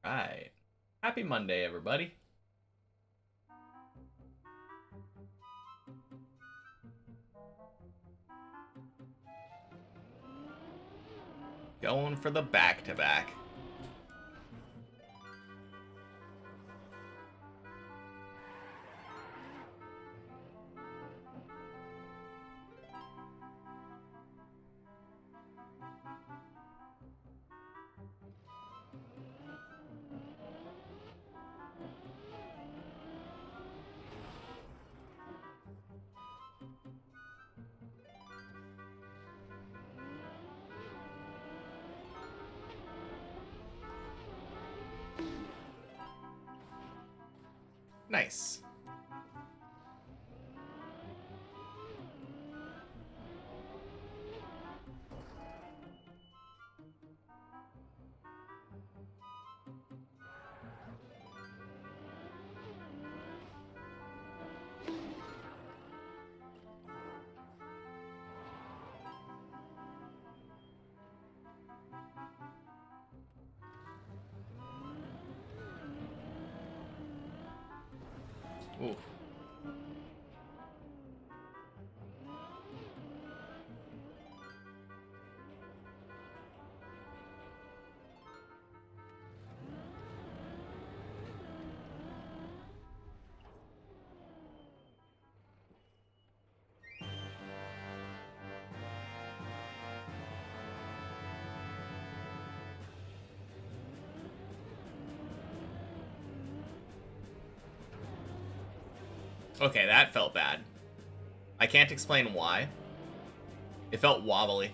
Right. Happy Monday, everybody. Going for the back-to-back. Nice. Ooh. Okay, that felt bad. I can't explain why. It felt wobbly.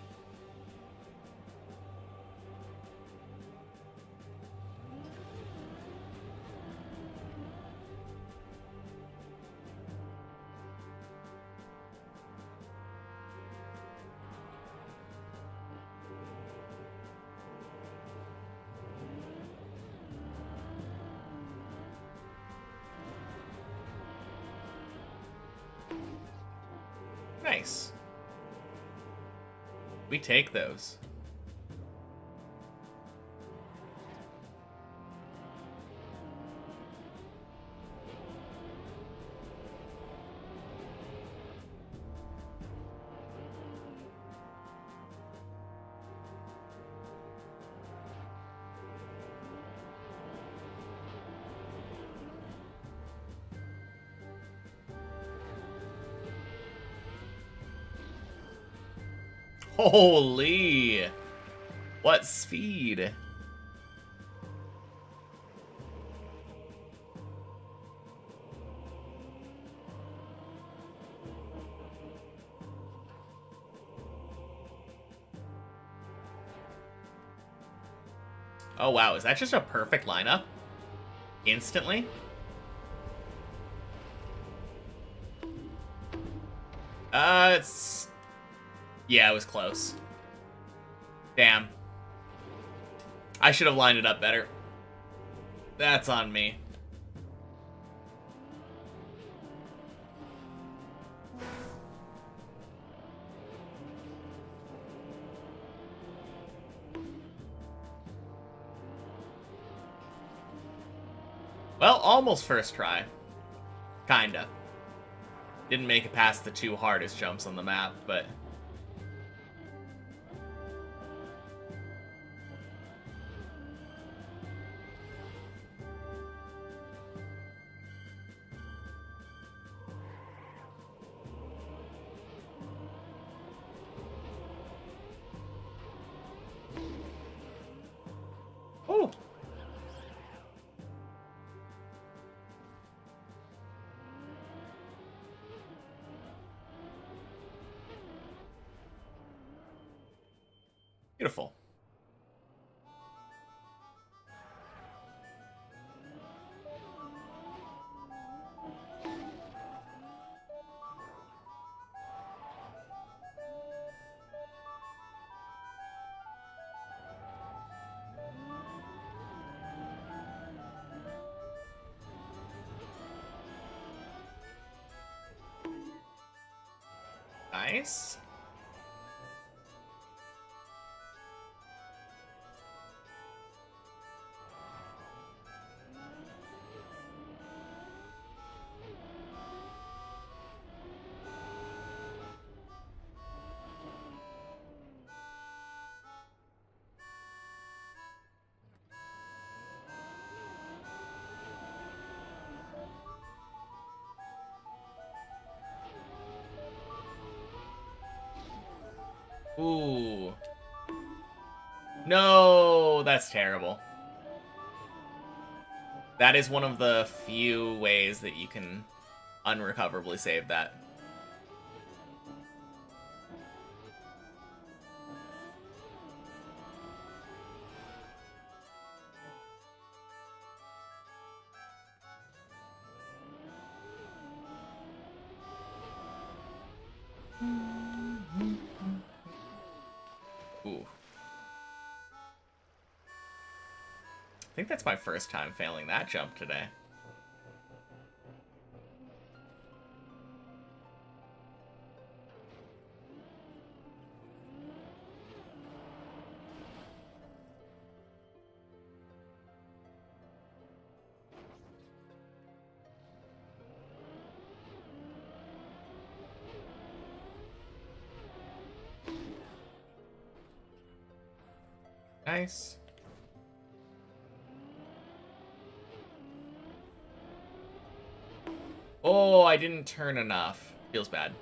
Nice. We take those. Holy! What speed! Oh wow, is that just a perfect lineup? Instantly? It's... Yeah, it was close. Damn. I should have lined it up better. That's on me. Well, almost first try. Kinda. Didn't make it past the two hardest jumps on the map, but... Oh! Beautiful. Nice. Ooh. No, that's terrible. That is one of the few ways that you can unrecoverably save that. Ooh. I think that's my first time failing that jump today. Nice. Oh, I didn't turn enough. Feels bad.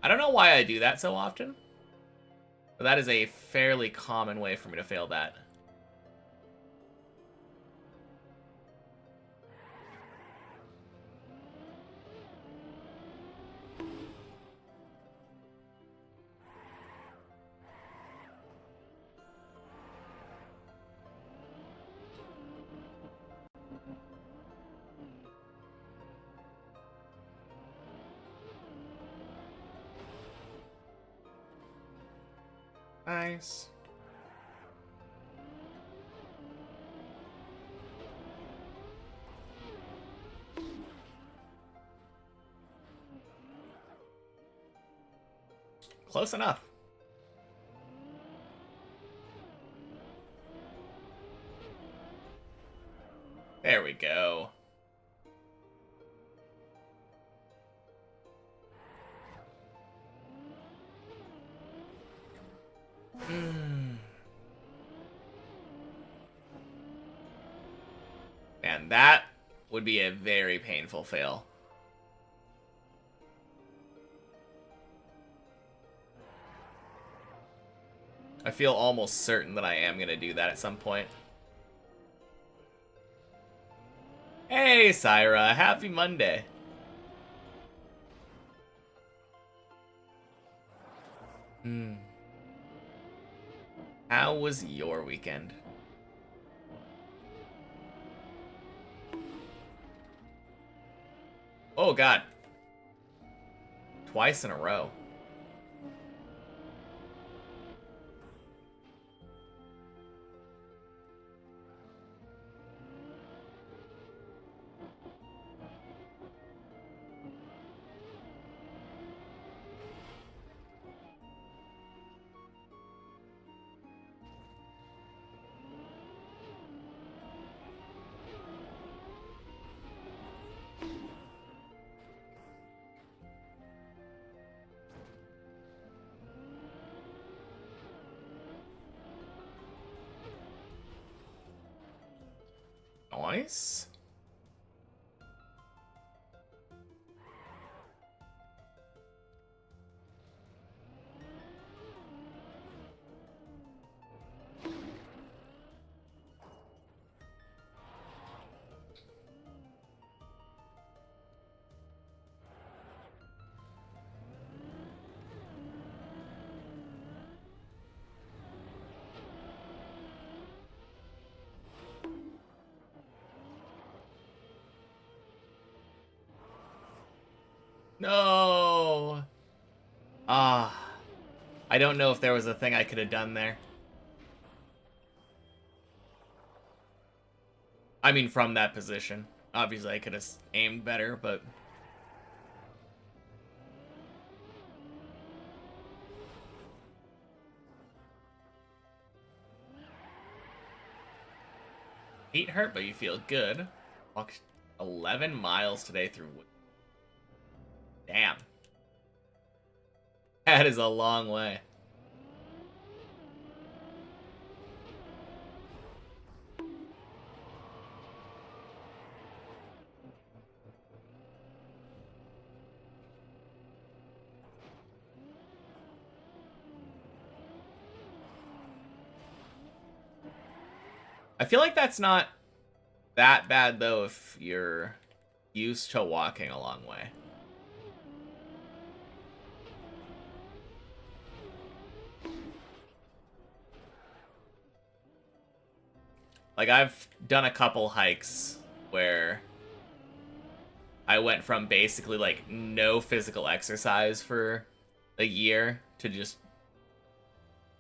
I don't know why I do that so often, but that is a fairly common way for me to fail that. Nice. Close enough. There we go. Man, that would be a very painful fail. I feel almost certain that I am going to do that at some point. Hey, Syra. Happy Monday. How was your weekend? Oh, God. Twice in a row. Nice. No. Ah. I don't know if there was a thing I could have done there. I mean, from that position. Obviously, I could have aimed better, but... Feet hurt, but you feel good. Walked 11 miles today through... Damn. That is a long way. I feel like that's not that bad, though, if you're used to walking a long way. Like, I've done a couple hikes where I went from basically, like, no physical exercise for a year to just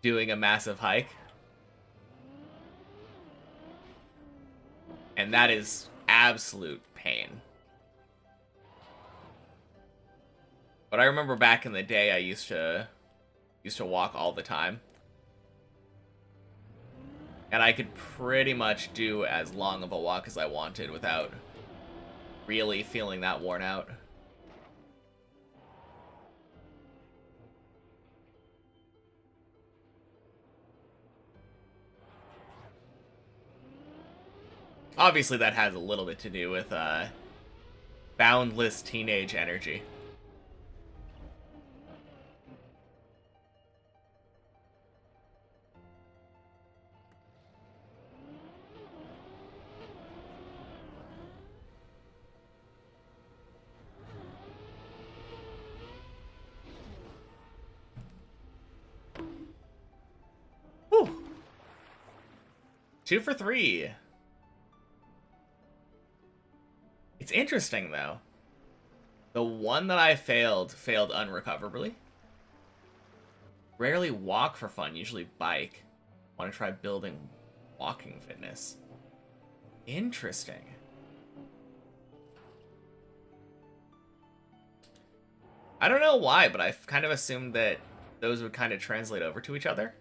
doing a massive hike. And that is absolute pain. But I remember back in the day, I used to walk all the time. And I could pretty much do as long of a walk as I wanted without really feeling that worn out. Obviously, that has a little bit to do with boundless teenage energy. Whew. 2 for 3. It's interesting, though. The one that I failed unrecoverably. Rarely walk for fun, usually bike. Want to try building walking fitness. Interesting. I don't know why, but I've kind of assumed that those would kind of translate over to each other.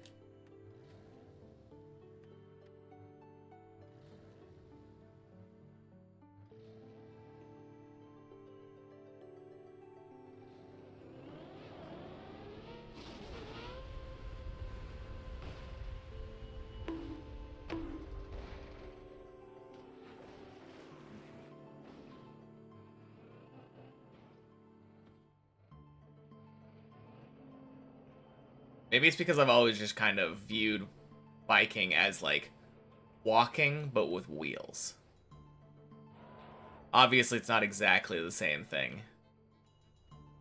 Maybe it's because I've always just kind of viewed biking as, like, walking, but with wheels. Obviously, it's not exactly the same thing.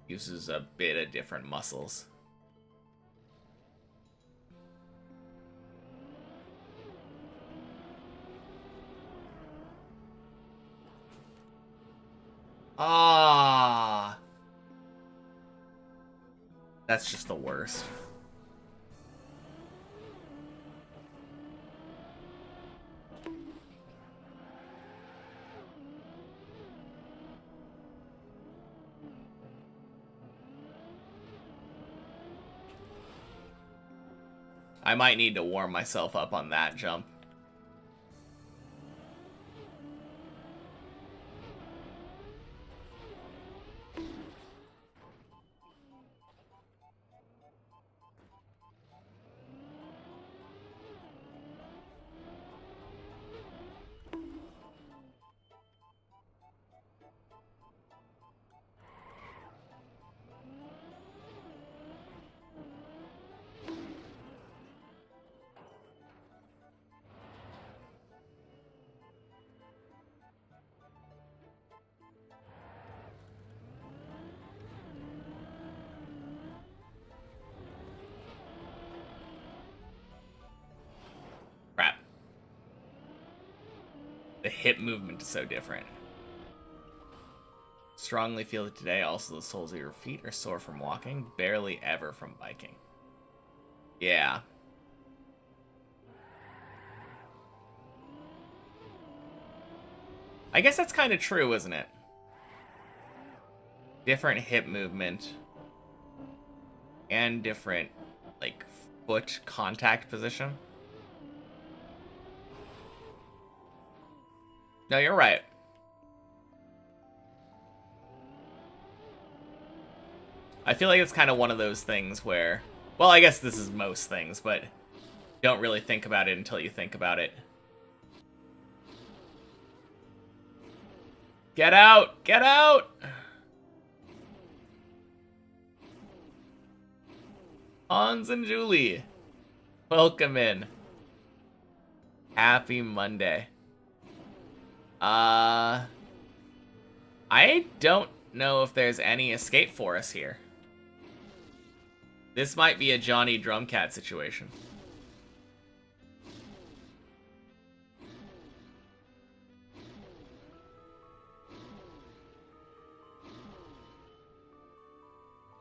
Uses a bit of different muscles. Ah, that's just the worst. I might need to warm myself up on that jump. Crap. The hip movement is so different. Strongly feel it today. Also, the soles of your feet are sore from walking. Barely ever from biking. Yeah. I guess that's kind of true, isn't it? Different hip movement. And different, like, foot contact position. No, you're right. I feel like it's kind of one of those things where, well, I guess this is most things, but don't really think about it until you think about it. Get out! Get out! Hans and Julie, welcome in. Happy Monday. I don't know if there's any escape for us here. This might be a Johnny Drumcat situation.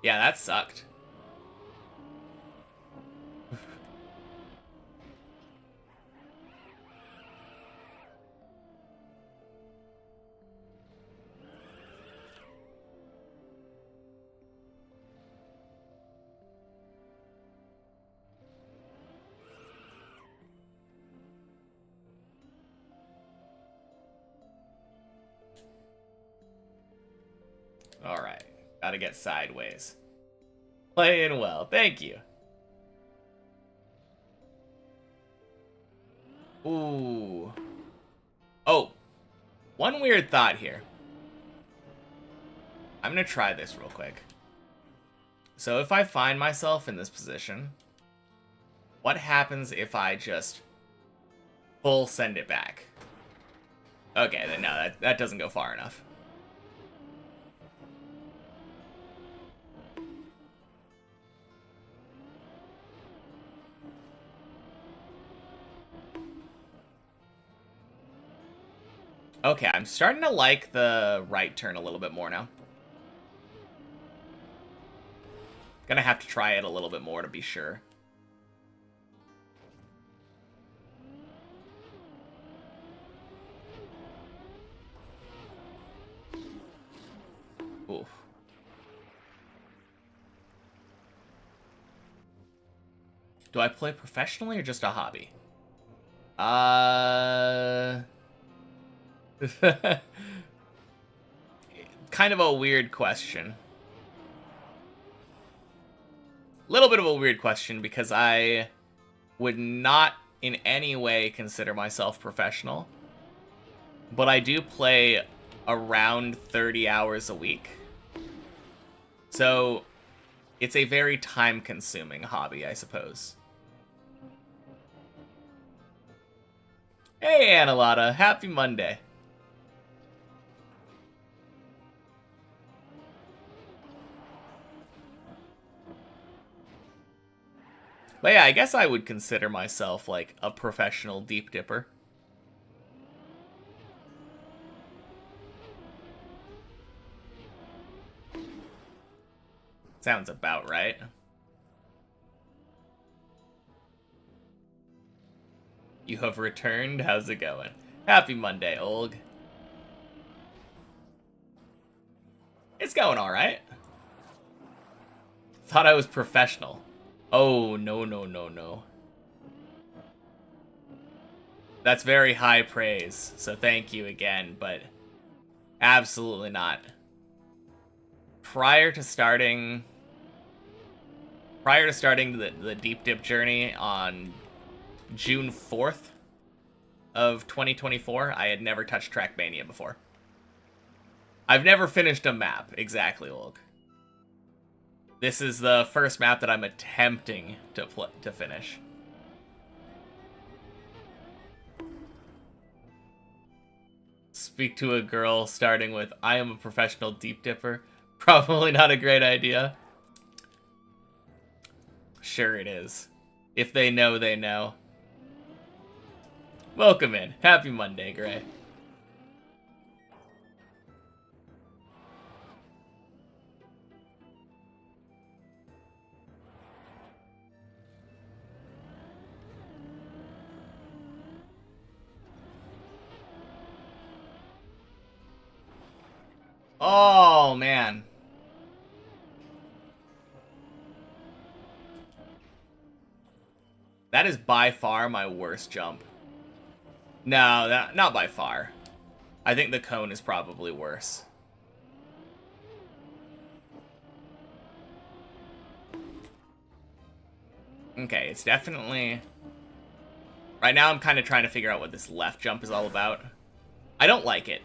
Yeah, that sucked. Alright, gotta get sideways. Playing well, thank you. Ooh. Oh, one weird thought here. I'm gonna try this real quick. So if I find myself in this position, what happens if I just full send it back? Okay, then no, that doesn't go far enough. Okay, I'm starting to like the right turn a little bit more now. Gonna have to try it a little bit more to be sure. Oof. Do I play professionally or just a hobby? Kind of a weird question. Little bit of a weird question because I would not in any way consider myself professional, but I do play around 30 hours a week. So it's a very time-consuming hobby, I suppose. Hey, Annalata, happy Monday. But yeah, I guess I would consider myself like a professional deep dipper. Sounds about right. You have returned? How's it going? Happy Monday, Olg. It's going alright. Thought I was professional. Oh, no, no, no, no. That's very high praise, so thank you again, but absolutely not. Prior to starting the deep dip journey on June 4th of 2024, I had never touched Trackmania before. I've never finished a map, exactly, Olg. This is the first map that I'm attempting to finish. Speak to a girl starting with, I am a professional deep dipper. Probably not a great idea. Sure it is. If they know, they know. Welcome in. Happy Monday, Gray. Oh, man. That is by far my worst jump. No, not by far. I think the cone is probably worse. Okay, it's definitely... Right now I'm kind of trying to figure out what this left jump is all about. I don't like it.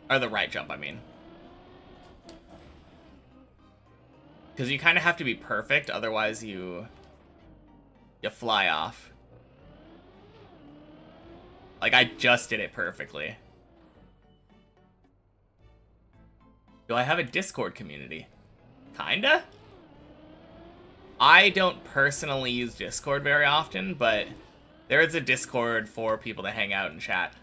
Or the right jump, I mean. Because you kind of have to be perfect, otherwise you fly off. Like, I just did it perfectly. Do I have a Discord community? Kinda? I don't personally use Discord very often, but there is a Discord for people to hang out and chat.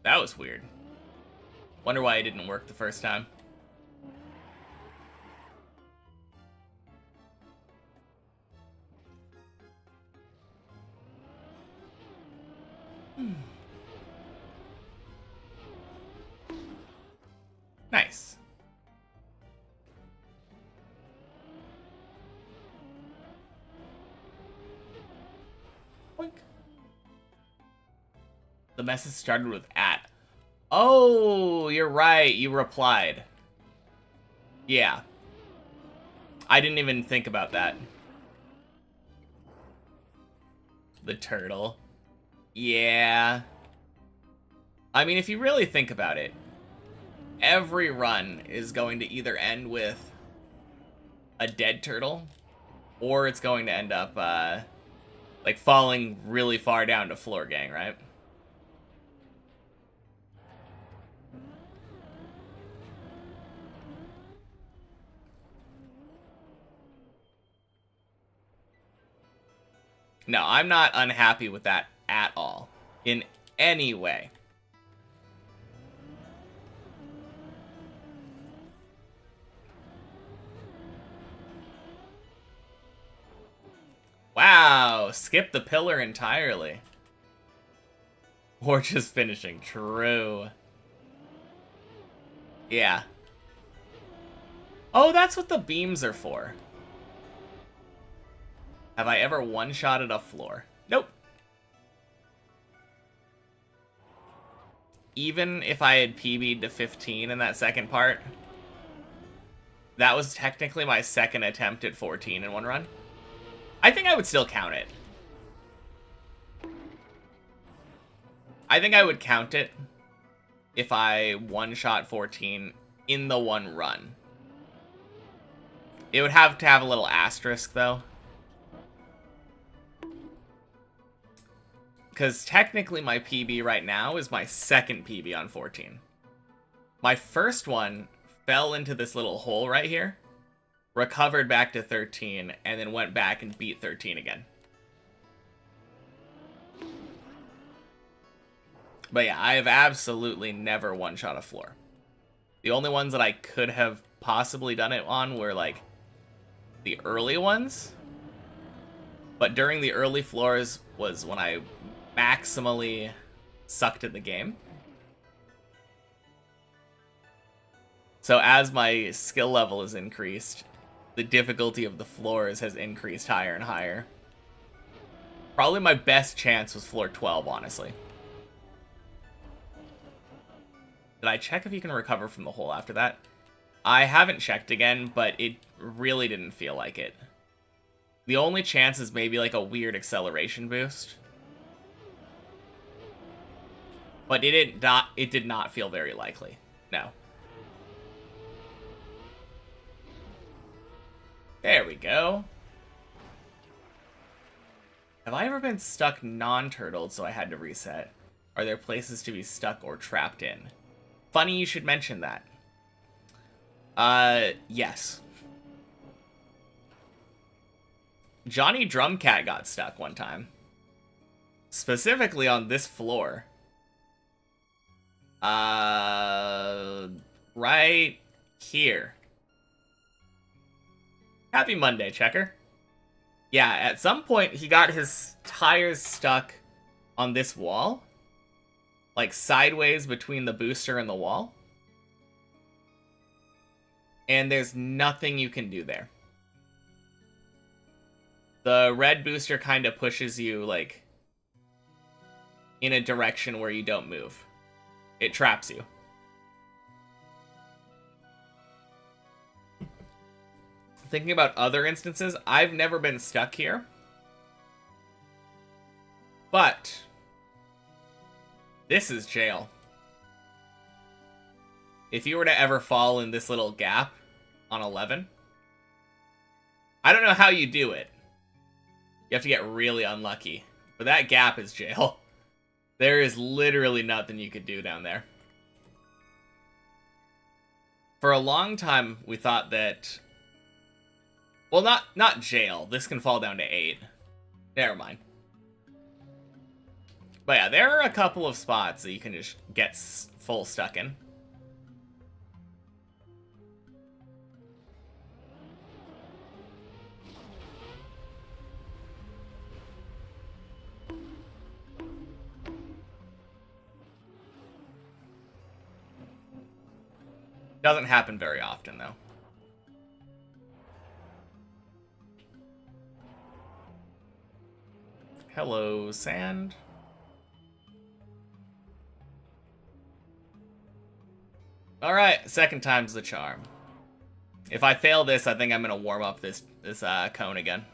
That was weird. Wonder why it didn't work the first time. Nice. Boink. The message started with @. Oh, you're right. You replied. Yeah. I didn't even think about that. The turtle. Yeah. I mean, if you really think about it, every run is going to either end with a dead turtle, or it's going to end up, like, falling really far down to floor gang, right? No, I'm not unhappy with that at all. In any way. Wow, skip the pillar entirely. Or just finishing, true. Yeah. Oh, that's what the beams are for. Have I ever one-shotted a floor? Nope. Even if I had PB'd to 15 in that second part, that was technically my second attempt at 14 in one run. I think I would still count it. I think I would count it if I one-shot 14 in the one run. It would have to have a little asterisk, though. Because technically my PB right now is my second PB on 14. My first one fell into this little hole right here, recovered back to 13, and then went back and beat 13 again. But yeah, I have absolutely never one-shot a floor. The only ones that I could have possibly done it on were, like, the early ones. But during the early floors was when I maximally sucked at the game. So as my skill level has increased, the difficulty of the floors has increased higher and higher. Probably my best chance was floor 12, honestly. Did I check if you can recover from the hole after that? I haven't checked again, but it really didn't feel like it. The only chance is maybe like a weird acceleration boost. But it did not feel very likely. No. There we go. Have I ever been stuck non-turtled, so I had to reset? Are there places to be stuck or trapped in? Funny you should mention that. Yes. Johnny Drumcat got stuck one time. Specifically on this floor. Right here. Happy Monday, Checker. Yeah, at some point he got his tires stuck on this wall. Like sideways between the booster and the wall. And there's nothing you can do there. The red booster kind of pushes you, like, in a direction where you don't move. It traps you. Thinking about other instances, I've never been stuck here. But this is jail. if you were to ever fall in this little gap on 11, I don't know how you do it. You have to get really unlucky. But that gap is jail. There is literally nothing you could do down there. For a long time, we thought that... Well, not jail. This can fall down to 8. Never mind. But yeah, there are a couple of spots that you can just get full stuck in. Doesn't happen very often, though. Hello, sand. Alright, second time's the charm. If I fail this, I think I'm gonna warm up this cone again.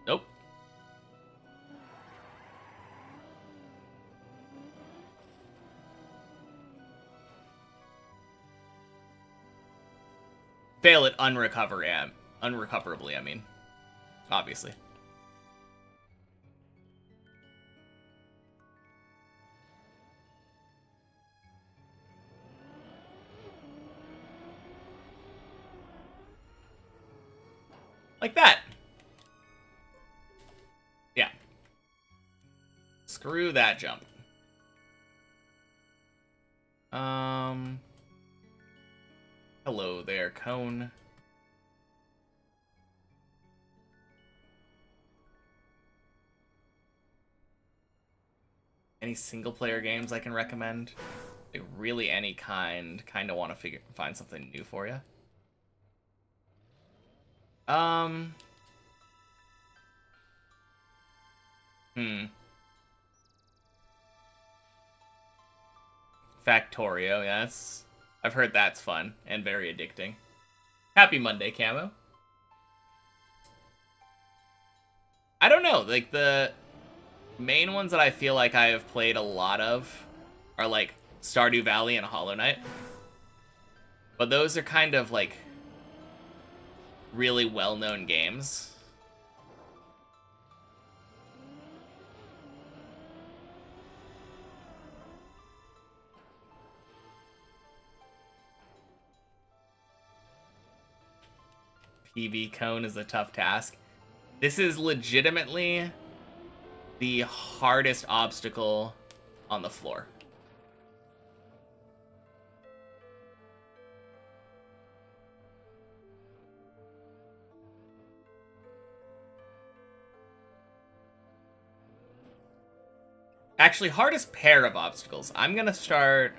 Nope. Fail it unrecoverably, I mean. Obviously. Like that. Yeah. Screw that jump. Hello there, cone. Any single-player games I can recommend? Like, really any kind. Kind of want to find something new for you. Factorio, yes. I've heard that's fun and very addicting. Happy Monday, Camo. I don't know, like, the main ones that I feel like I have played a lot of are, like, Stardew Valley and Hollow Knight. But those are kind of, like, really well-known games. PV cone is a tough task. This is legitimately the hardest obstacle on the floor. Actually, hardest pair of obstacles. I'm gonna start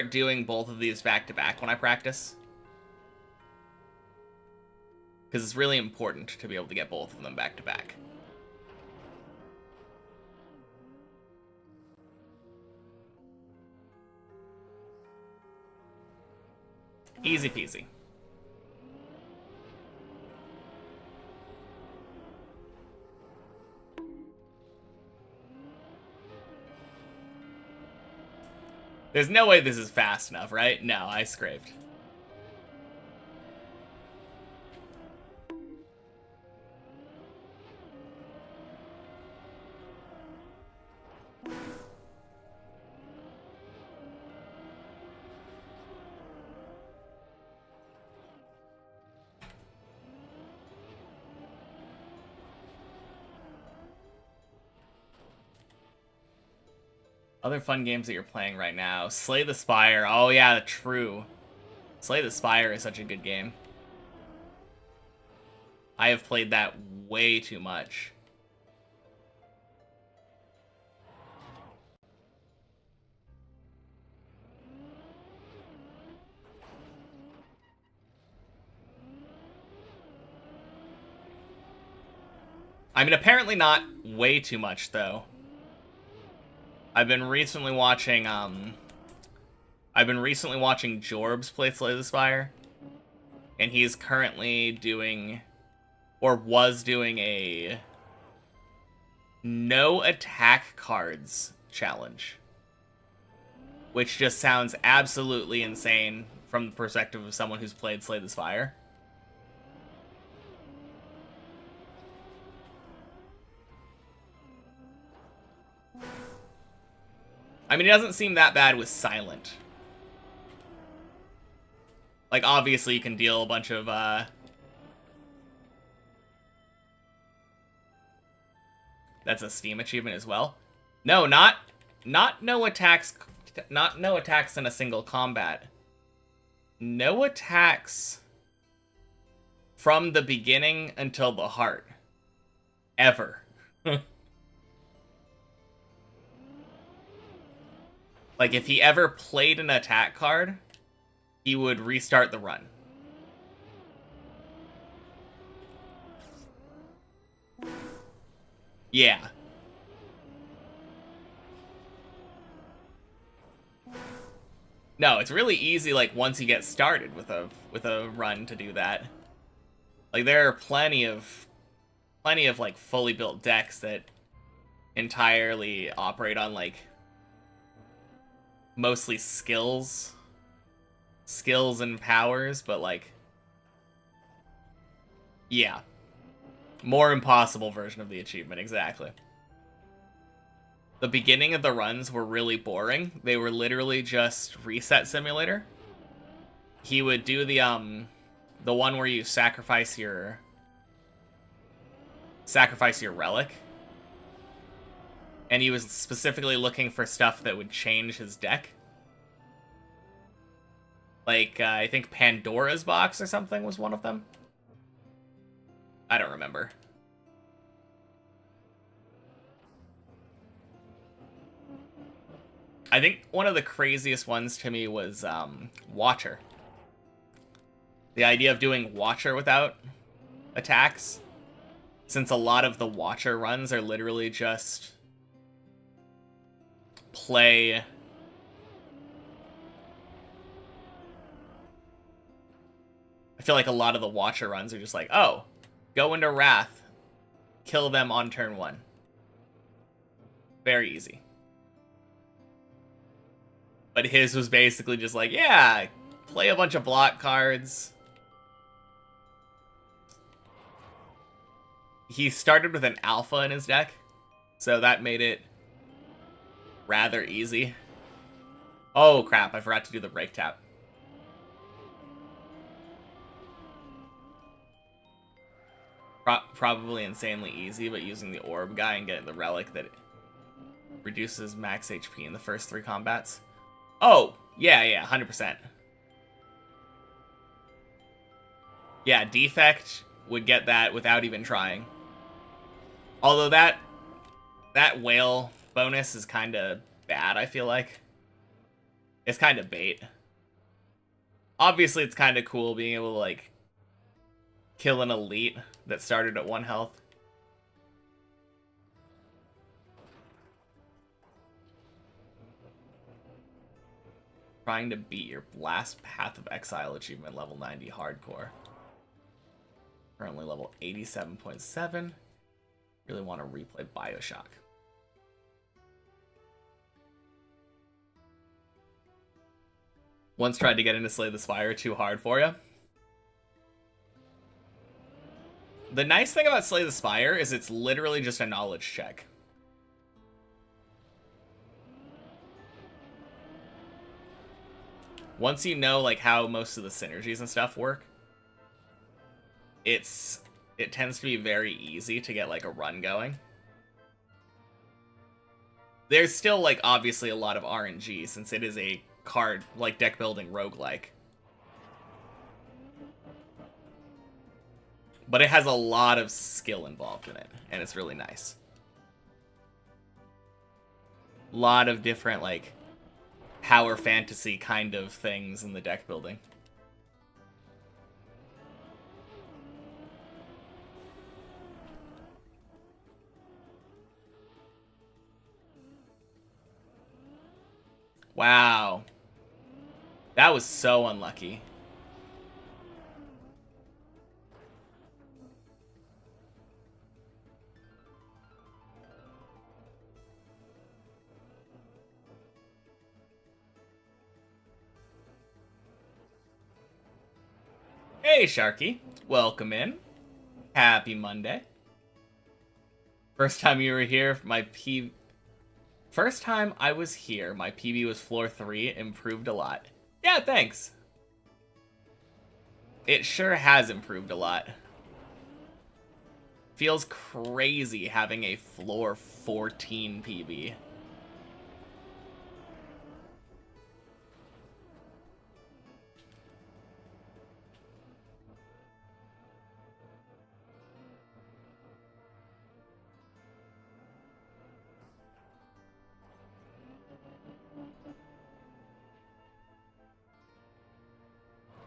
doing both of these back to back when I practice. Because it's really important to be able to get both of them back to back. Easy peasy. There's no way this is fast enough, right? No, I scraped. Other fun games that you're playing right now. Slay the Spire. Oh yeah, true. Slay the Spire is such a good game. I have played that way too much. I mean, apparently not way too much, though. I've been recently watching Jorbs play Slay the Spire, and he's currently doing, or was doing, a no attack cards challenge. Which just sounds absolutely insane from the perspective of someone who's played Slay the Spire. I mean, it doesn't seem that bad with Silent. Like, obviously you can deal a bunch of, That's a Steam achievement as well. No, not no attacks, not no attacks in a single combat. No attacks from the beginning until the heart. Ever. Like, if he ever played an attack card, he would restart the run. Yeah. No, it's really easy, like, once you get started with a run to do that. Like, there are plenty of like fully built decks that entirely operate on like mostly skills and powers, but like, yeah, more impossible version of the achievement, exactly. The beginning of the runs were really boring. They were literally just reset simulator. He would do the one where you sacrifice your relic. And he was specifically looking for stuff that would change his deck. Like, I think Pandora's Box or something was one of them. I don't remember. I think one of the craziest ones to me was Watcher. The idea of doing Watcher without attacks. Since a lot of the Watcher runs are literally just play I feel like a lot of the Watcher runs are just like, oh, go into Wrath, kill them on turn 1. Very easy. But his was basically just like, yeah, play a bunch of block cards. He started with an alpha in his deck, so that made it rather easy. Oh crap, I forgot to do the break tap. Probably insanely easy, but using the orb guy and getting the relic that reduces max HP in the first 3 combats. Oh, yeah, 100%. Yeah, Defect would get that without even trying. Although that whale bonus is kind of bad, I feel like. It's kind of bait. Obviously, it's kind of cool being able to, like, kill an elite that started at 1 health. Trying to beat your last Path of Exile achievement, level 90 hardcore. Currently level 87.7. Really want to replay Bioshock. Once tried to get into Slay the Spire, too hard for you. The nice thing about Slay the Spire is it's literally just a knowledge check. Once you know like how most of the synergies and stuff work, it tends to be very easy to get like a run going. There's still like obviously a lot of RNG since it is a card like deck building roguelike. But it has a lot of skill involved in it, and it's really nice. A lot of different like power fantasy kind of things in the deck building. Wow. That was so unlucky. Hey, Sharky. Welcome in. Happy Monday. First time you were here, First time I was here, my PB was floor 3, improved a lot. Yeah, thanks. It sure has improved a lot. Feels crazy having a floor 14 PB.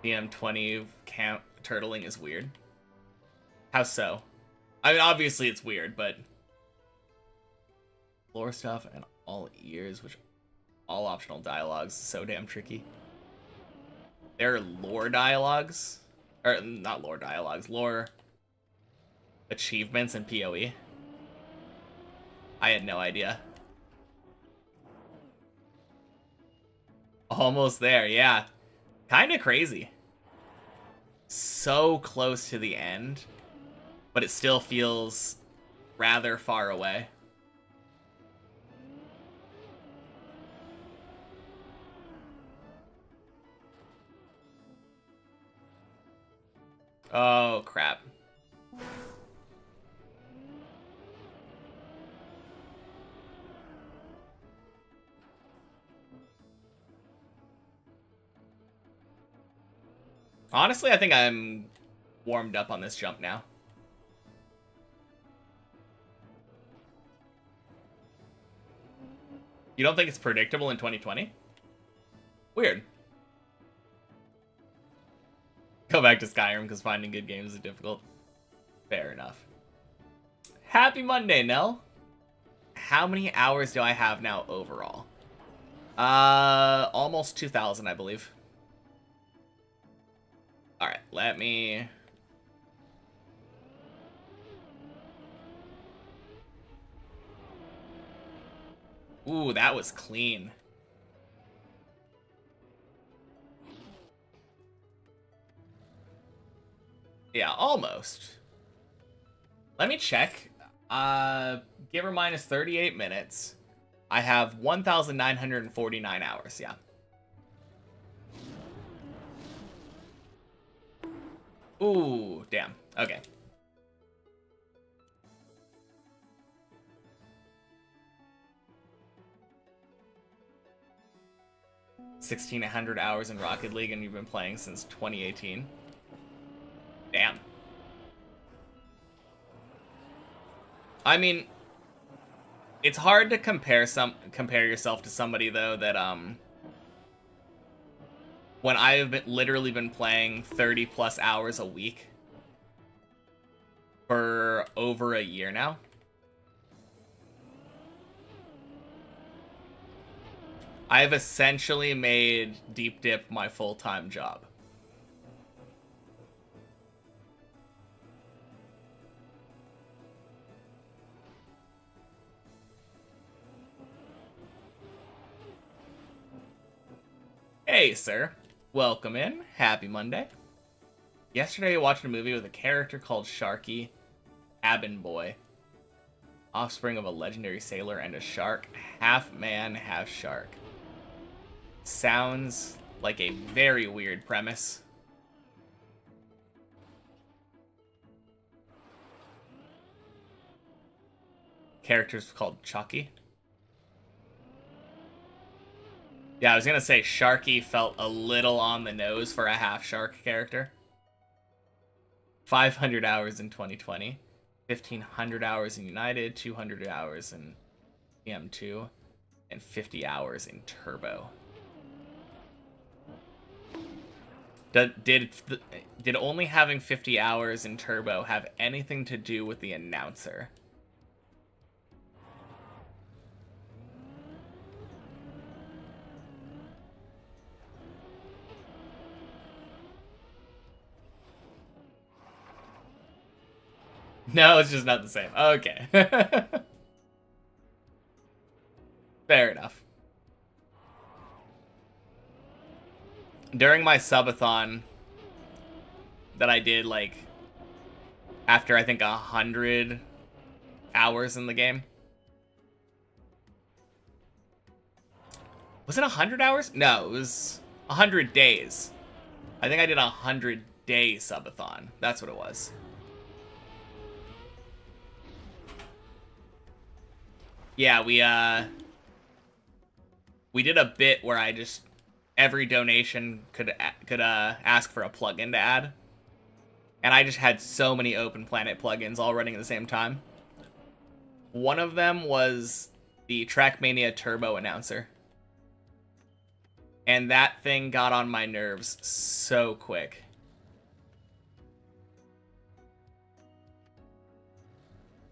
DM20 camp turtling is weird. How so? I mean, obviously it's weird, but lore stuff and all ears, which all optional dialogues is so damn tricky. There are lore dialogues, or not lore dialogues, lore achievements in PoE. I had no idea. Almost there, yeah. Kind of crazy. So close to the end, but it still feels rather far away. Oh, crap. Honestly, I think I'm warmed up on this jump now. You don't think it's predictable in 2020? Weird. Go back to Skyrim because finding good games is difficult. Fair enough. Happy Monday, Nell. How many hours do I have now overall? Almost 2,000, I believe. Alright, let me... Ooh, that was clean. Yeah, almost. Let me check. Give her minus 38 minutes. I have 1,949 hours, yeah. Ooh, damn. Okay. $1,600 hours in Rocket League, and you've been playing since 2018. Damn. I mean, it's hard to compare yourself to somebody though that when I have literally been playing 30 plus hours a week for over a year now. I have essentially made Deep Dip my full-time job. Hey, sir. Welcome in. Happy Monday. Yesterday I watched a movie with a character called Sharky, Cabin Boy. Offspring of a legendary sailor and a shark. Half man, half shark. Sounds like a very weird premise. Character's called Chucky. Yeah, I was gonna say Sharky felt a little on the nose for a half shark character. 500 hours in 2020. 1,500 hours in United, 200 hours in EM2, and 50 hours in Turbo. Did only having 50 hours in Turbo have anything to do with the announcer? No, it's just not the same. Okay. Fair enough. During my subathon, that I did like after I think 100 hours in the game. Was it 100 hours? No, it was 100 days. I think I did a 100-day subathon. That's what it was. Yeah, we did a bit where I just every donation could ask for a plugin to add, and I just had so many Open Planet plugins all running at the same time. One of them was the Trackmania Turbo Announcer, and that thing got on my nerves so quick.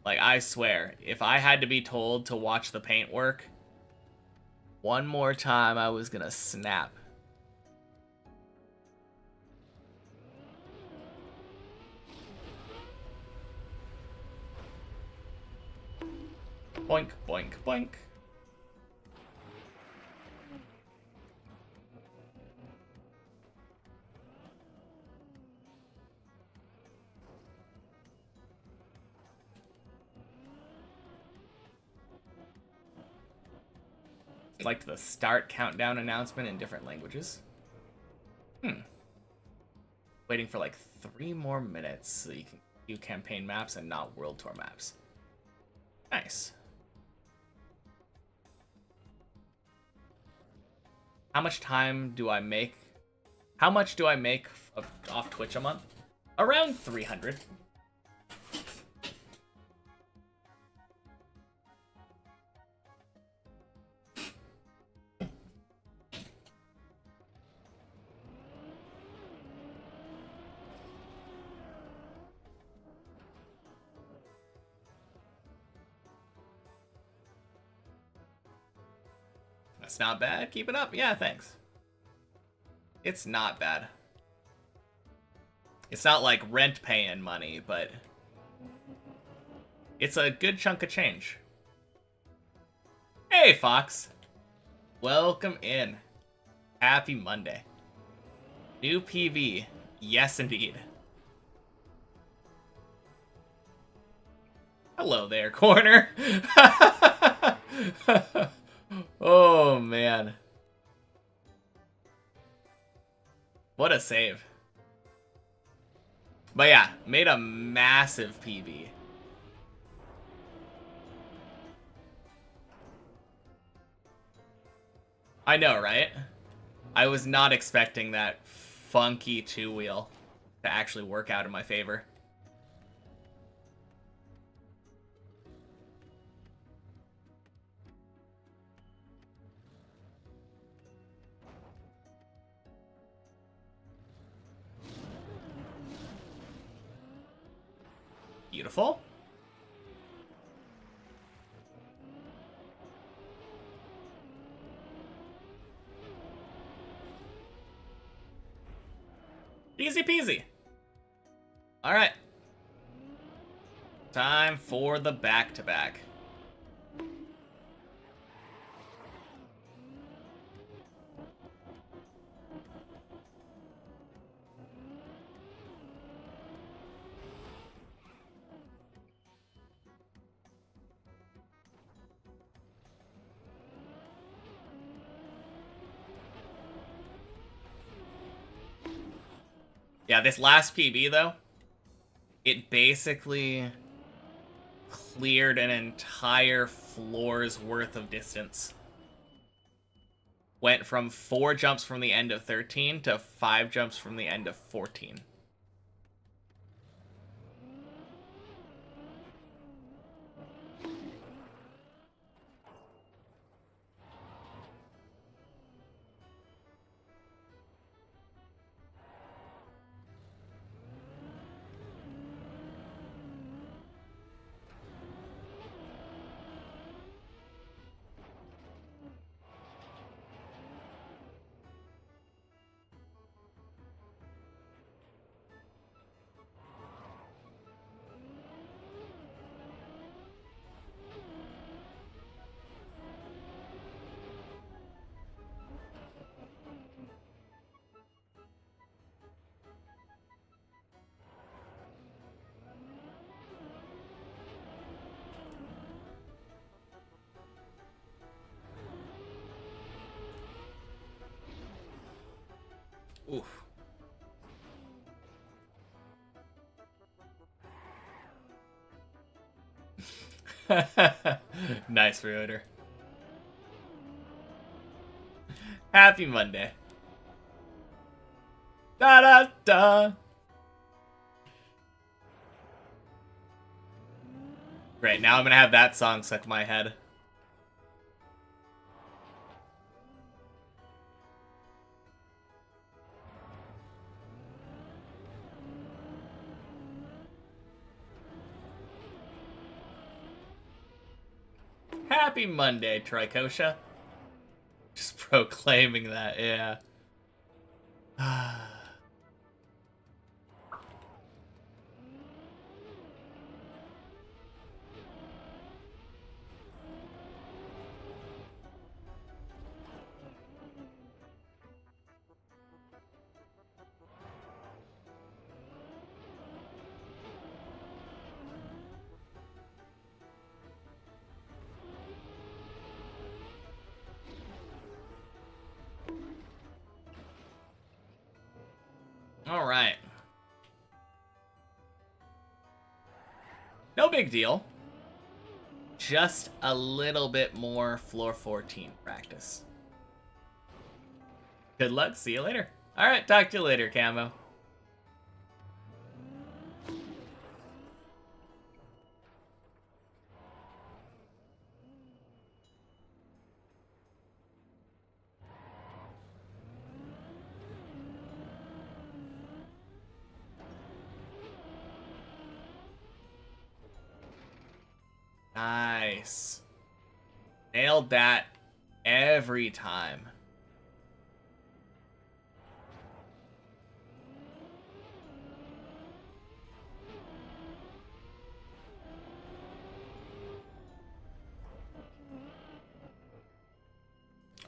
Like, I swear, if I had to be told to watch the paint work one more time, I was gonna snap. Boink, boink, boink. Liked the start countdown announcement in different languages. Waiting for like 3 more minutes so you can do campaign maps and not world tour maps. Nice. How much time do I make? How much do I make off Twitch a month? Around 300. That's not bad. Keep it up. Yeah, thanks. It's not bad. It's not like rent paying money, but it's a good chunk of change. Hey, Fox. Welcome in. Happy Monday. New PV. Yes, indeed. Hello there, Corner. Oh, man. What a save. But yeah, made a massive PB. I know, right? I was not expecting that funky 2-wheel to actually work out in my favor. Beautiful. Easy peasy. All right. Time for the back-to-back. Yeah, this last PB, though, it basically cleared an entire floor's worth of distance. Went from 4 jumps from the end of 13 to 5 jumps from the end of 14. Oof. Nice reorder. Happy Monday. Da da da. Great, now I'm gonna have that song stuck in my head. Happy Monday, Tricosha. Just proclaiming that, yeah. All right. No big deal. Just a little bit more floor 14 practice. Good luck. See you later. All right. Talk to you later, Camo. Nice. Nailed that every time.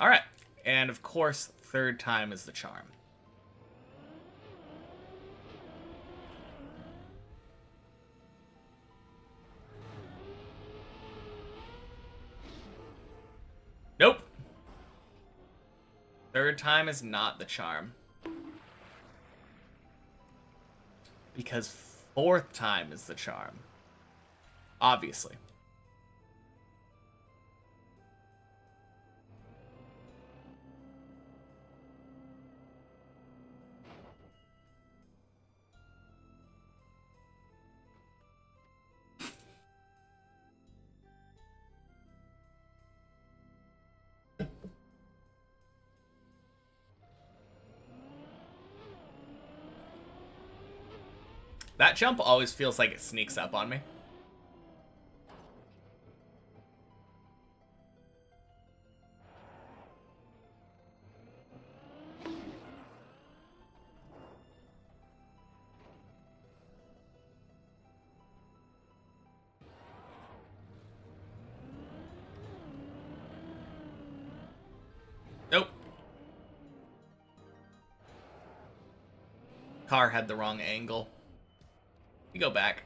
All right. And of course, third time is the charm. Nope. Third time is not the charm. Because fourth time is the charm. Obviously. That jump always feels like it sneaks up on me. Nope. Car had the wrong angle. We go back.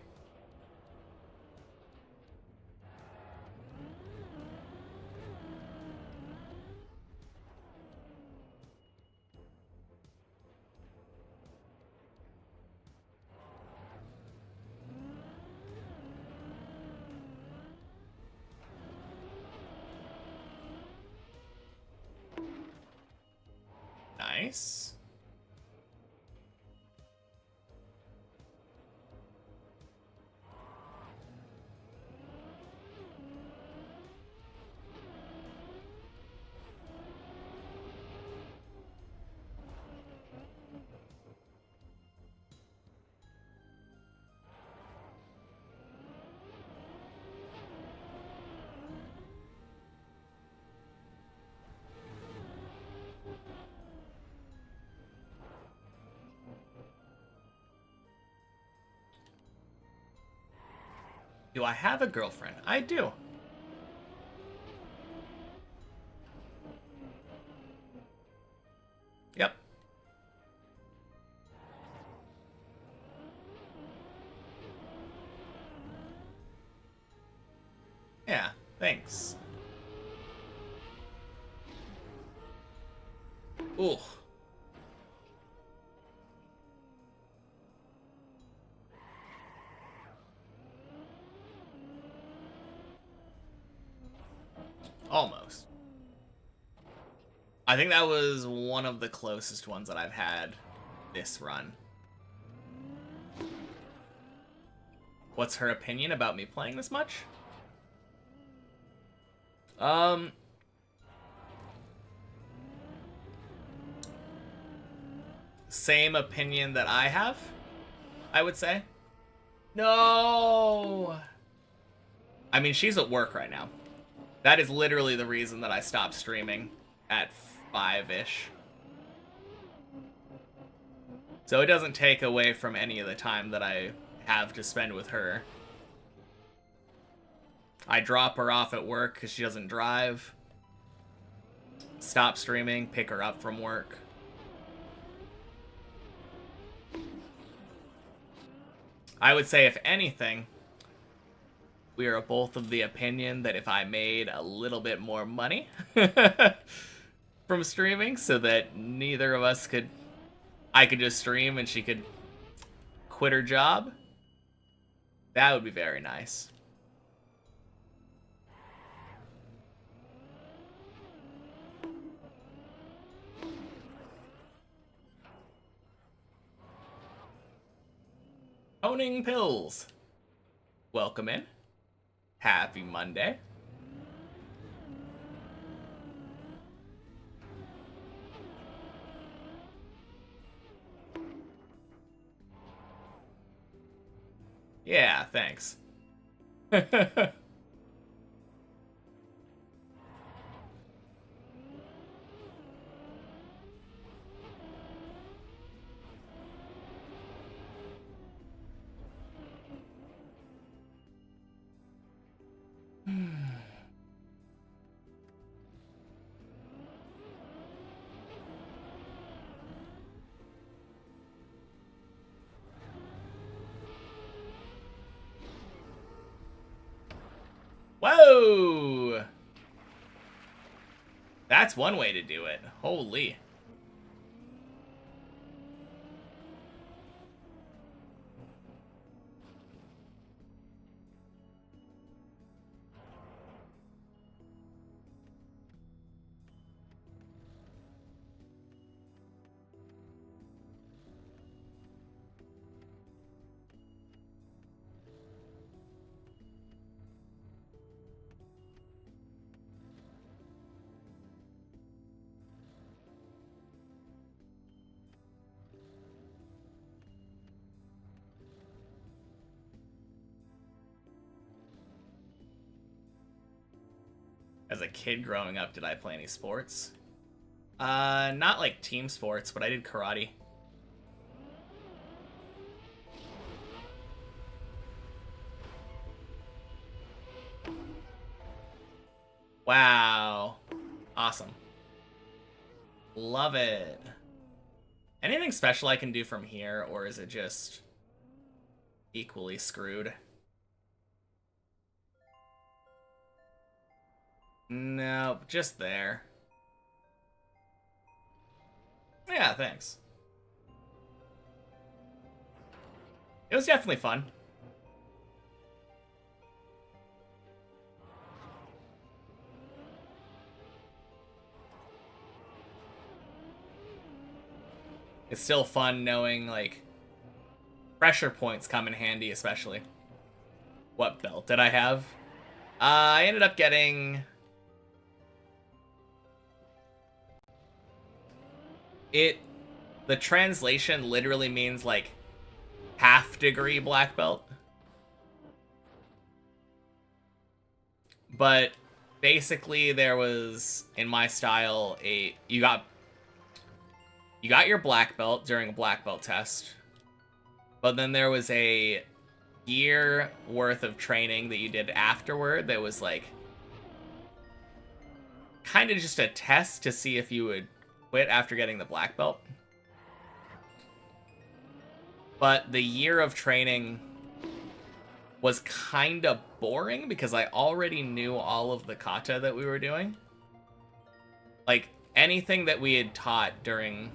Nice. Do I have a girlfriend? I do. Yep. Yeah, thanks. Ooh. Almost. I think that was one of the closest ones that I've had this run. What's her opinion about me playing this much? Same opinion that I have, I would say. No! I mean, she's at work right now. That is literally the reason that I stopped streaming at 5-ish. So it doesn't take away from any of the time that I have to spend with her. I drop her off at work because she doesn't drive. Stop streaming, pick her up from work. I would say, if anything, we are both of the opinion that if I made a little bit more money from streaming so that neither of us could... I could just stream and she could quit her job, that would be very nice. Owning Pills. Welcome in. Happy Monday. Yeah, thanks. Whoa! That's one way to do it. Holy. As a kid growing up, did I play any sports? Not like team sports, but I did karate. Wow. Awesome. Love it. Anything special I can do from here, or is it just equally screwed? No, just there. Yeah, thanks. It was definitely fun. It's still fun knowing, like, pressure points come in handy, especially. What belt did I have? I ended up getting... The translation literally means, like, half-degree black belt. But basically there was, in my style, you got your black belt during a black belt test, but then there was a year worth of training that you did afterward that was like kind of just a test to see if you would quit after getting the black belt. But the year of training was kind of boring because I already knew all of the kata that we were doing. Like, anything that we had taught during...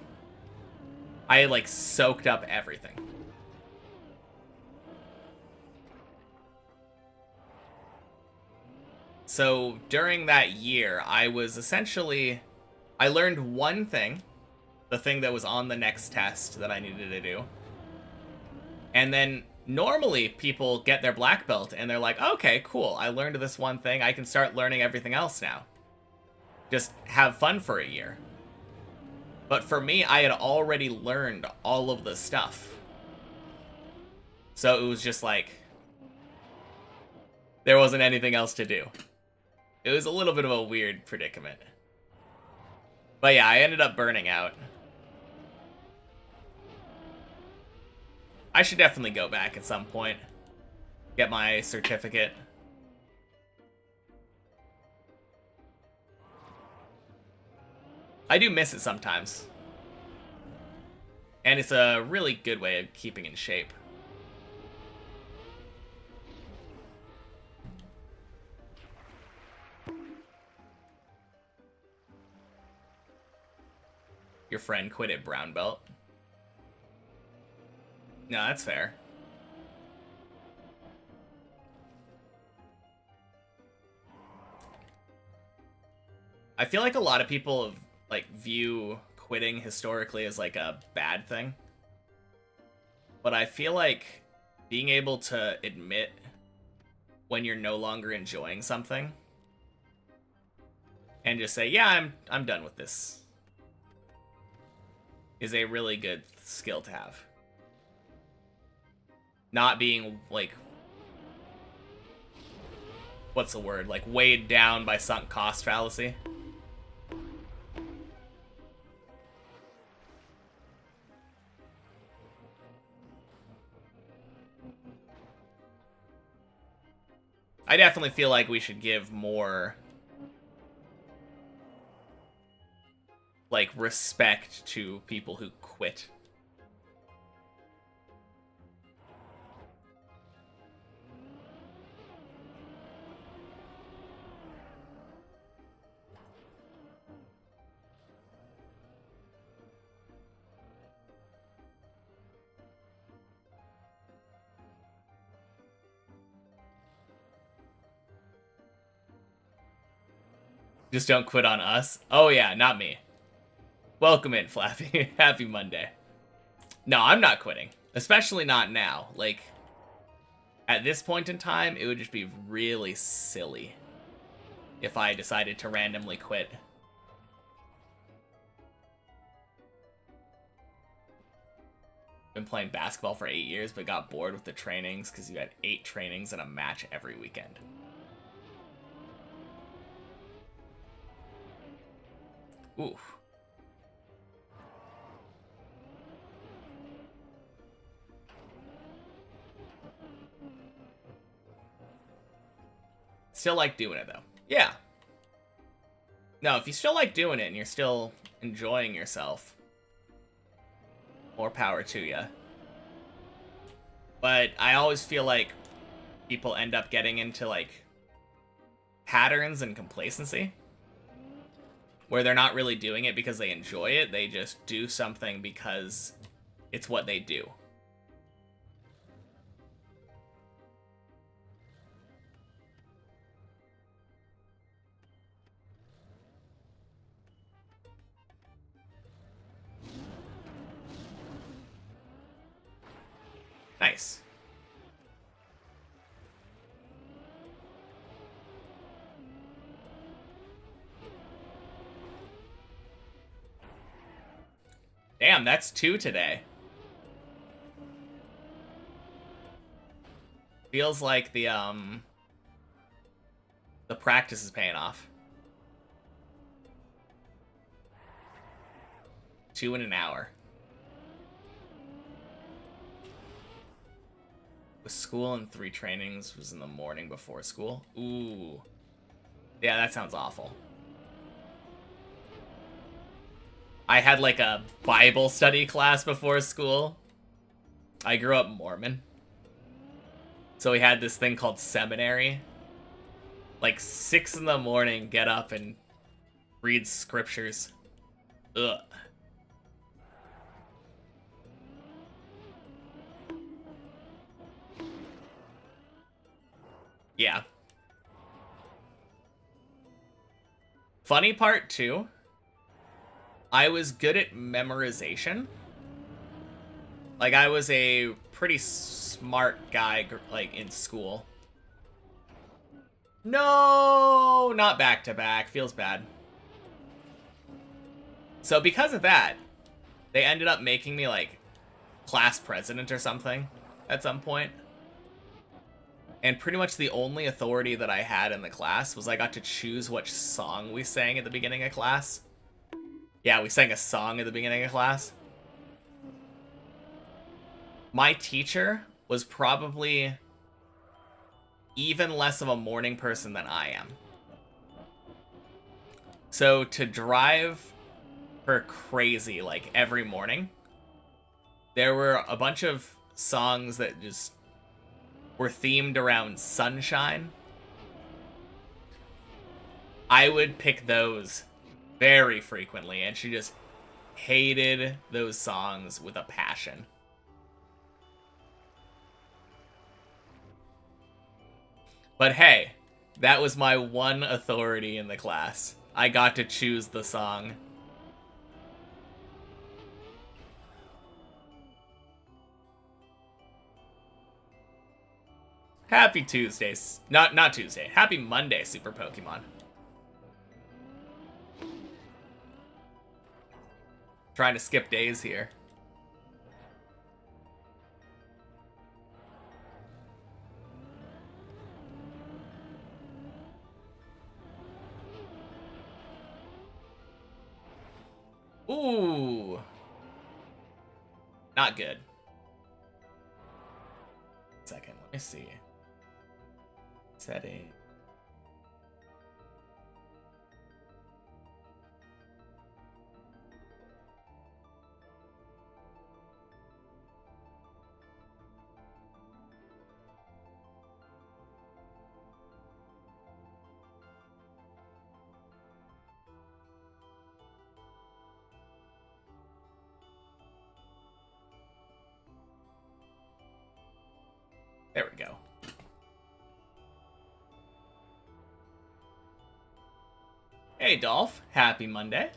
I had, like, soaked up everything. So during that year, I was essentially... I learned one thing, the thing that was on the next test that I needed to do. And then normally people get their black belt and they're like, okay, cool, I learned this one thing, I can start learning everything else now. Just have fun for a year. But for me, I had already learned all of the stuff. So it was just like, there wasn't anything else to do. It was a little bit of a weird predicament. But yeah, I ended up burning out. I should definitely go back at some point. Get my certificate. I do miss it sometimes. And it's a really good way of keeping in shape. Your friend quit at brown belt. No, that's fair. I feel like a lot of people like view quitting historically as like a bad thing. But I feel like being able to admit when you're no longer enjoying something and just say, yeah, I'm done with this, is a really good skill to have. Not being like, what's the word? Like weighed down by sunk cost fallacy. I definitely feel like we should give more like respect to people who quit. Just don't quit on us. Oh yeah, not me. Welcome in, Flappy. Happy Monday. No, I'm not quitting. Especially not now. Like, at this point in time, it would just be really silly if I decided to randomly quit. Been playing basketball for 8 years, but got bored with the trainings because you had 8 trainings and a match every weekend. Oof. Still like doing it, though. Yeah. No, if you still like doing it and you're still enjoying yourself, more power to you. But I always feel like people end up getting into, like, patterns and complacency, where they're not really doing it because they enjoy it, they just do something because it's what they do. Nice. Damn, that's 2 today. Feels like the practice is paying off. 2 in an hour. With school and 3 trainings was in the morning before school. Ooh. Yeah, that sounds awful. I had like a Bible study class before school. I grew up Mormon. So we had this thing called seminary. Like 6 in the morning, get up and read scriptures. Ugh. Yeah. Funny part, too, I was good at memorization. Like, I was a pretty smart guy, like, in school. No, not back-to-back. Feels bad. So because of that, they ended up making me, like, class president or something at some point. And pretty much the only authority that I had in the class was I got to choose which song we sang at the beginning of class. Yeah, we sang a song at the beginning of class. My teacher was probably even less of a morning person than I am. So to drive her crazy, like, every morning, there were a bunch of songs that just were themed around sunshine. I would pick those very frequently, and she just hated those songs with a passion. But hey, that was my one authority in the class. I got to choose the song. Happy Tuesdays. Not Tuesday. Happy Monday, Super Pokemon. Trying to skip days here. Ooh. Not good. Second, let me see. Setting. There we go. Hey, Dolph. Happy Monday.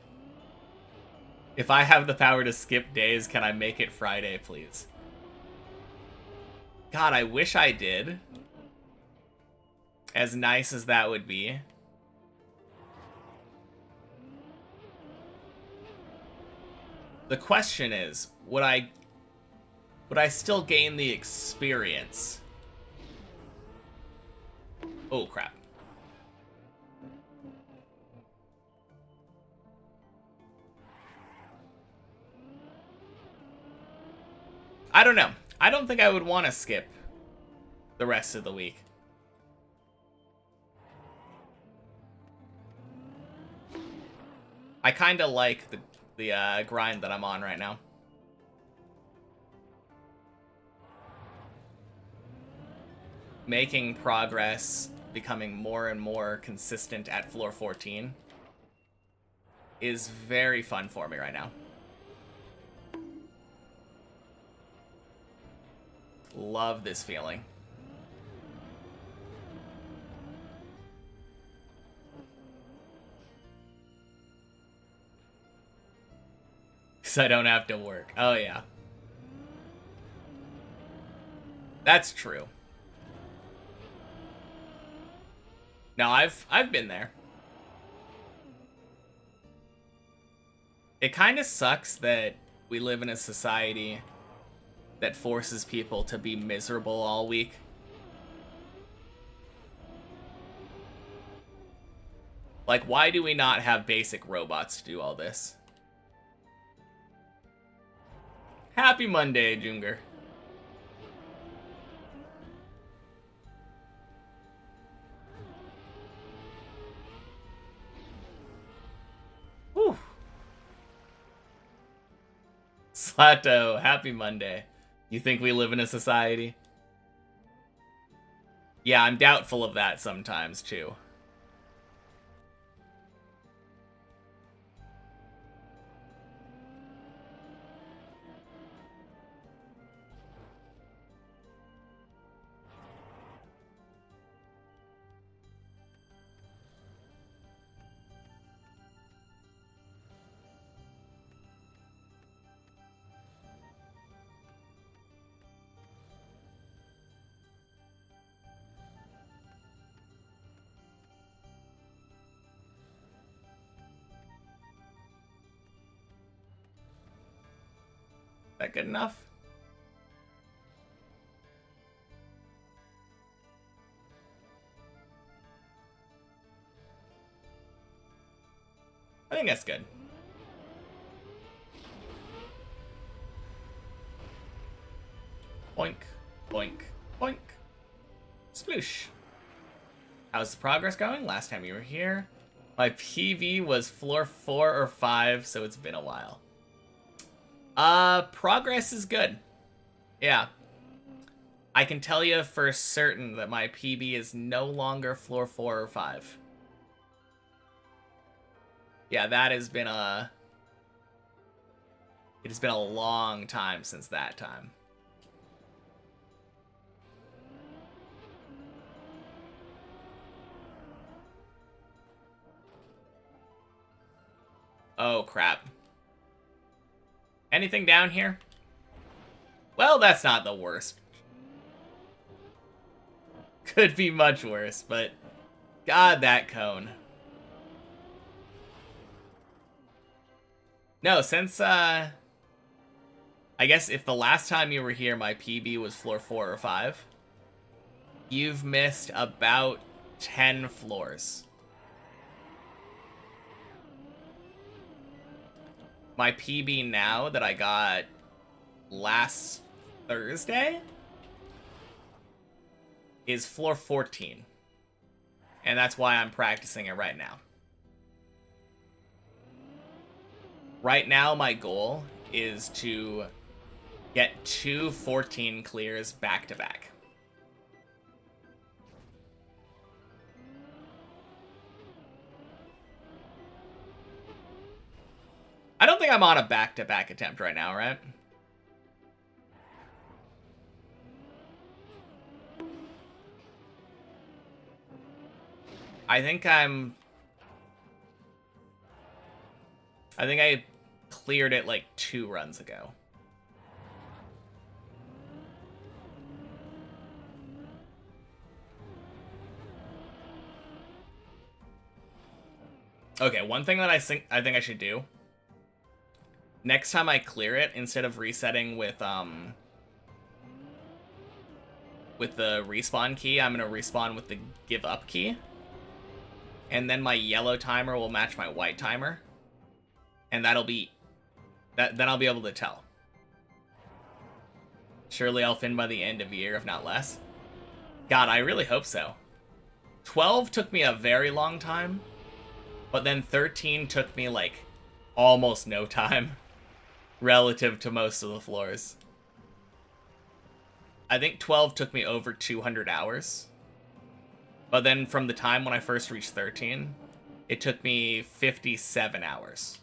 If I have the power to skip days, can I make it Friday, please? God, I wish I did. As nice as that would be. The question is, would I still gain the experience? Oh, crap. I don't know. I don't think I would want to skip the rest of the week. I kind of like the grind that I'm on right now. Making progress, becoming more and more consistent at floor 14 is very fun for me right now. Love this feeling. Because I don't have to work. Oh, yeah. That's true. No, I've been there. It kind of sucks that we live in a society that forces people to be miserable all week. Like, why do we not have basic robots to do all this? Happy Monday, Junger. Whew. Slato, happy Monday. You think we live in a society? Yeah, I'm doubtful of that sometimes, too. that good enough? I think that's good. Boink, boink, boink. Sploosh. How's the progress going? Last time you were here, my PV was floor 4 or 5, so it's been a while. Progress is good. Yeah. I can tell you for certain that my PB is no longer floor 4 or 5. Yeah, that has been a... It has been a long time since that time. Oh, crap. Anything down here? Well, that's not the worst. Could be much worse, but... God, that cone. No, since, I guess if the last time you were here my PB was floor 4 or 5, you've missed about 10 floors. My PB now that I got last Thursday is floor 14. And that's why I'm practicing it right now. Right now, my goal is to get 2 14 clears back to back. I don't think I'm on a back-to-back attempt right now, right? I think I cleared it like 2 runs ago. Okay, one thing that I think I should do. Next time I clear it, instead of resetting with the respawn key, I'm gonna respawn with the give up key. And then my yellow timer will match my white timer. And that'll be... then I'll be able to tell. Surely I'll fin by the end of the year, if not less. God, I really hope so. 12 took me a very long time. But then 13 took me, like, almost no time. Relative to most of the floors. I think 12 took me over 200 hours. But then from the time when I first reached 13, it took me 57 hours.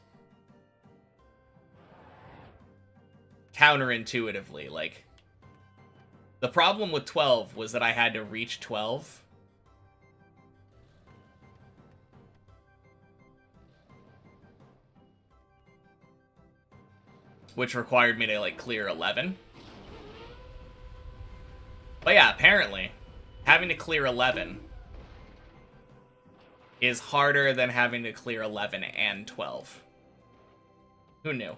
Counterintuitively, like... The problem with 12 was that I had to reach 12. Which required me to, like, clear 11. But yeah, apparently, having to clear 11 is harder than having to clear 11 and 12. Who knew?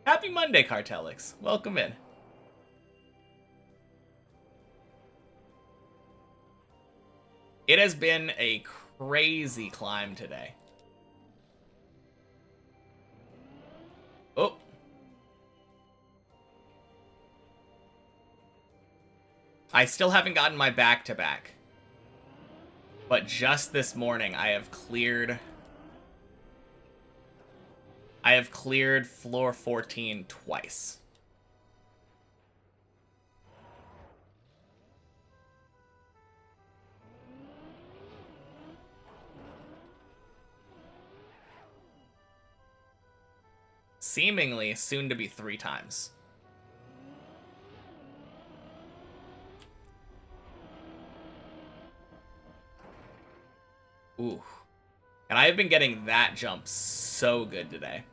Happy Monday, Cartelix. Welcome in. It has been a crazy climb today. Oh. I still haven't gotten my back-to-back. But just this morning, I have cleared floor 14 twice. Seemingly soon to be 3 times. Ooh. And I have been getting that jump so good today.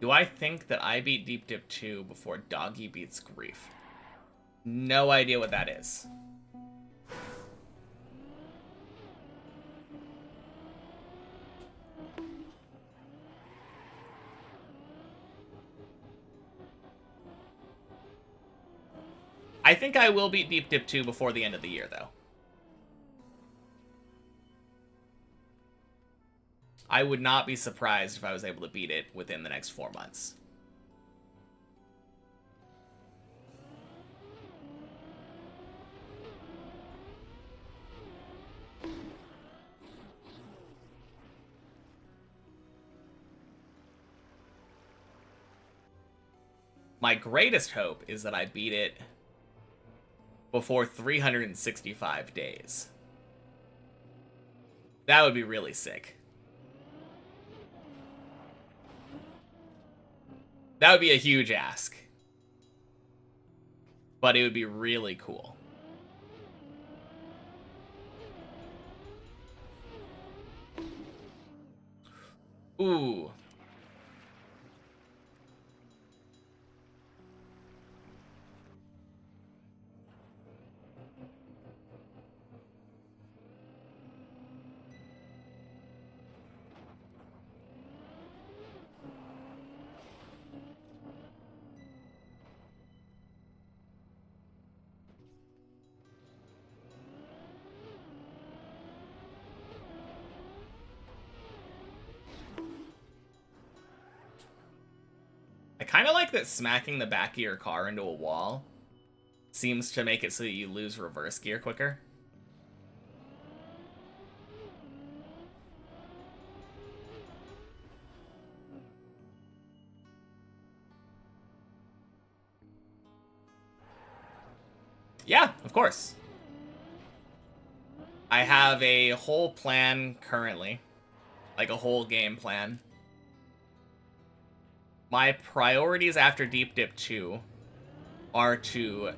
Do I think that I beat Deep Dip 2 before Doggy beats Grief? No idea what that is. I think I will beat Deep Dip 2 before the end of the year, though. I would not be surprised if I was able to beat it within the next 4 months. My greatest hope is that I beat it before 365 days. That would be really sick. That would be a huge ask. But it would be really cool. Ooh. I kind of like that smacking the back of your car into a wall seems to make it so that you lose reverse gear quicker. Yeah, of course. I have a whole plan currently. Like a whole game plan. My priorities after Deep Dip 2 are to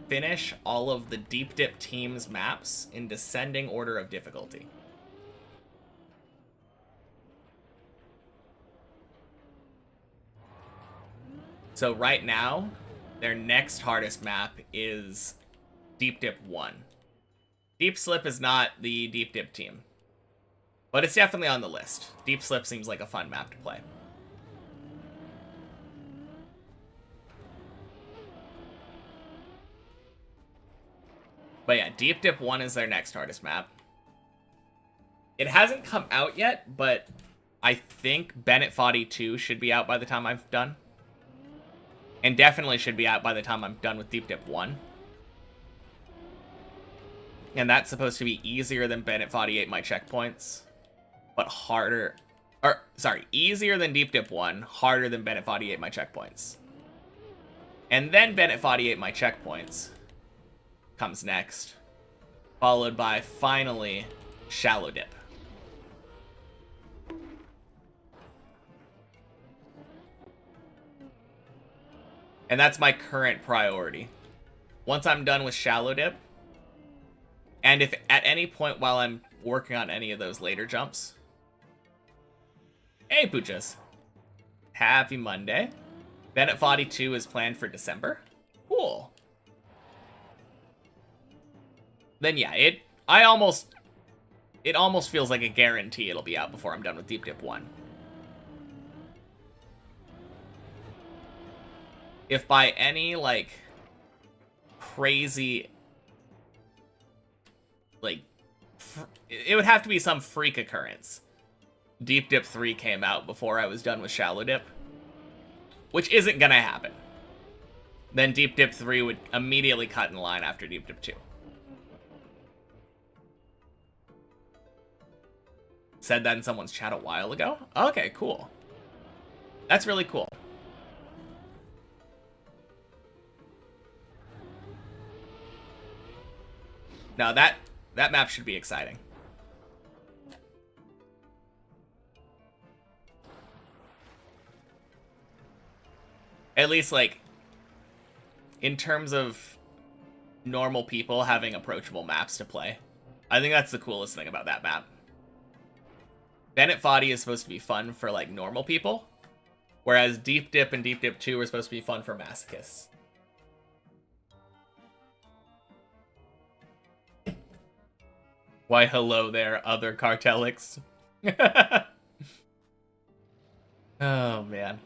finish all of the Deep Dip team's maps in descending order of difficulty. So right now, their next hardest map is Deep Dip 1. Deep Slip is not the Deep Dip team, but it's definitely on the list. Deep Slip seems like a fun map to play. But yeah, Deep Dip 1 is their next hardest map. It hasn't come out yet, but I think Bennett Foddy 2 should be out by the time I'm done. And definitely should be out by the time I'm done with Deep Dip 1. And that's supposed to be easier than Bennett Foddy 8 My Checkpoints, but harder. Or, sorry, easier than Deep Dip 1, harder than Bennett Foddy 8 My Checkpoints. And then Bennett Foddy 8 My Checkpoints comes next, followed by, finally, Shallow Dip. And that's my current priority. Once I'm done with Shallow Dip, and if at any point while I'm working on any of those later jumps... Hey, Poochas. Happy Monday. Bennett Foddy 2 is planned for December. Cool. Then yeah, it almost feels like a guarantee it'll be out before I'm done with Deep Dip 1. If by any, like, crazy, like, it would have to be some freak occurrence. Deep Dip 3 came out before I was done with Shallow Dip, which isn't gonna happen. Then Deep Dip 3 would immediately cut in line after Deep Dip 2. Said that in someone's chat a while ago? Okay, cool. That's really cool. Now that map should be exciting. At least, like, in terms of normal people having approachable maps to play. I think that's the coolest thing about that map. Bennett Foddy is supposed to be fun for, like, normal people. Whereas Deep Dip and Deep Dip 2 were supposed to be fun for masochists. Why, hello there, other Cartelix. Oh, man.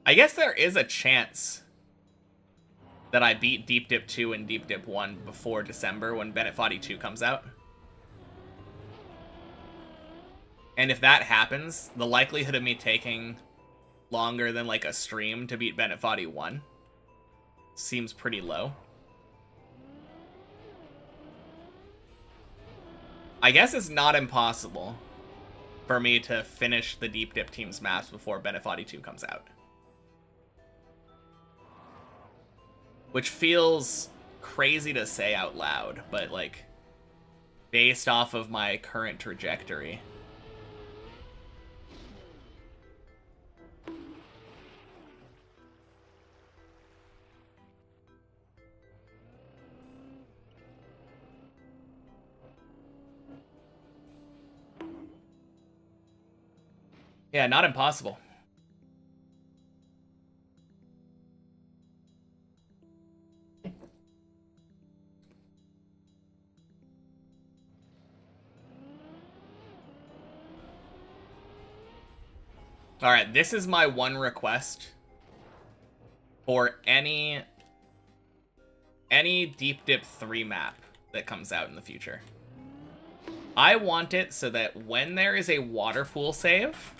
I guess there is a chance that I beat Deep Dip 2 and Deep Dip 1 before December when Bennett Foddy 2 comes out. And if that happens, the likelihood of me taking longer than like a stream to beat Bennett Foddy 1 seems pretty low. I guess it's not impossible for me to finish the Deep Dip team's maps before Bennett Foddy 2 comes out. Which feels crazy to say out loud, but like, based off of my current trajectory. Yeah, not impossible. Alright, this is my one request for any Deep Dip 3 map that comes out in the future. I want it so that when there is a water pool save,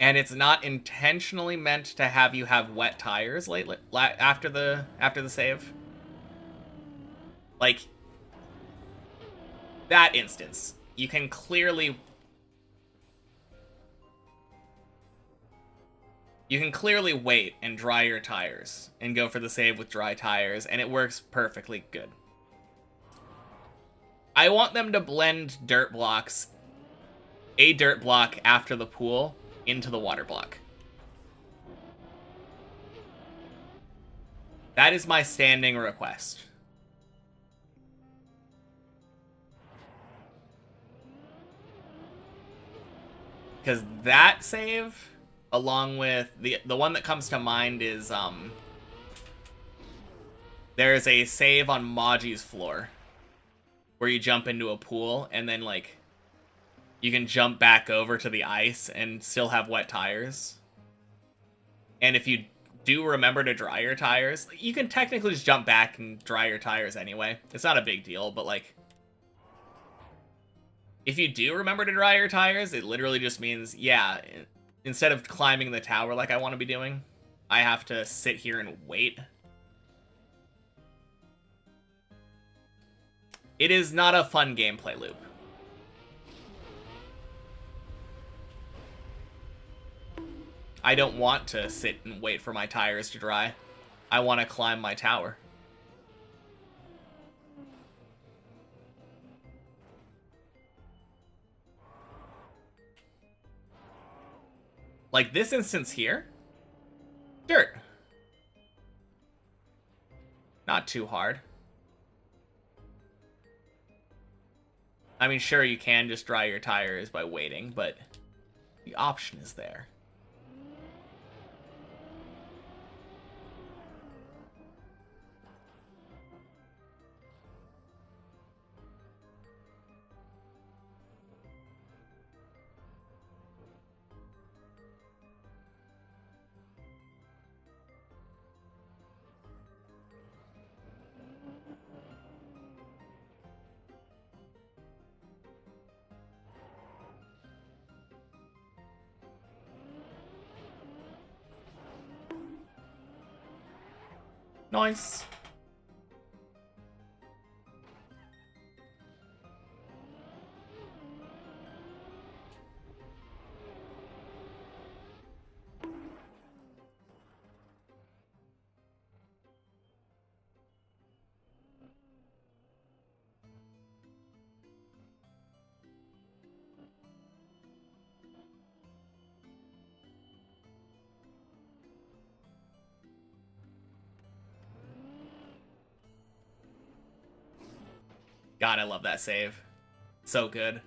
and it's not intentionally meant to have you have wet tires after the save, like that instance, you can clearly wait and dry your tires and go for the save with dry tires, and it works perfectly good. I want them to blend dirt blocks, a dirt block after the pool, into the water block. That is my standing request. Because that save, along with the one that comes to mind is there's a save on Maji's floor where you jump into a pool and then like you can jump back over to the ice and still have wet tires. And if you do remember to dry your tires, you can technically just jump back and dry your tires anyway. It's not a big deal, but like, if you do remember to dry your tires, it literally just means, yeah, instead of climbing the tower like I want to be doing, I have to sit here and wait. It is not a fun gameplay loop. I don't want to sit and wait for my tires to dry. I want to climb my tower. Like this instance here, dirt. Not too hard. I mean, sure, you can just dry your tires by waiting, but the option is there. Nice. God, I love that save. So good.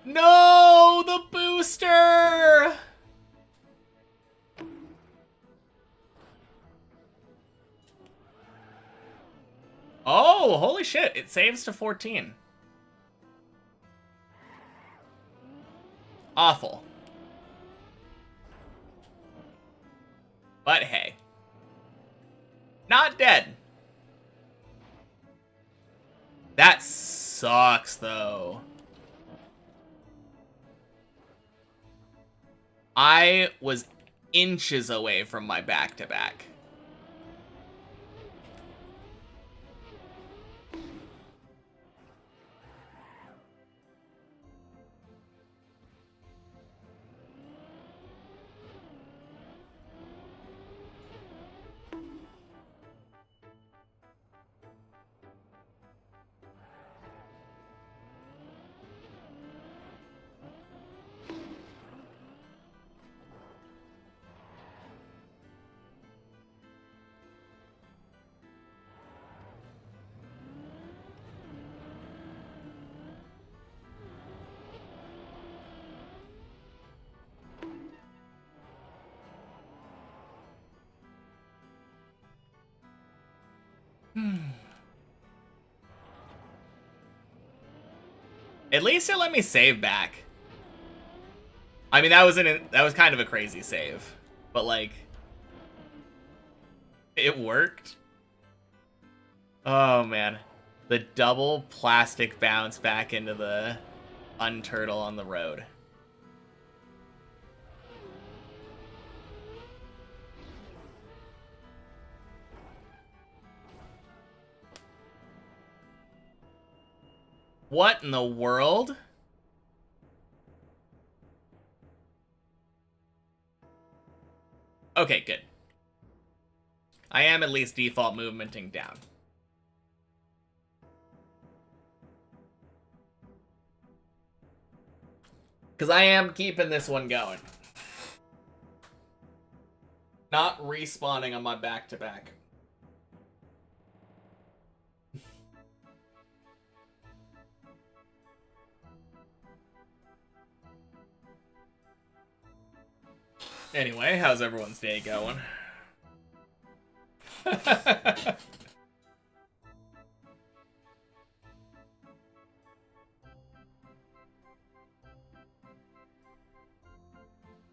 No, the booster! Oh, holy shit, it saves to 14. Awful. But hey. Not dead. That sucks, though. I was inches away from my back-to-back. At least it let me save back. I mean, that was kind of a crazy save, but like, it worked. Oh man, the double plastic bounce back into the unturtle on the road. What in the world? Okay, good. I am at least default movementing down. Because I am keeping this one going. Not respawning on my back-to-back. Anyway, how's everyone's day going? I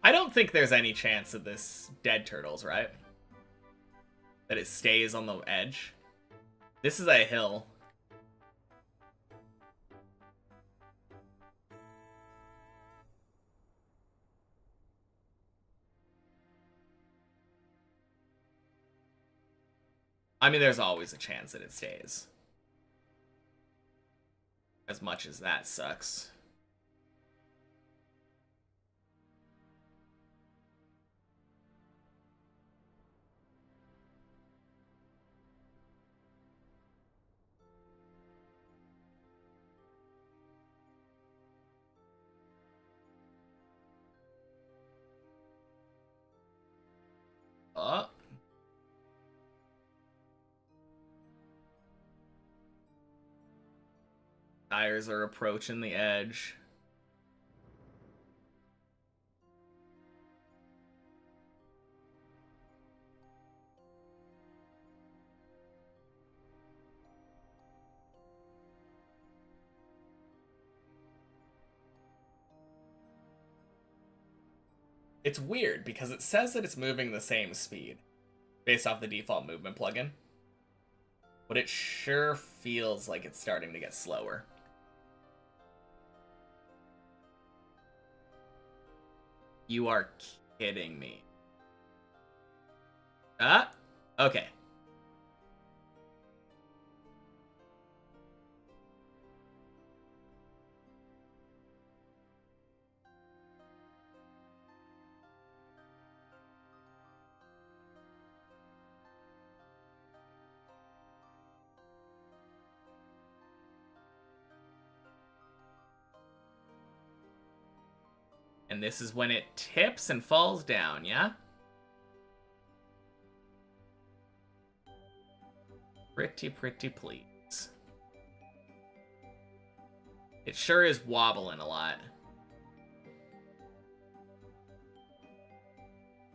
don't think there's any chance that this dead turtles, right? That it stays on the edge. This is a hill. I mean, there's always a chance that it stays. As much as that sucks. Oh. Tires are approaching the edge. It's weird because it says that it's moving the same speed based off the default movement plugin. But it sure feels like it's starting to get slower. You are kidding me. Ah, okay. And this is when it tips and falls down, yeah? Pretty please. It sure is wobbling a lot.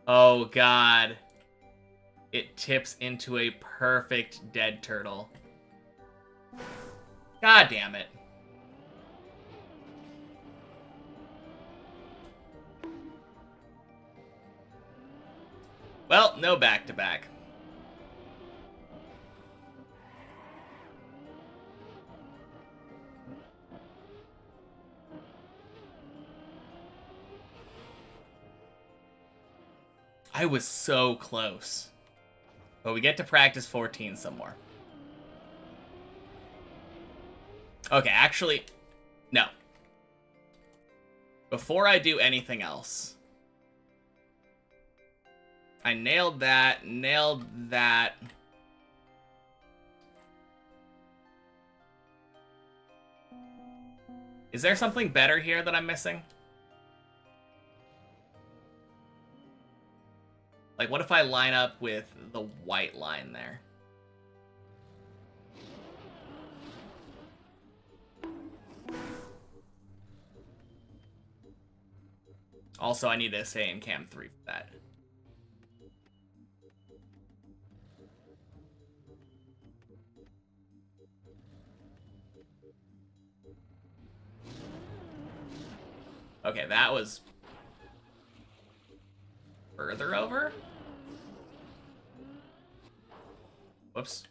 Oh, God. It tips into a perfect dead turtle. God damn it. Well, no back-to-back. I was so close. But we get to practice 14 some more. Okay, actually, no. Before I do anything else, I nailed that. Is there something better here that I'm missing? Like, what if I line up with the white line there? Also, I need to stay in cam 3 for that. Okay, that was further over? Whoops.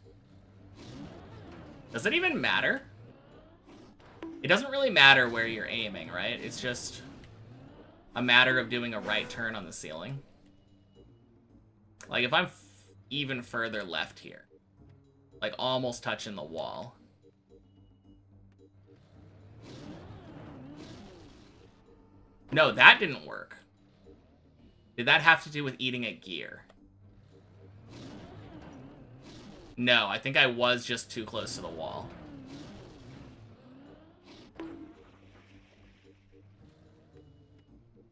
Does it even matter? It doesn't really matter where you're aiming, right? It's just a matter of doing a right turn on the ceiling. Like, if I'm even further left here, like almost touching the wall. No, that didn't work. Did that have to do with eating a gear? No, I think I was just too close to the wall.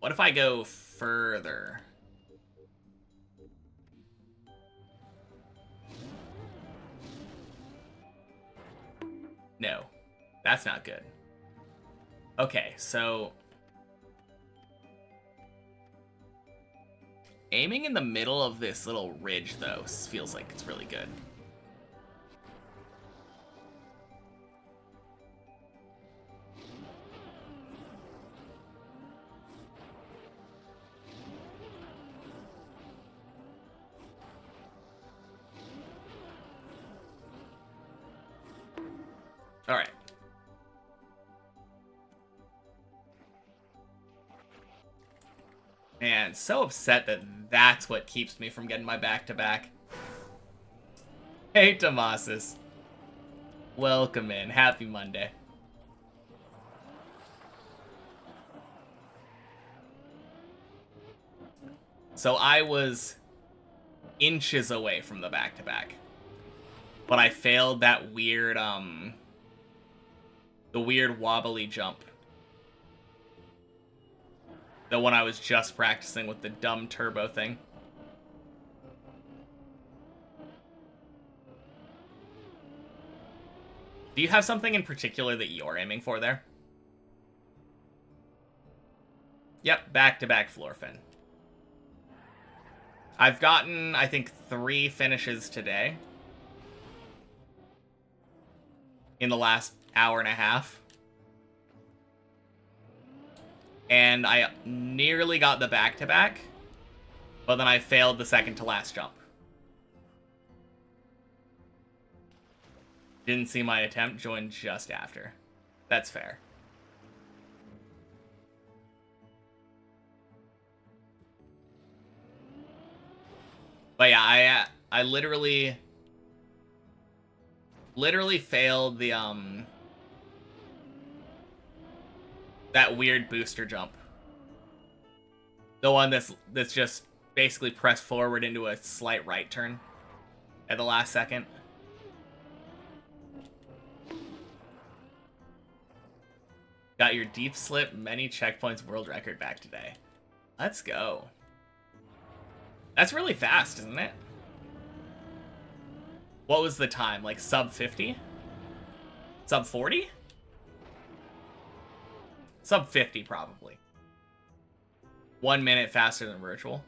What if I go further? No, that's not good. Okay, so aiming in the middle of this little ridge, though, feels like it's really good. All right. Man, so upset that that's what keeps me from getting my back-to-back. Hey, Tomasis. Welcome in. Happy Monday. So I was inches away from the back-to-back. But I failed that weird, the weird wobbly jump. The one I was just practicing with the dumb turbo thing. Do you have something in particular that you're aiming for there? Yep, back-to-back floor fin. I've gotten, I think, 3 finishes today. In the last hour and a half. And I nearly got the back-to-back, but then I failed the second to last jump. Didn't see my attempt, joined just after. That's fair. But yeah, I literally failed the that weird booster jump. The one that's just basically pressed forward into a slight right turn at the last second. Got your deep slip many checkpoints world record back today. Let's go. That's really fast, isn't it? What was the time? Like sub 50? Sub 40? Sub 50 probably. 1 minute faster than virtual.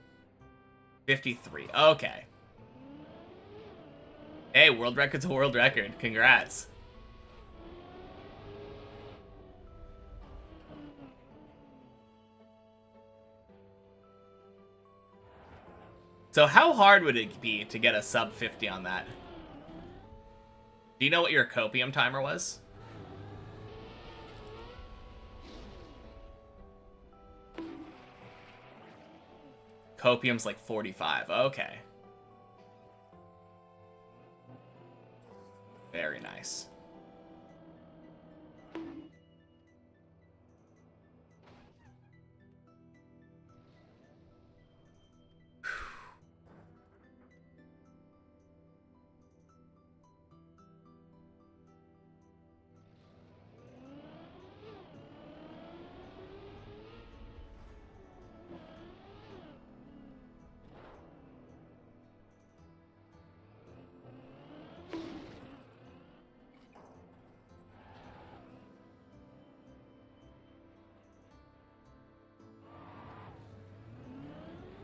53. Okay. Hey, world record's a world record. Congrats. So how hard would it be to get a sub 50 on that? Do you know what your copium timer was? Copium's like 45. Okay. Very nice.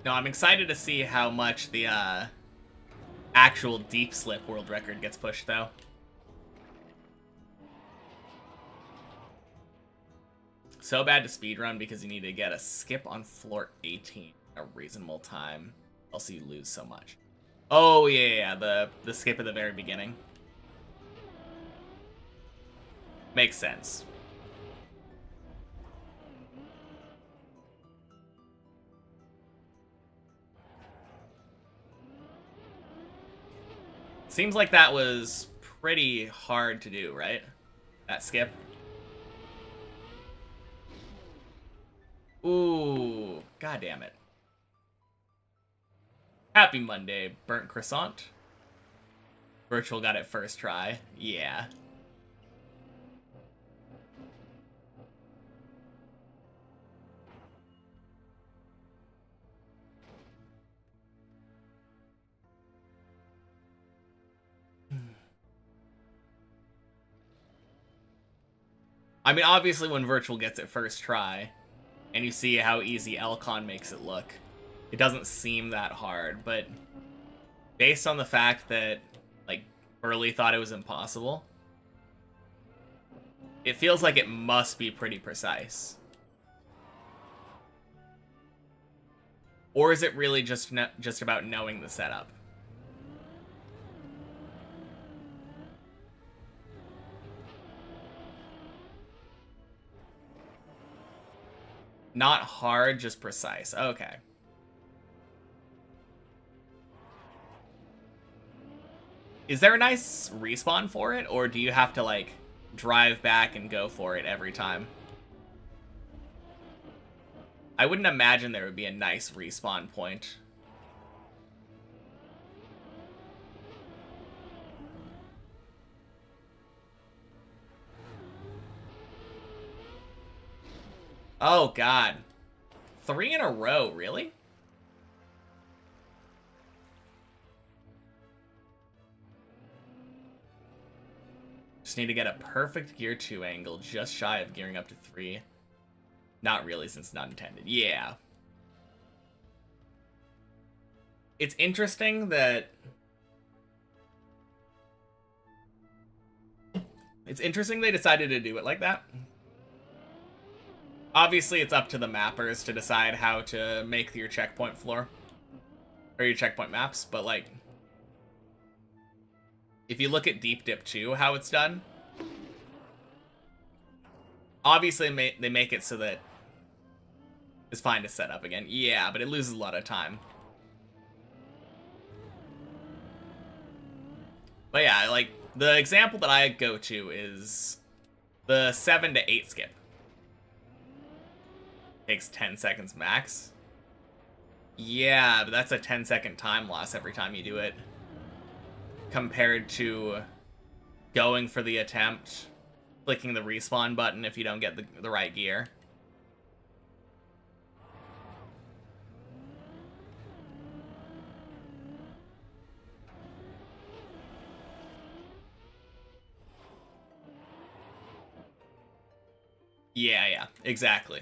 No, I'm excited to see how much the actual deep slip world record gets pushed, though. So bad to speedrun because you need to get a skip on floor 18 in a reasonable time. Else you lose so much. Oh, yeah, the skip at the very beginning. Makes sense. Seems like that was pretty hard to do, right? That skip. Ooh, god damn it. Happy Monday, burnt croissant. Virtual got it first try. Yeah. I mean, obviously when Virtual gets it first try, and you see how easy Elcon makes it look, it doesn't seem that hard, but based on the fact that, like, Burley thought it was impossible, it feels like it must be pretty precise. Or is it really just about knowing the setup? Not hard, just precise. Okay. Is there a nice respawn for it, or do you have to, like, drive back and go for it every time? I wouldn't imagine there would be a nice respawn point. Oh, God. 3 in a row, really? Just need to get a perfect gear 2 angle, just shy of gearing up to 3. Not really, since not intended. Yeah. It's interesting that... It's interesting they decided to do it like that. Obviously, it's up to the mappers to decide how to make your checkpoint floor. Or your checkpoint maps, but, like... If you look at Deep Dip 2, how it's done... Obviously, they make it so that it's fine to set up again. Yeah, but it loses a lot of time. But yeah, like, the example that I go to is the 7 to 8 skip. Takes 10 seconds max. Yeah, but that's a 10-second time loss every time you do it. Compared to going for the attempt, clicking the respawn button if you don't get the right gear. Yeah, exactly.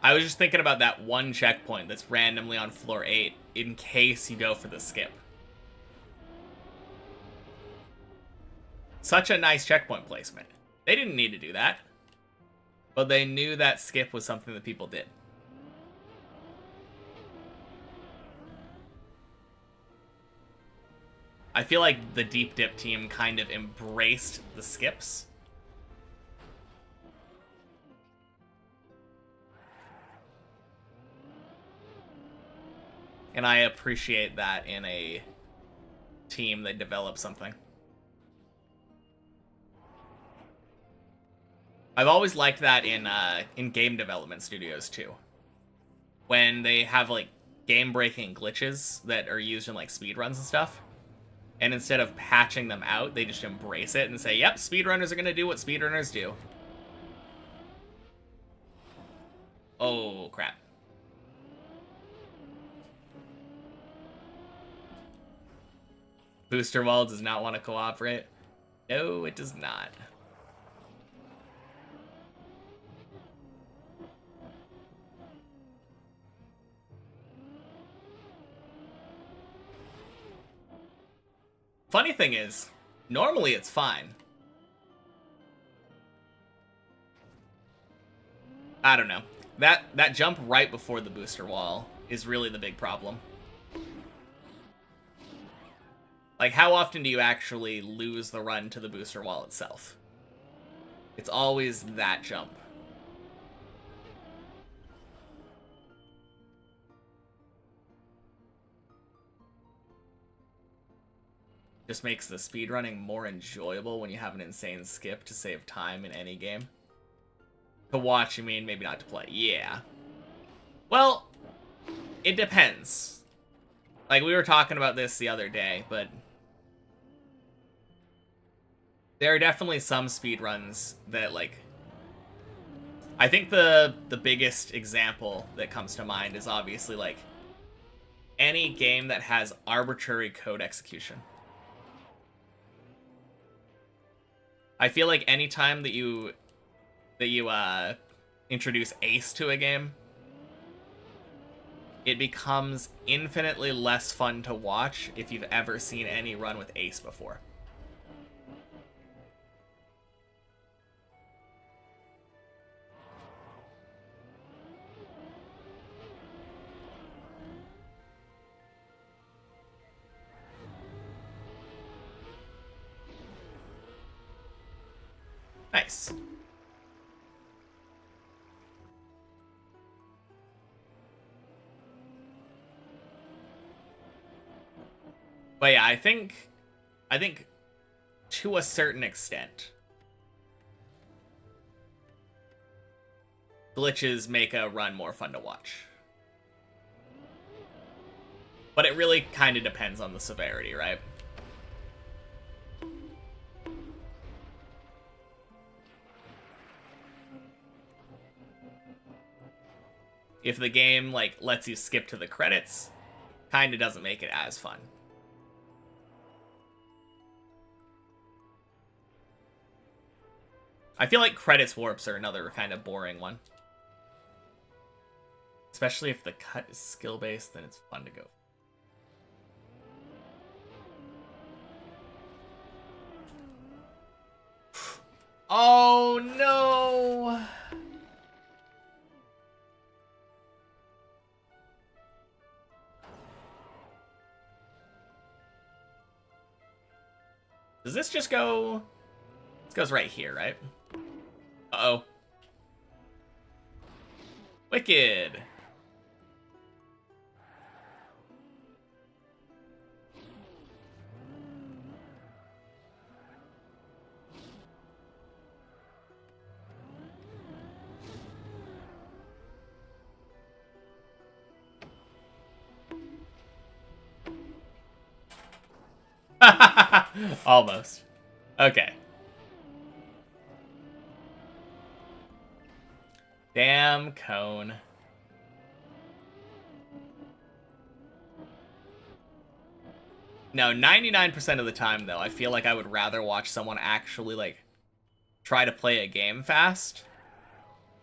I was just thinking about that one checkpoint that's randomly on floor 8 in case you go for the skip. Such a nice checkpoint placement. They didn't need to do that, but they knew that skip was something that people did. I feel like the Deep Dip team kind of embraced the skips. And I appreciate that in a team that develops something. I've always liked that in game development studios too. When they have like game-breaking glitches that are used in like speedruns and stuff, and instead of patching them out, they just embrace it and say, "Yep, speedrunners are gonna do what speedrunners do." Oh crap! Booster Wall does not want to cooperate. No, it does not. Funny thing is, normally it's fine. I don't know. That jump right before the booster wall is really the big problem. Like, how often do you actually lose the run to the booster wall itself? It's always that jump. Just makes the speedrunning more enjoyable when you have an insane skip to save time in any game. To watch, you mean, maybe not to play. Yeah. Well, it depends. Like, we were talking about this the other day, but there are definitely some speedruns that, like, I think the biggest example that comes to mind is obviously, like, any game that has arbitrary code execution. I feel like any time that you introduce Ace to a game, it becomes infinitely less fun to watch if you've ever seen any run with Ace before. Nice. But yeah, I think to a certain extent, glitches make a run more fun to watch. But it really kind of depends on the severity, right? If the game, like, lets you skip to the credits, kind of doesn't make it as fun. I feel like credits warps are another kind of boring one. Especially if the cut is skill-based, then it's fun to go. Oh, no! Does this just go... This goes right here, right? Uh-oh. Wicked! Almost. Okay. Damn cone. No, 99% of the time, though, I feel like I would rather watch someone actually, like, try to play a game fast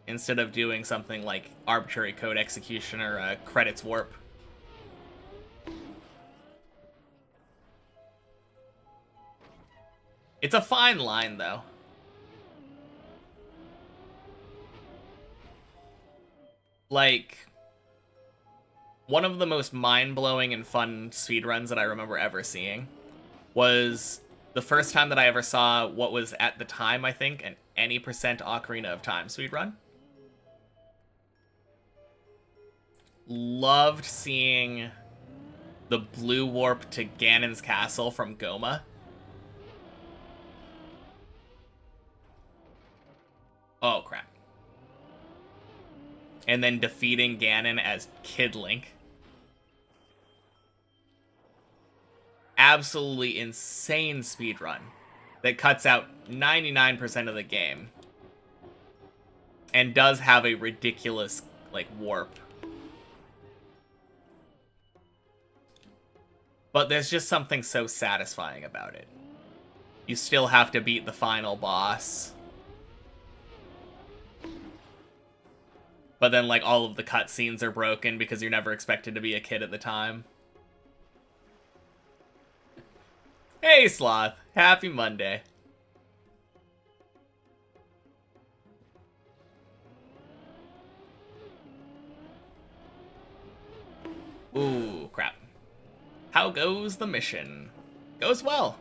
instead of doing something like arbitrary code execution or credits warp. It's a fine line, though. Like, one of the most mind-blowing and fun speedruns that I remember ever seeing was the first time that I ever saw what was, at the time, I think, an any percent Ocarina of Time speedrun. Loved seeing the blue warp to Ganon's castle from Goma. Oh, crap. And then defeating Ganon as Kid Link. Absolutely insane speedrun that cuts out 99% of the game and does have a ridiculous, like, warp. But there's just something so satisfying about it. You still have to beat the final boss. But then, like, all of the cutscenes are broken because you're never expected to be a kid at the time. Hey, Sloth. Happy Monday. Ooh, crap. How goes the mission? Goes well.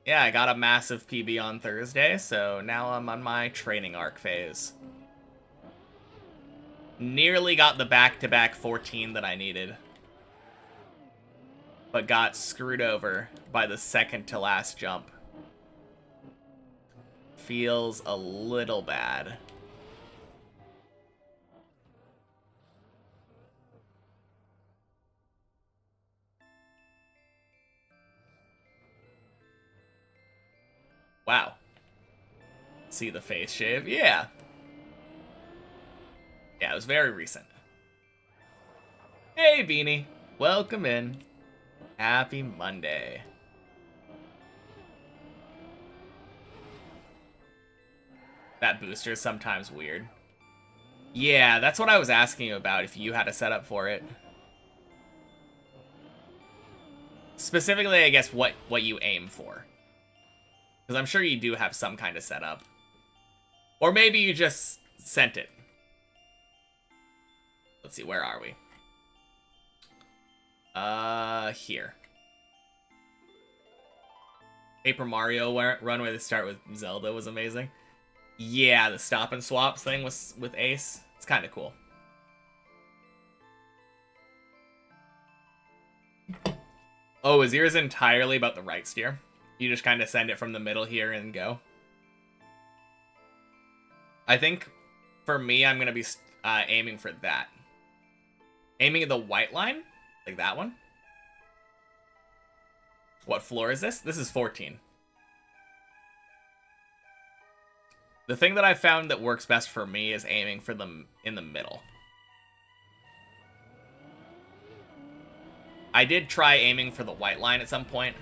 Yeah, I got a massive PB on Thursday, so now I'm on my training arc phase. Nearly got the back-to-back 14 that I needed, but got screwed over by the second to last jump. Feels a little bad. Wow. See the face shave? Yeah. Yeah, it was very recent. Hey, Beanie. Welcome in. Happy Monday. That booster is sometimes weird. Yeah, that's what I was asking you about, if you had a setup for it. Specifically, I guess, what you aim for. Because I'm sure you do have some kind of setup. Or maybe you just sent it. Let's see, where are we? Here. Paper Mario run where they start with Zelda was amazing. Yeah, the stop and swap thing with Ace. It's kind of cool. Oh, is yours entirely about the right steer? You just kind of send it from the middle here and go? I think, for me, I'm going to be aiming for that. Aiming at the white line? Like that one? What floor is this? This is 14. The thing that I found that works best for me is aiming for them in the middle. I did try aiming for the white line at some point.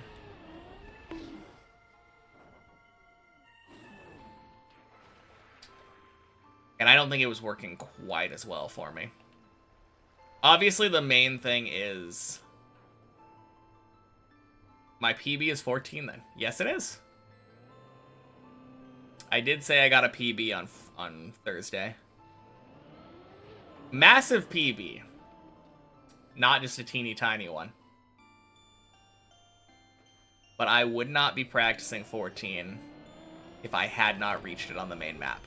And I don't think it was working quite as well for me. Obviously, the main thing is... My PB is 14 then. Yes, it is. I did say I got a PB on Thursday. Massive PB. Not just a teeny tiny one. But I would not be practicing 14 if I had not reached it on the main map.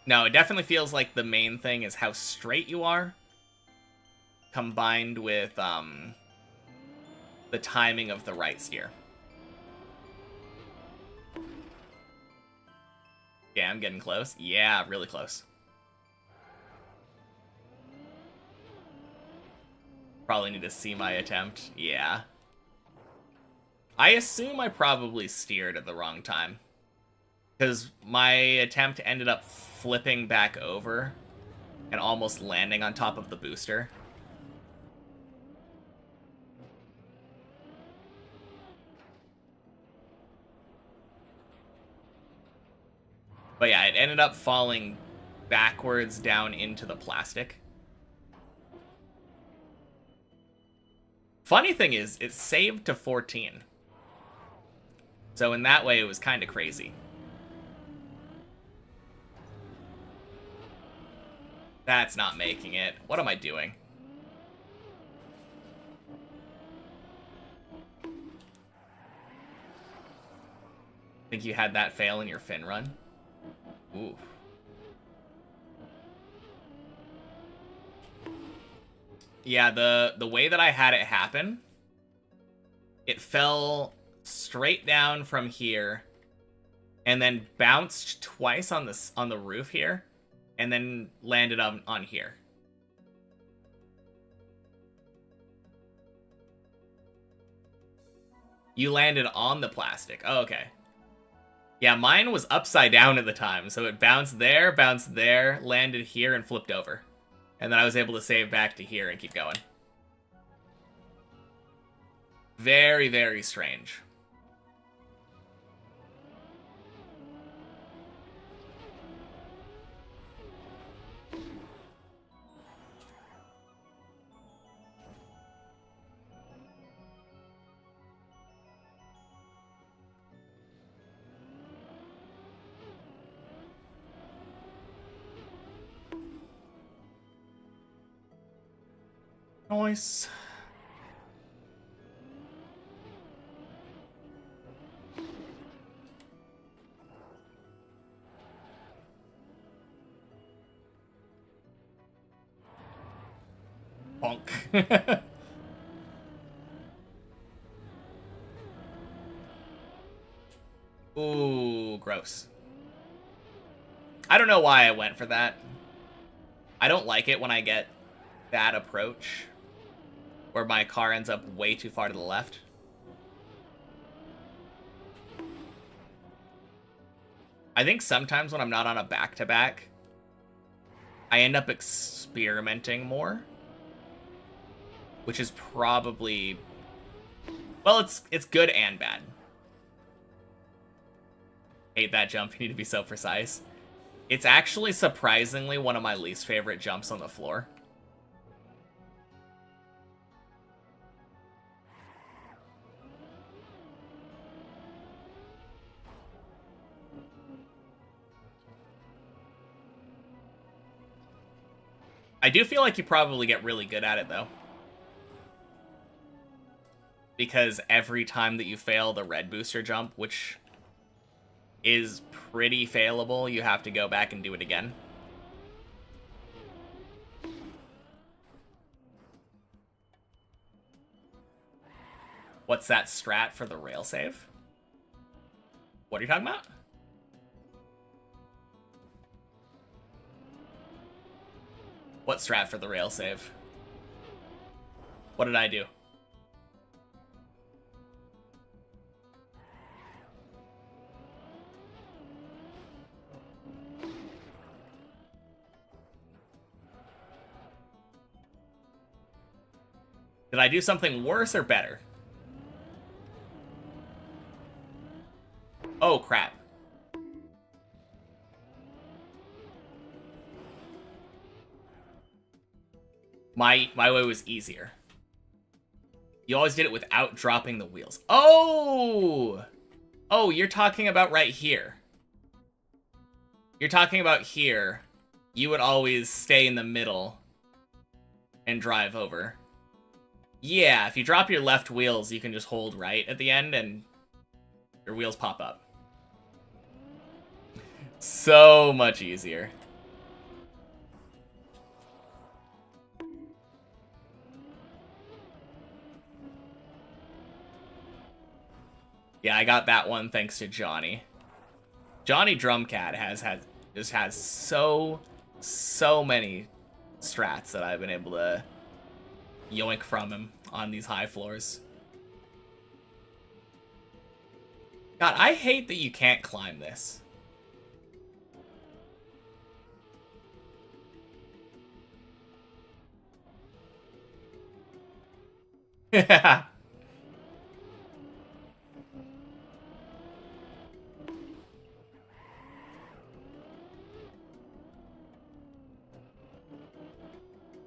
No, it definitely feels like the main thing is how straight you are, combined with the timing of the right steer. Yeah, I'm getting close. Yeah, really close. Probably need to see my attempt. Yeah. I assume I probably steered at the wrong time. Because my attempt ended up flipping back over and almost landing on top of the booster. But yeah, it ended up falling backwards down into the plastic. Funny thing is, it saved to 14. So in that way, it was kind of crazy. That's not making it. What am I doing? Think you had that fail in your fin run? Ooh. Yeah, the way that I had it happen, it fell straight down from here and then bounced twice on the roof here and then landed on here. You landed on the plastic. Oh, okay. Yeah, mine was upside down at the time, so it bounced there, landed here, and flipped over. And then I was able to save back to here and keep going. Very, very strange. Nice. Bonk. Ooh, gross. I don't know why I went for that. I don't like it when I get that approach where my car ends up way too far to the left. I think sometimes when I'm not on a back-to-back, I end up experimenting more, which is probably, well, it's good and bad. Hate that jump. You need to be so precise. It's actually surprisingly one of my least favorite jumps on the floor. I do feel like you probably get really good at it, though. Because every time that you fail the red booster jump, which is pretty failable, you have to go back and do it again. What's that strat for the rail save? What are you talking about? What strat for the rail save? What did I do? Did I do something worse or better? Oh, crap. My way was easier. You always did it without dropping the wheels. Oh! Oh, you're talking about right here. You're talking about here. You would always stay in the middle and drive over. Yeah, if you drop your left wheels, you can just hold right at the end and your wheels pop up. So much easier. Yeah, I got that one thanks to Johnny. Johnny Drumcat just has so many strats that I've been able to yoink from him on these high floors. God, I hate that you can't climb this. Yeah.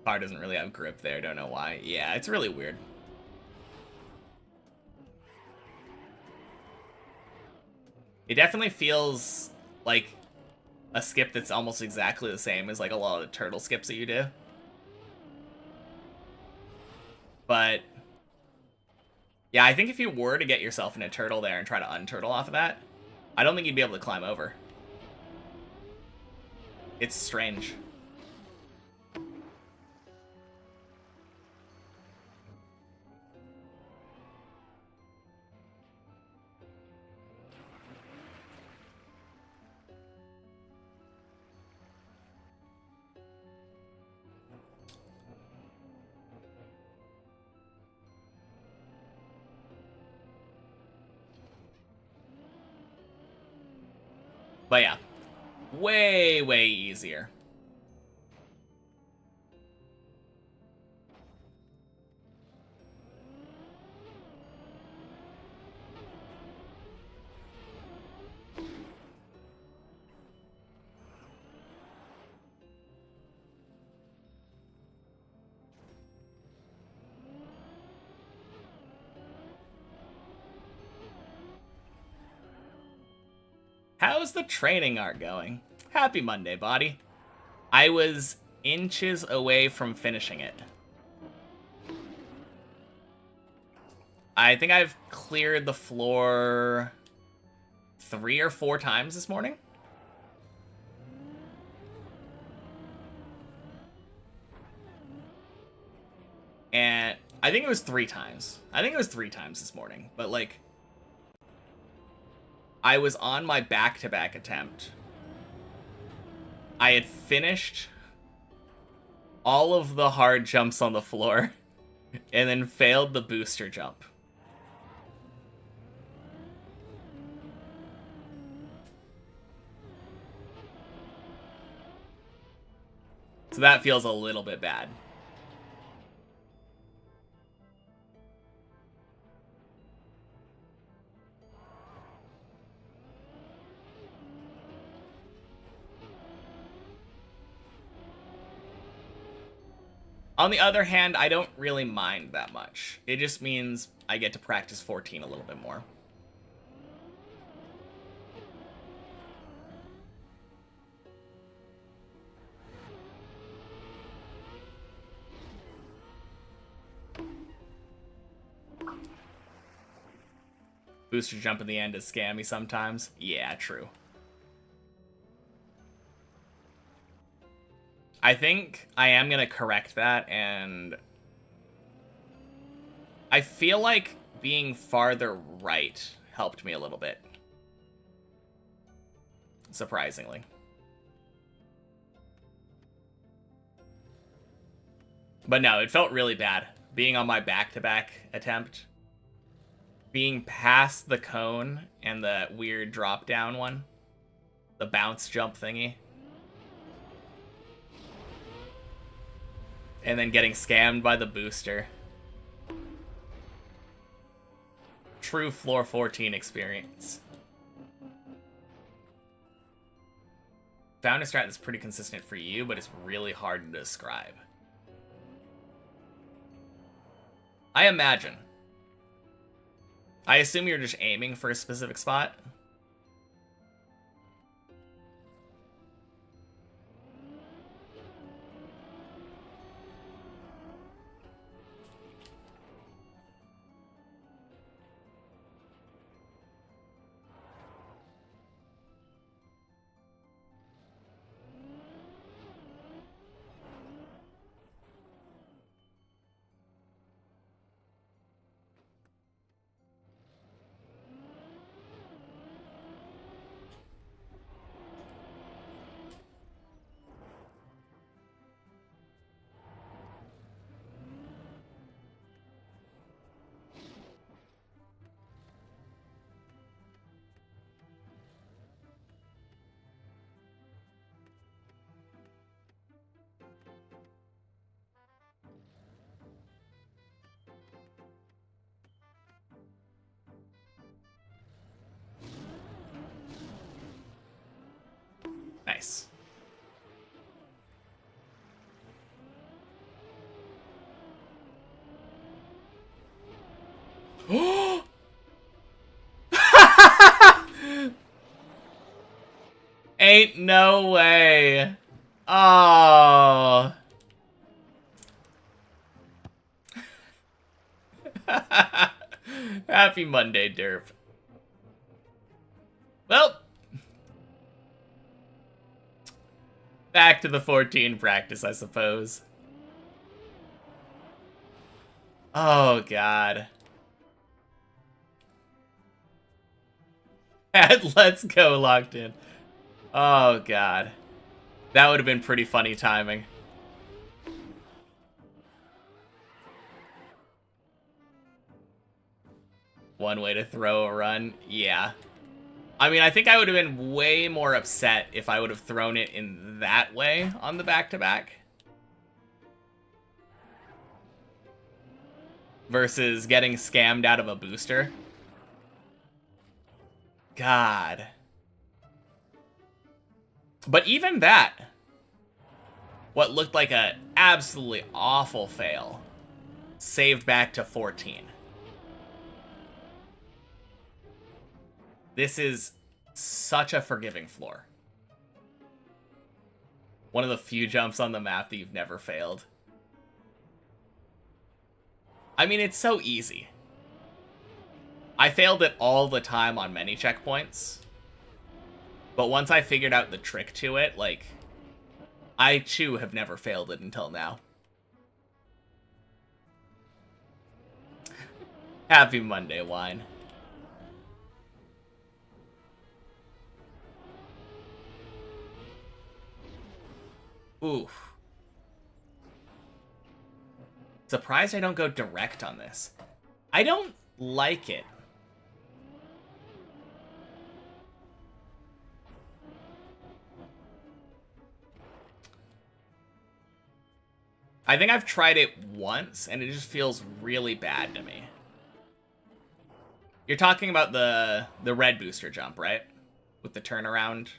Car doesn't really have grip there, don't know why. Yeah, it's really weird. It definitely feels like a skip that's almost exactly the same as like a lot of the turtle skips that you do. But yeah, I think if you were to get yourself in a turtle there and try to unturtle off of that, I don't think you'd be able to climb over. It's strange. But yeah, way, way easier. How's the training art going? Happy Monday, body. I was inches away from finishing it. I think I've cleared the floor 3 or 4 times this morning. And I think it was 3 times. I think it was 3 times this morning. But, like, I was on my back-to-back attempt. I had finished all of the hard jumps on the floor and then failed the booster jump. So that feels a little bit bad. On the other hand, I don't really mind that much. It just means I get to practice 14 a little bit more. Booster jump in the end is scammy sometimes. Yeah, true. I think I am going to correct that, and I feel like being farther right helped me a little bit. Surprisingly. But no, it felt really bad. Being on my back-to-back attempt. Being past the cone and the weird drop-down one. The bounce jump thingy. And then getting scammed by the booster. True floor 14 experience. Found a strat that's pretty consistent for you, but it's really hard to describe. I imagine. I assume you're just aiming for a specific spot. Ain't no way. Oh. Happy Monday, derp. Well, back to the 14 practice, I suppose. Oh, God. Let's go locked in. Oh, God. That would have been pretty funny timing. One way to throw a run? Yeah. I mean, I think I would have been way more upset if I would have thrown it in that way on the back-to-back. Versus getting scammed out of a booster. God. But even that, what looked like an absolutely awful fail, saved back to 14. This is such a forgiving floor. One of the few jumps on the map that you've never failed. I mean, it's so easy. I failed it all the time on many checkpoints. But once I figured out the trick to it, like, I too have never failed it until now. Happy Monday, Wine. Oof. Surprised I don't go direct on this. I don't like it. I think I've tried it once, and it just feels really bad to me. You're talking about the red booster jump, right? With the turnaround.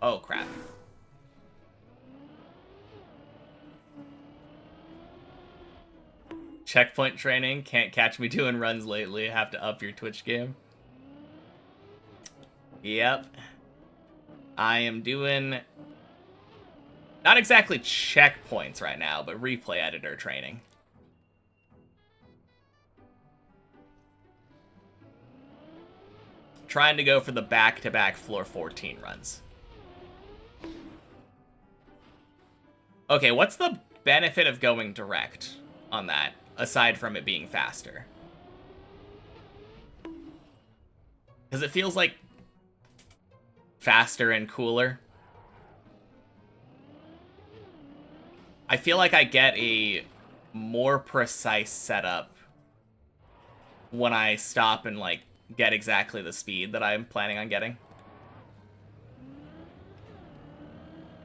Oh, crap. Checkpoint training. Can't catch me doing runs lately. Have to up your Twitch game. Yep. I am doing... not exactly checkpoints right now, but replay editor training. Trying to go for the back-to-back floor 14 runs. Okay, what's the benefit of going direct on that, aside from it being faster? Because it feels like faster and cooler. I feel like I get a more precise setup when I stop and, like, get exactly the speed that I'm planning on getting.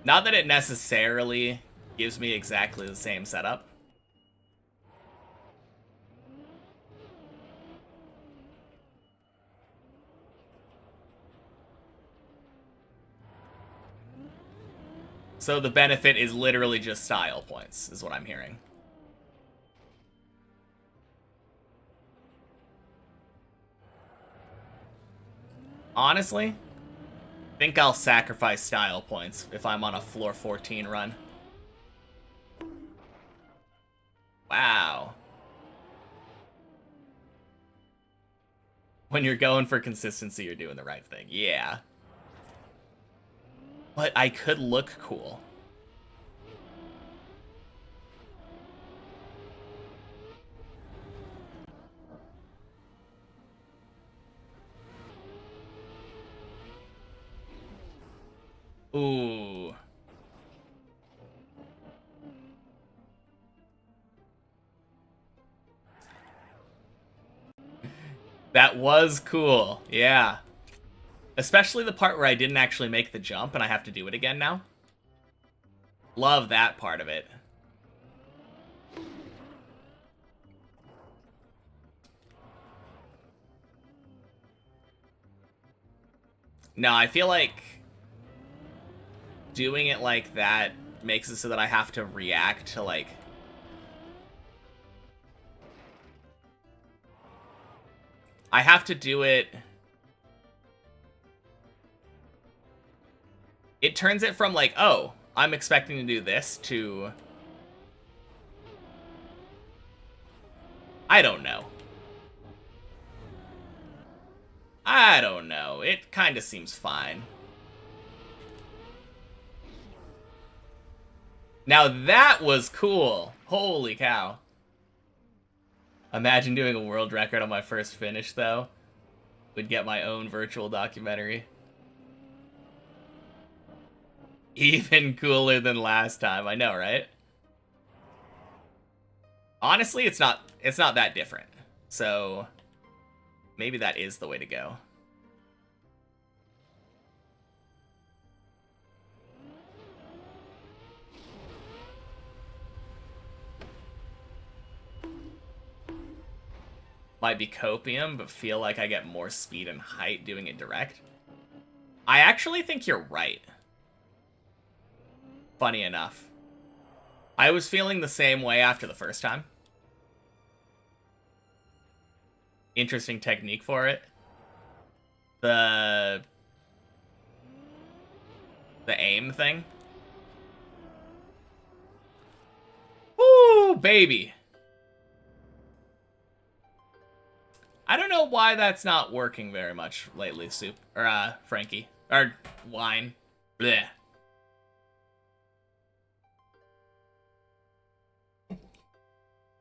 Not that it necessarily gives me exactly the same setup. So the benefit is literally just style points, is what I'm hearing. Honestly, I think I'll sacrifice style points if I'm on a floor 14 run. Wow. When you're going for consistency, you're doing the right thing. Yeah. But I could look cool. Ooh. That was cool. Yeah. Especially the part where I didn't actually make the jump and I have to do it again now. Love that part of it. No, I feel like doing it like that makes it so that I have to react to, like, I have to do it... It turns it from like, oh, I'm expecting to do this to... I don't know. I don't know. It kind of seems fine. Now that was cool. Holy cow. Imagine doing a world record on my first finish, though. Would get my own virtual documentary. Even cooler than last time. I know, right? Honestly, it's not that different. So maybe that is the way to go. Might be copium, but feel like I get more speed and height doing it direct. I actually think you're right. Funny enough. I was feeling the same way after the first time. Interesting technique for it. The aim thing. Woo, baby. I don't know why that's not working very much lately, Soup. Or, Frankie. Or, Wine. Blech.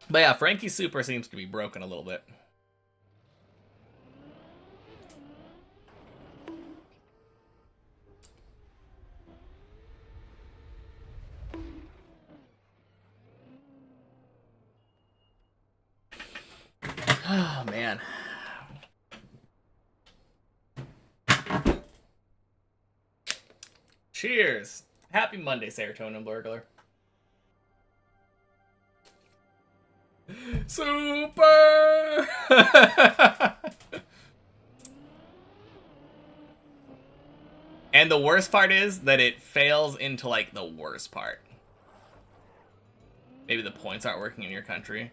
But yeah, Frankie Super seems to be broken a little bit. Oh, man. Cheers. Happy Monday, Serotonin Burglar. Super! And the worst part is that it fails into, like, the worst part. Maybe the points aren't working in your country.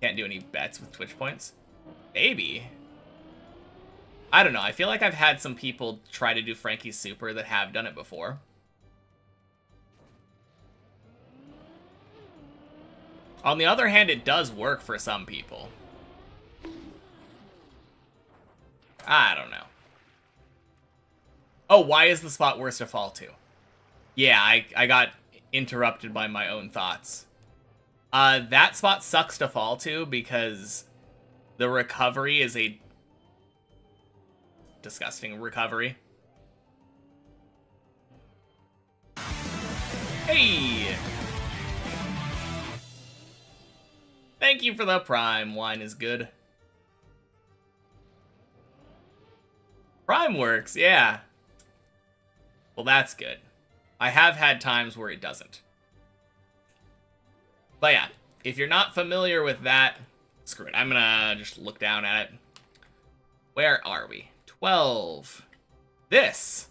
Can't do any bets with Twitch points. Maybe. I don't know. I feel like I've had some people try to do Frankie Super that have done it before. On the other hand, it does work for some people. I don't know. Oh, why is the spot worse to fall to? Yeah, I got interrupted by my own thoughts. That spot sucks to fall to because the recovery is a disgusting recovery. Hey! Thank you for the Prime. Wine is good. Prime works, yeah. Well, that's good. I have had times where it doesn't. But yeah, if you're not familiar with that, screw it. I'm gonna just look down at it. Where are we? 12. This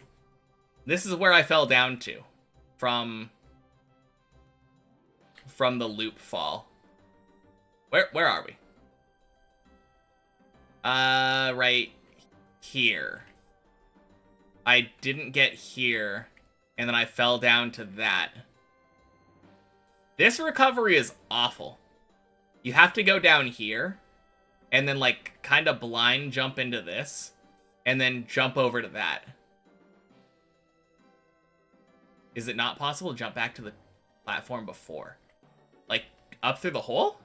is where I fell down to from the loop fall. Where are we? Right here. I didn't get here, and then I fell down to that. This recovery is awful. You have to go down here, and then, like, kind of blind jump into this, and then jump over to that. Is it not possible to jump back to the platform before? Like, up through the hole?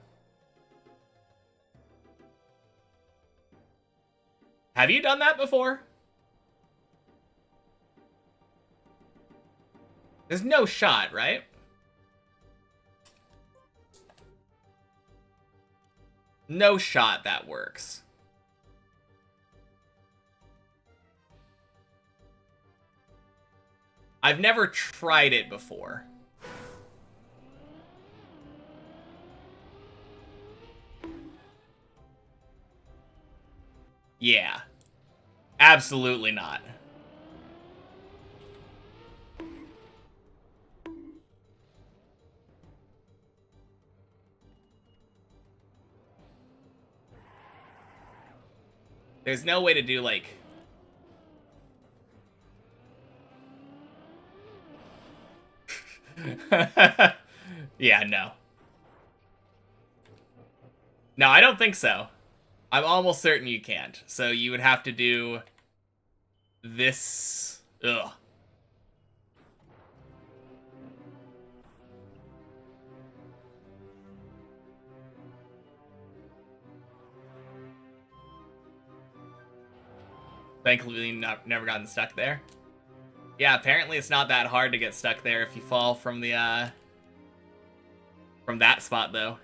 Have you done that before? There's no shot, right? No shot that works. I've never tried it before. Yeah. Absolutely not. There's no way to do, like... Yeah, no. No, I don't think so. I'm almost certain you can't. So you would have to do... this... Ugh. Thankfully, never gotten stuck there. Yeah, apparently it's not that hard to get stuck there if you fall from the, from that spot, though.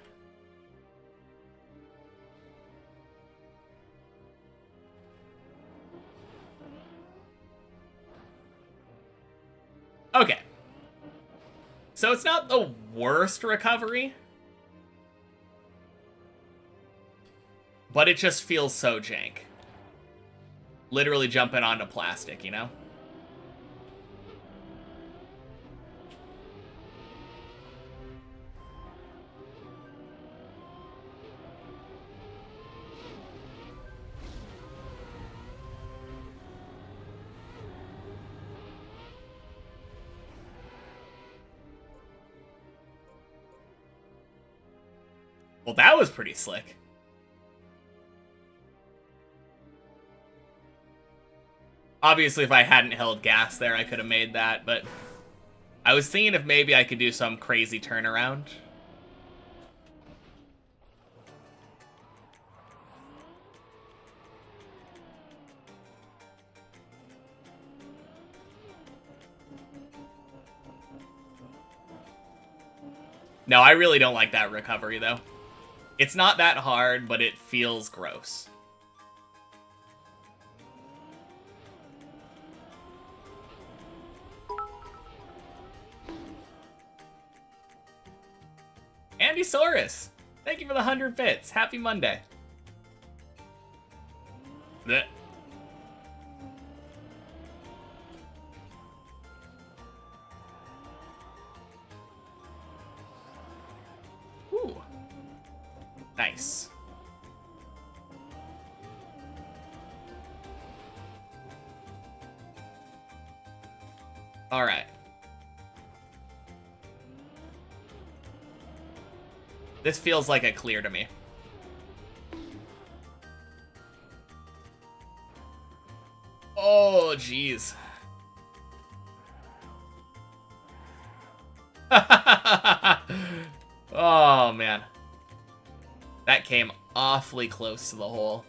Okay. So it's not the worst recovery, but it just feels so jank. Literally jumping onto plastic, you know? Well, that was pretty slick. Obviously, if I hadn't held gas there, I could have made that, but I was thinking if maybe I could do some crazy turnaround. No, I really don't like that recovery, though. It's not that hard, but it feels gross. Andy Saurus, thank you for the 100 bits. Happy Monday. Blech. Ooh. Nice. All right. This feels like a clear to me. Oh, jeez. Oh, man. That came awfully close to the hole.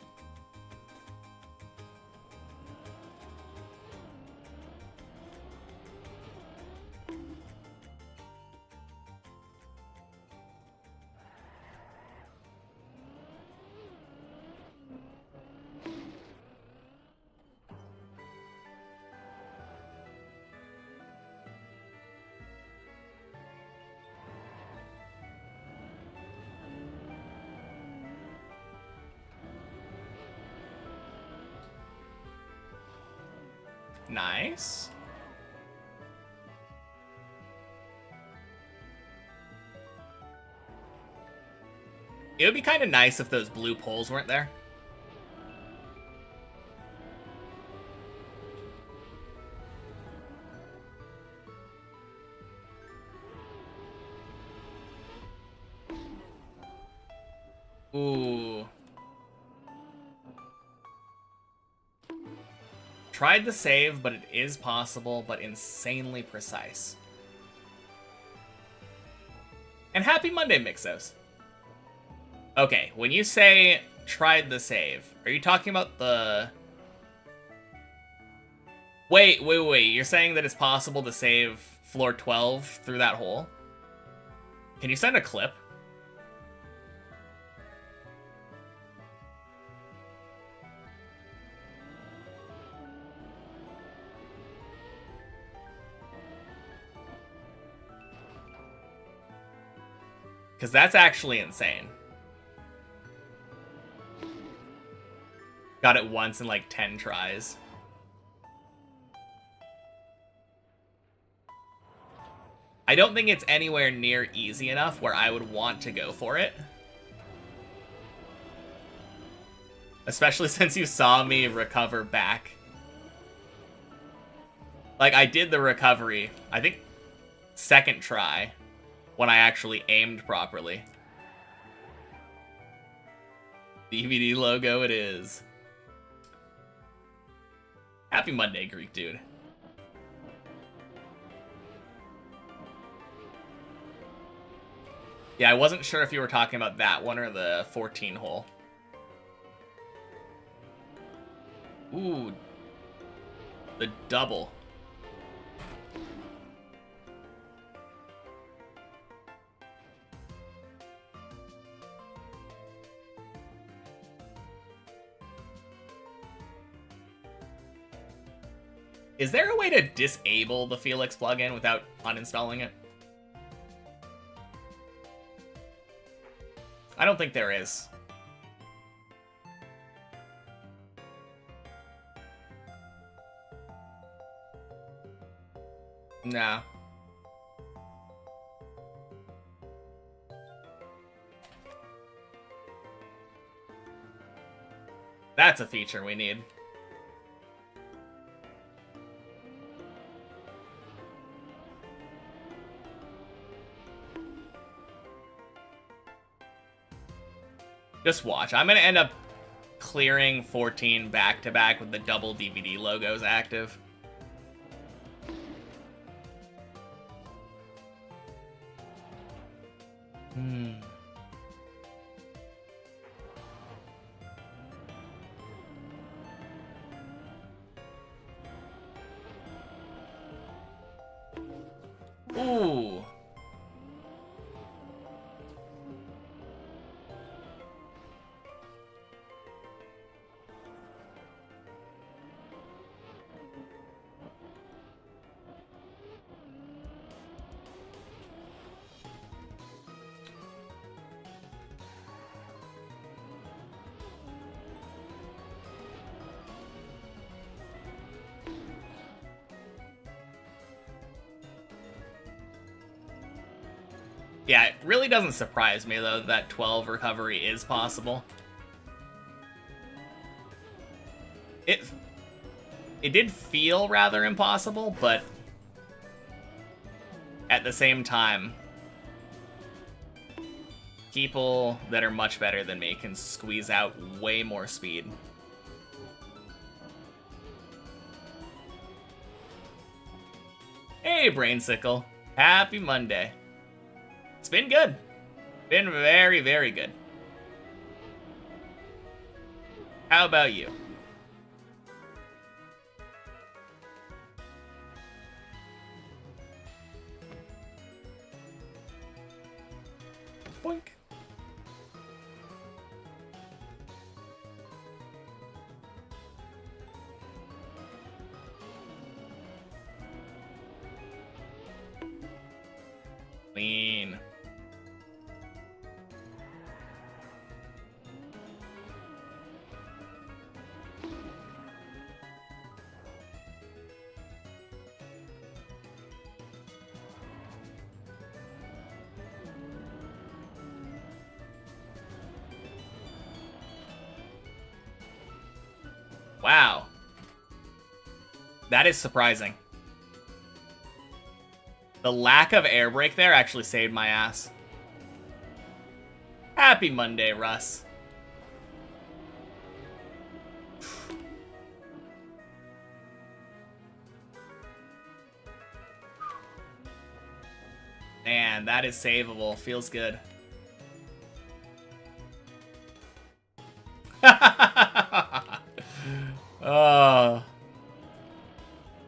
Nice. It would be kind of nice if those blue poles weren't there. Ooh. Tried the save, but it is possible, but insanely precise. And happy Monday, Mixos. Okay, when you say tried the save, are you talking about the... Wait. You're saying that it's possible to save floor 12 through that hole? Can you send a clip? Because that's actually insane. Got it once in like 10 tries. I don't think it's anywhere near easy enough where I would want to go for it. Especially since you saw me recover back. Like, I did the recovery, I think, second try, when I actually aimed properly. DVD logo it is. Happy Monday, Greek dude. Yeah, I wasn't sure if you were talking about that one or the 14 hole. Ooh. The double. Is there a way to disable the Felix plugin without uninstalling it? I don't think there is. Nah. That's a feature we need. Just watch. I'm gonna end up clearing 14 back-to-back with the double DVD logos active. Ooh. Yeah, it really doesn't surprise me, though, that 12 recovery is possible. It did feel rather impossible, but at the same time, people that are much better than me can squeeze out way more speed. Hey, Brainsicle. Happy Monday. It's been good. Been very, very good. How about you? Boink. Clean. Wow. That is surprising. The lack of air brake there actually saved my ass. Happy Monday, Russ. Man, that is savable. Feels good. Oh.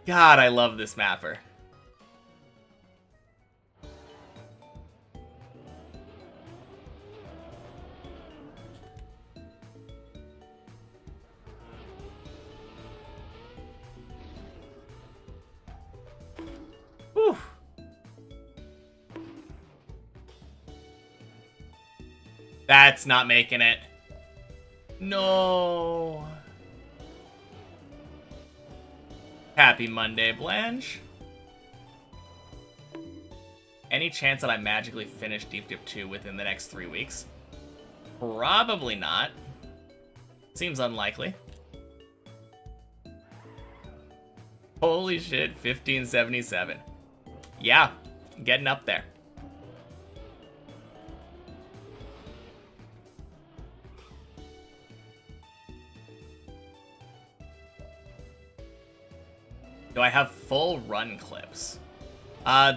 God, I love this mapper. Whew. That's not making it. No. Happy Monday, Blanche. Any chance that I magically finish Deep Dip 2 within the next 3 weeks? Probably not. Seems unlikely. Holy shit, 1577. Yeah, getting up there. Do I have full run clips?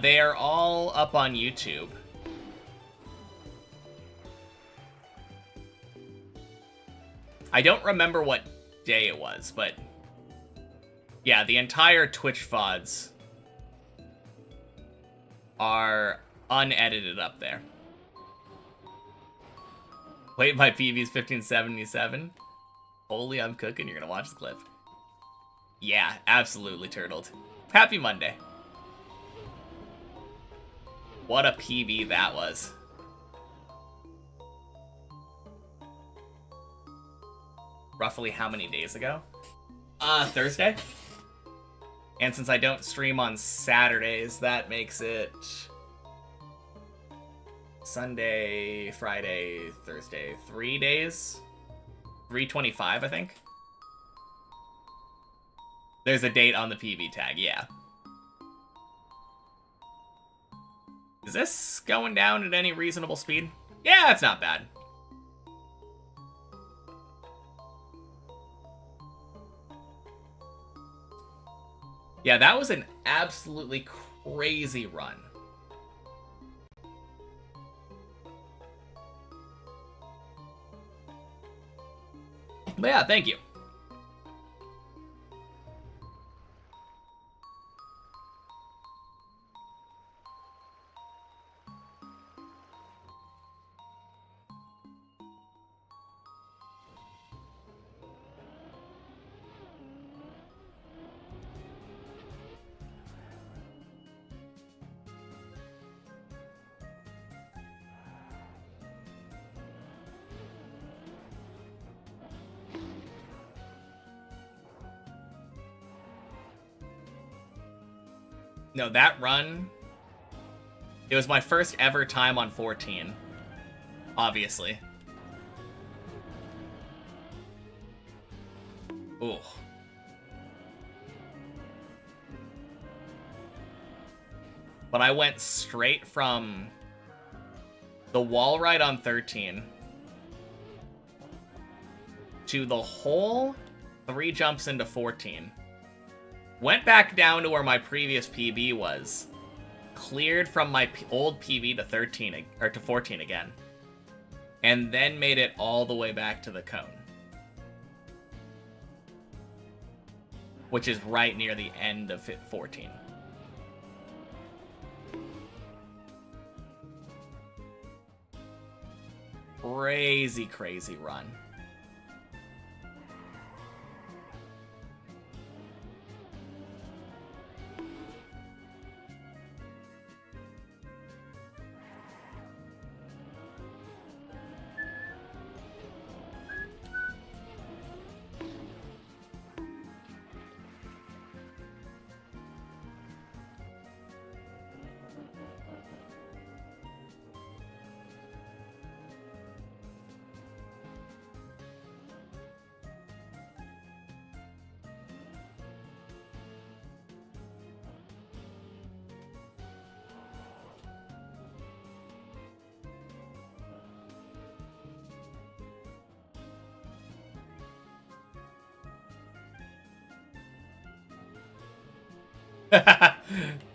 They are all up on YouTube. I don't remember what day it was, but yeah, the entire Twitch VODs are unedited up there. Wait, my PB's 1577? Holy, I'm cooking. You're gonna watch the clip. Yeah, absolutely turtled. Happy Monday. What a PB that was. Roughly how many days ago? Thursday. And since I don't stream on Saturdays, that makes it Sunday, Friday, Thursday, 3 days? 325, I think. There's a date on the PB tag, yeah. Is this going down at any reasonable speed? Yeah, it's not bad. Yeah, that was an absolutely crazy run. But yeah, thank you. No, that run, it was my first ever time on 14, obviously. Ooh. But I went straight from the wall ride on 13 to the whole 3 jumps into 14. Went back down to where my previous PB was. Cleared from my old PB to 13 or to 14 again. And then made it all the way back to the cone. Which is right near the end of 14. Crazy, crazy run.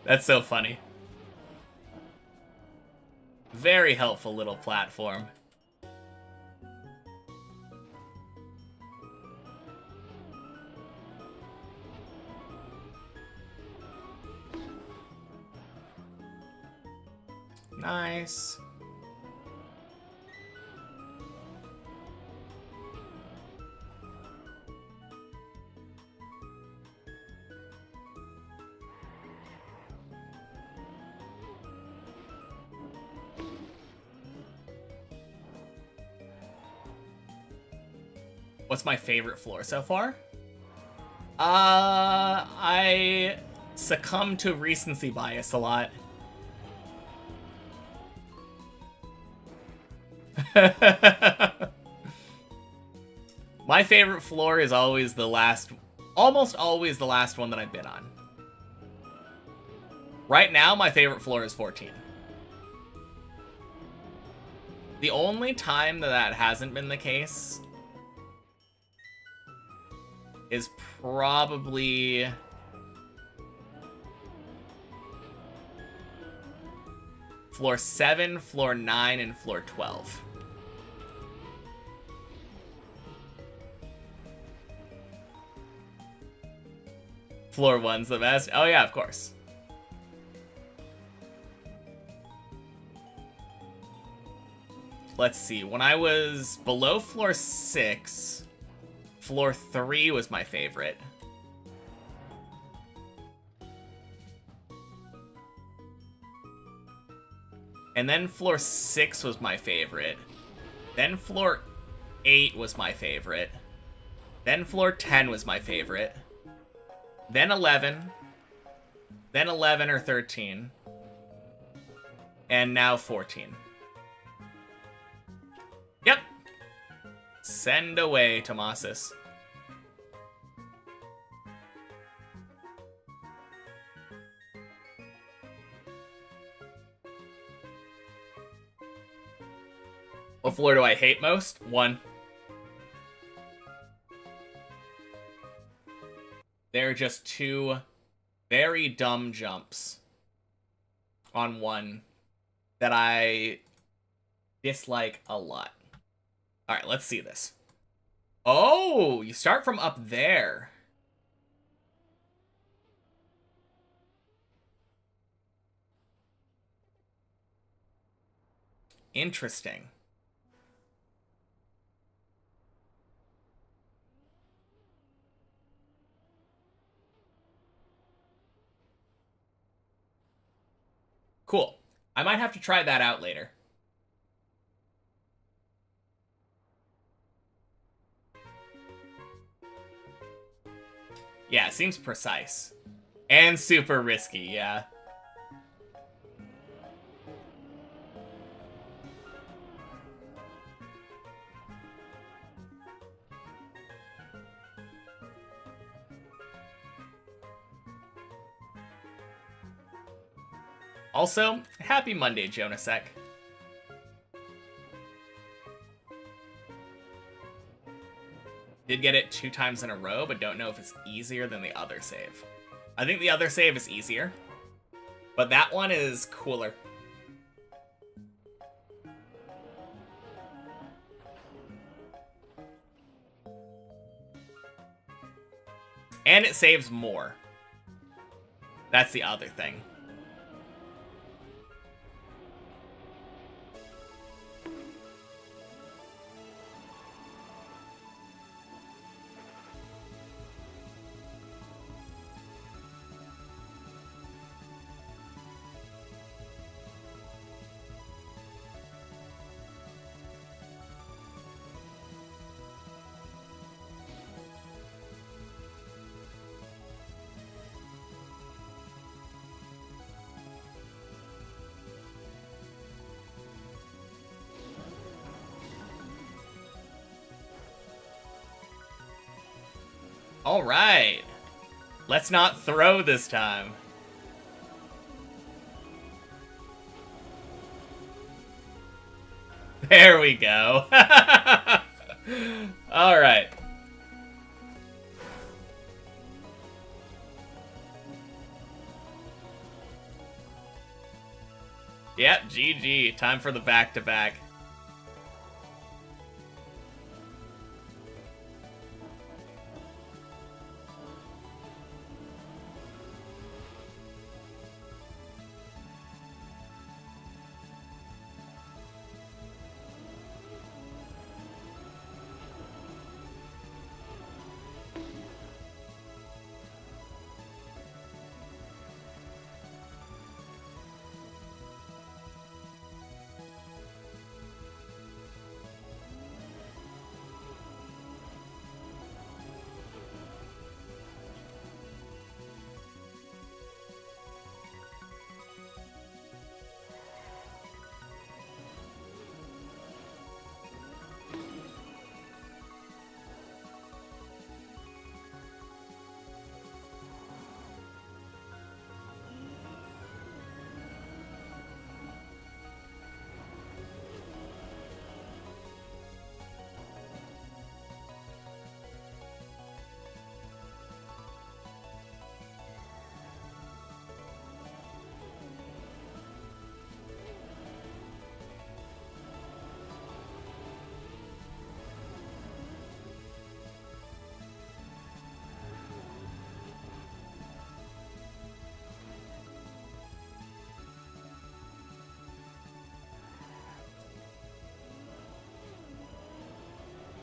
That's so funny. Very helpful little platform. Nice. What's my favorite floor so far? I succumb to recency bias a lot. My favorite floor is always the last, almost always the last one that I've been on. Right now, my favorite floor is 14. The only time that hasn't been the case is probably floor 7, floor 9, and floor 12. Floor 1's the best? Oh yeah, of course. Let's see, when I was below floor 6, floor 3 was my favorite. And then floor 6 was my favorite. Then floor 8 was my favorite. Then floor 10 was my favorite. Then 11. Then 11 or 13. And now 14. Yep. Send away, Tomasis. What floor do I hate most? 1. There are just 2 very dumb jumps on 1 that I dislike a lot. Alright, let's see this. Oh, you start from up there. Interesting. Cool. I might have to try that out later. Yeah, it seems precise. And super risky, yeah. Also, happy Monday, Jonasek. Did get it 2 times in a row, but don't know if it's easier than the other save. I think the other save is easier, but that one is cooler. And it saves more. That's the other thing. All right. Let's not throw this time. There we go. All right. Yep, GG. Time for the back-to-back.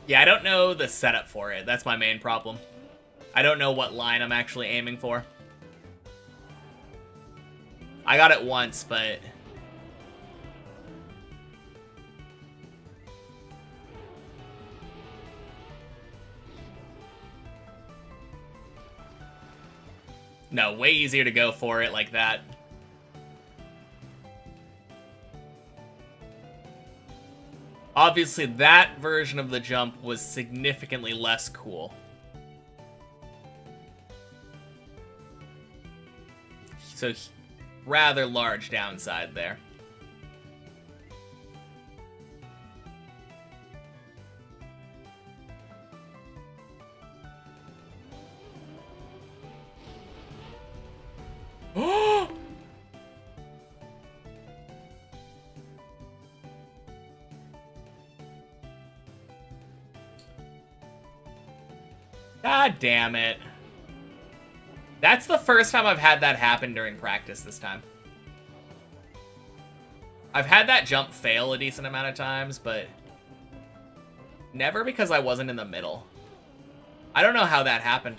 Yeah, I don't know the setup for it. That's my main problem. I don't know what line I'm actually aiming for. I got it once, but... No, way easier to go for it like that. Obviously, that version of the jump was significantly less cool. So, rather large downside there. Oh! God damn it. That's the first time I've had that happen during practice this time. I've had that jump fail a decent amount of times, but never because I wasn't in the middle. I don't know how that happened.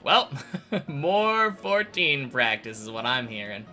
Well, more 14 practice is what I'm hearing.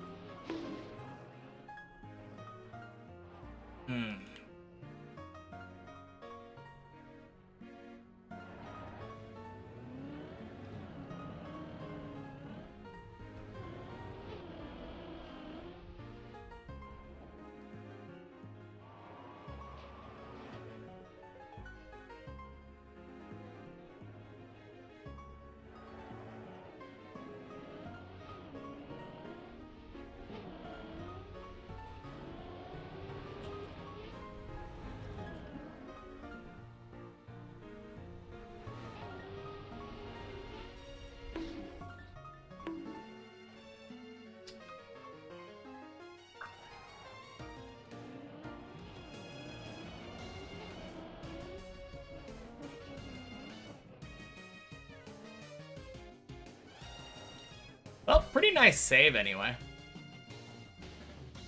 Well, pretty nice save anyway.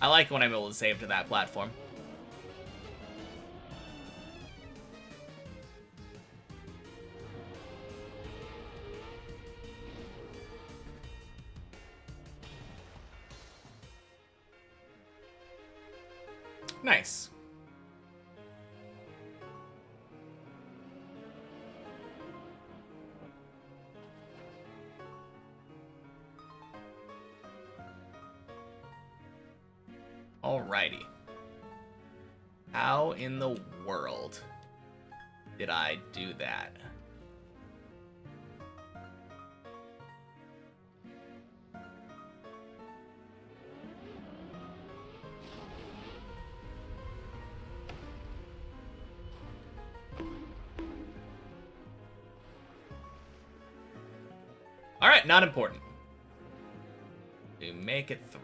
I like when I'm able to save to that platform. Nice. Alrighty. How in the world did I do that? Alright, not important. We make it through.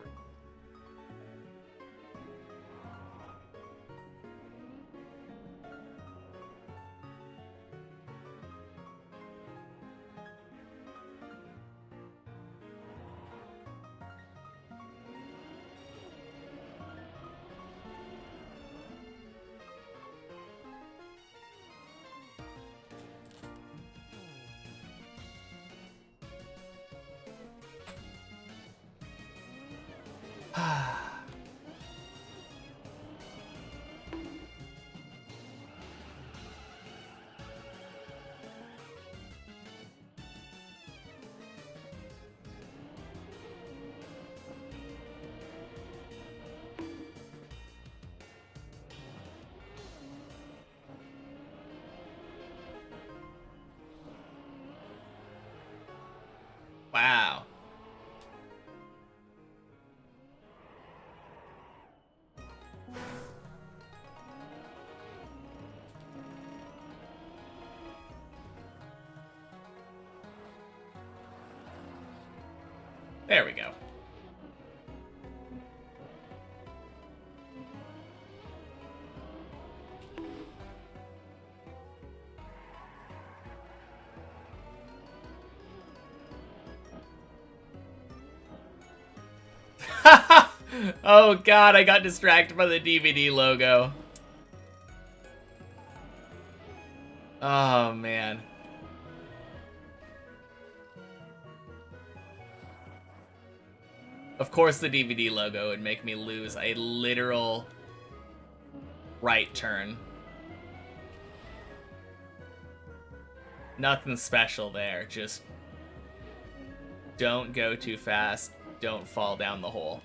Wow. There we go. Oh god, I got distracted by the DVD logo. Oh man. Of course the DVD logo would make me lose a literal right turn. Nothing special there, just don't go too fast, don't fall down the hole.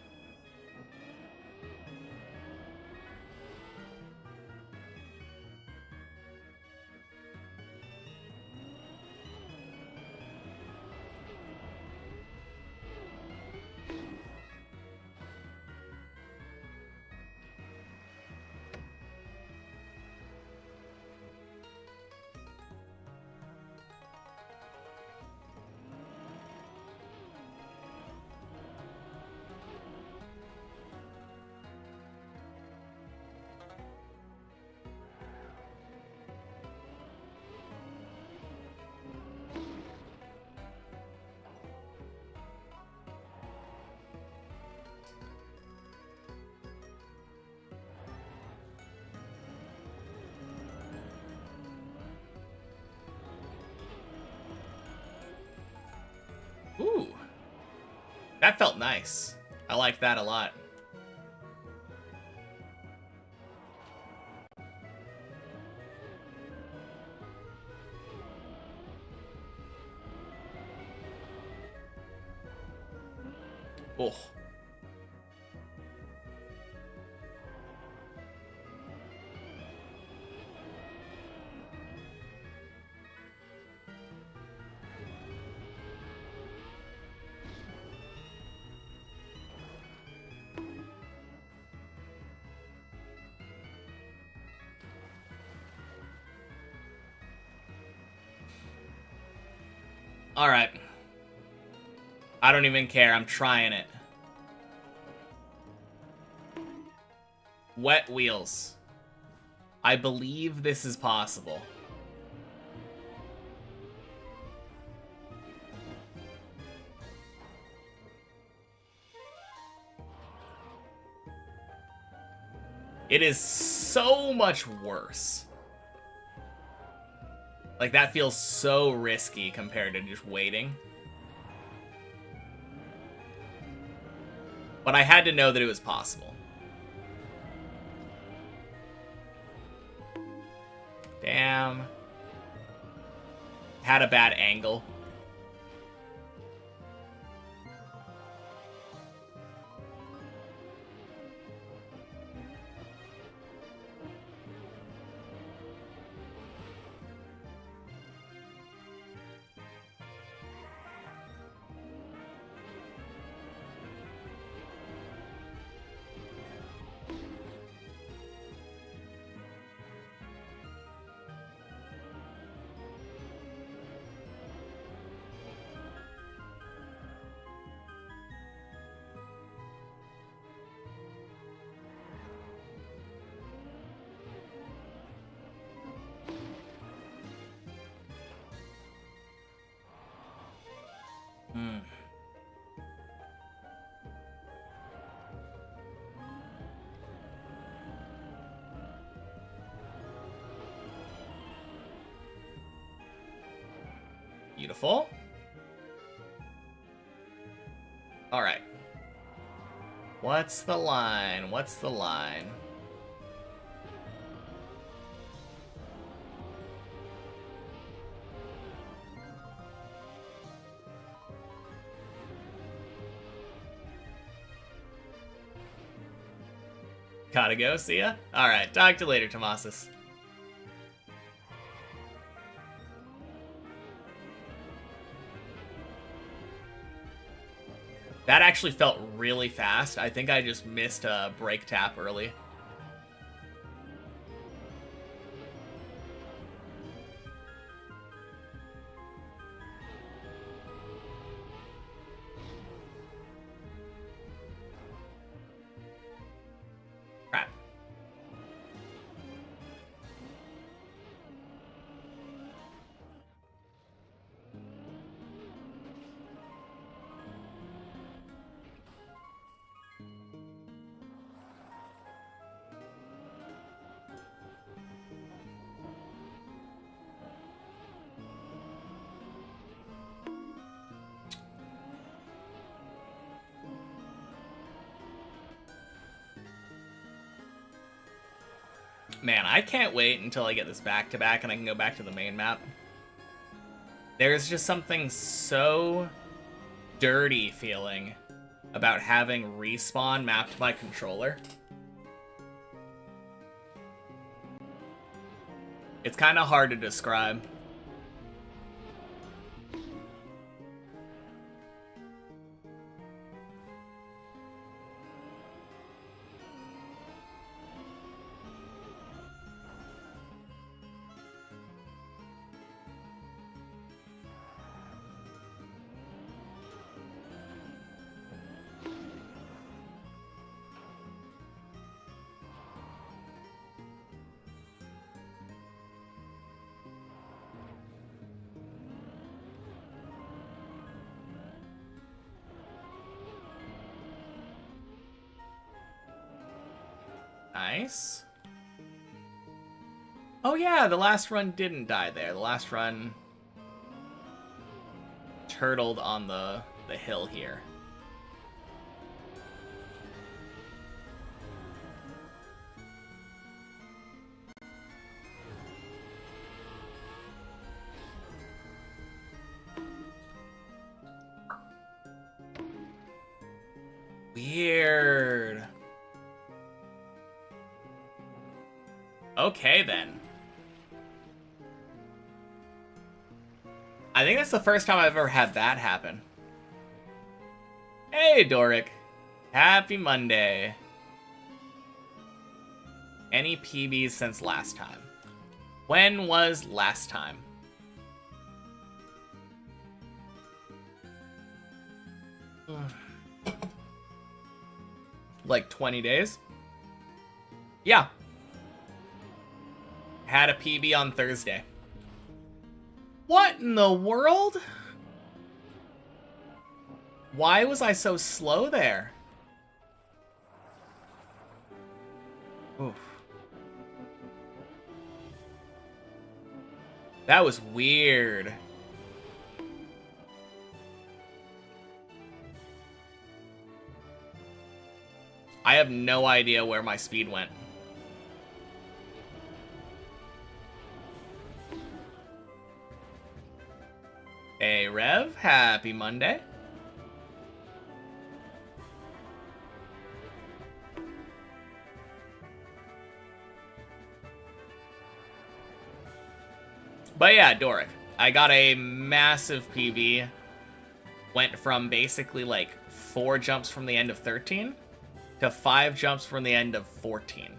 Ooh. That felt nice. I like that a lot. Oh. Alright. I don't even care. I'm trying it. Wet wheels. I believe this is possible. It is so much worse. Like, that feels so risky compared to just waiting. But I had to know that it was possible. Damn. Had a bad angle. Beautiful. All right. What's the line? What's the line? Gotta go, see ya? Alright, talk to you later, Tomasis. That actually felt really fast. I think I just missed a brake tap early. Man, I can't wait until I get this back-to-back and I can go back to the main map. There's just something so dirty feeling about having respawn mapped by controller. It's kind of hard to describe. Nice. Oh yeah, the last run didn't die there. The last run turtled on the hill here. Weird. Okay, then. I think that's the first time I've ever had that happen. Hey, Doric. Happy Monday. Any PBs since last time? When was last time? Like 20 days? Yeah. Had a PB on Thursday. What in the world? Why was I so slow there? Oof. That was weird. I have no idea where my speed went. Hey, Rev. Happy Monday. But yeah, Doric. I got a massive PB. Went from basically like 4 jumps from the end of 13 to 5 jumps from the end of 14.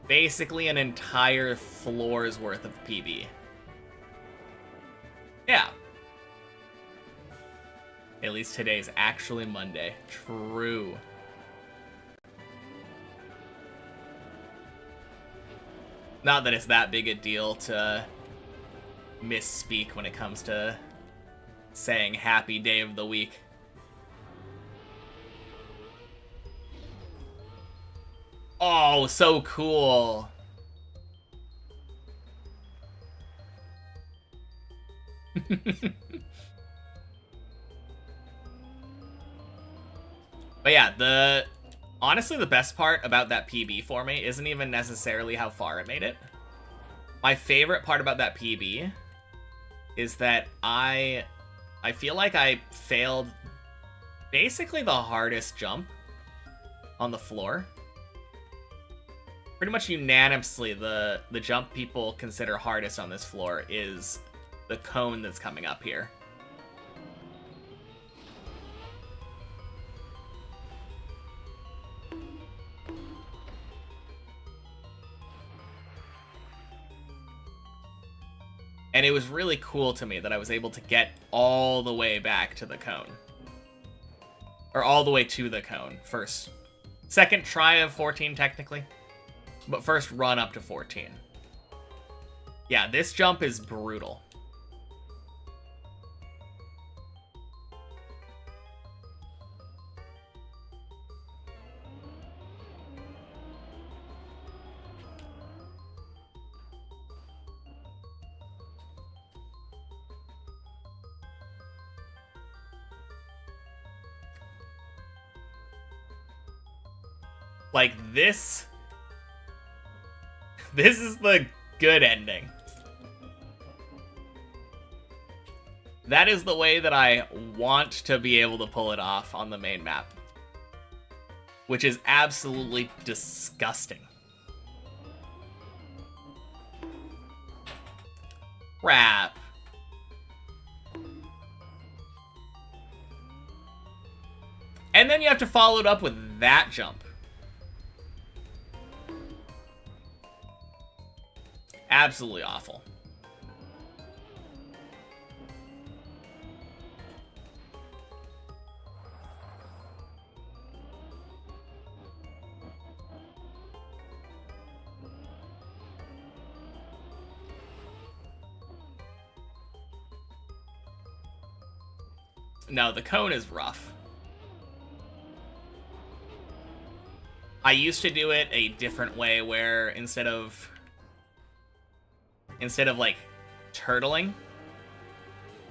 Basically an entire floor's worth of PB. Yeah. At least today's actually Monday. True. Not that it's that big a deal to misspeak when it comes to saying happy day of the week. Oh, so cool. But yeah, honestly, the best part about that PB for me isn't even necessarily how far it made it. My favorite part about that PB is that I feel like I failed basically the hardest jump on the floor. Pretty much unanimously, the jump people consider hardest on this floor is the cone that's coming up here. And it was really cool to me that I was able to get all the way back to the cone. Or all the way to the cone first. Second try of 14, technically. But first run up to 14. Yeah, this jump is brutal. Like, this is the good ending. That is the way that I want to be able to pull it off on the main map. Which is absolutely disgusting. Crap. And then you have to follow it up with that jump. Absolutely awful. No, the cone is rough. I used to do it a different way where instead of like turtling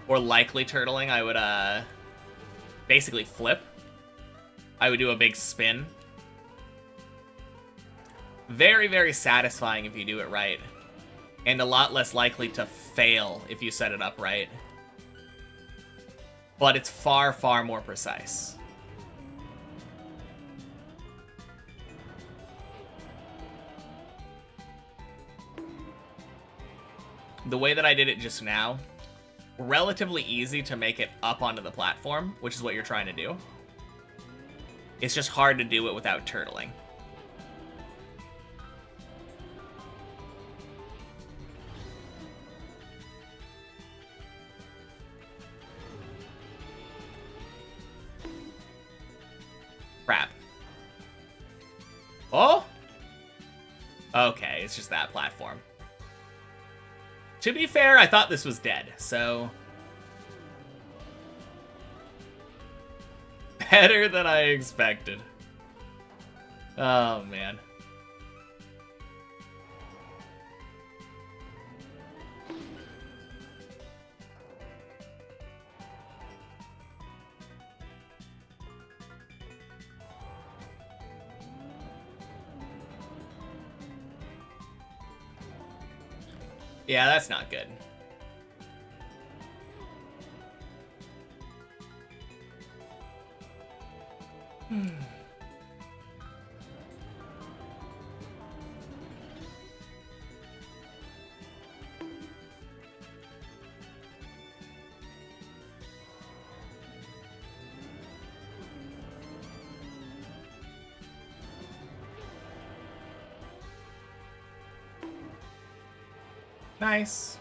or likely turtling, I would basically flip. I would do a big spin. Very, very satisfying if you do it right. And a lot less likely to fail if you set it up right. But it's far, far more precise. The way that I did it just now, relatively easy to make it up onto the platform, which is what you're trying to do. It's just hard to do it without turtling. Crap. Oh? Okay, it's just that platform. To be fair, I thought this was dead, so... Better than I expected. Oh, man. Yeah, that's not good. Nice.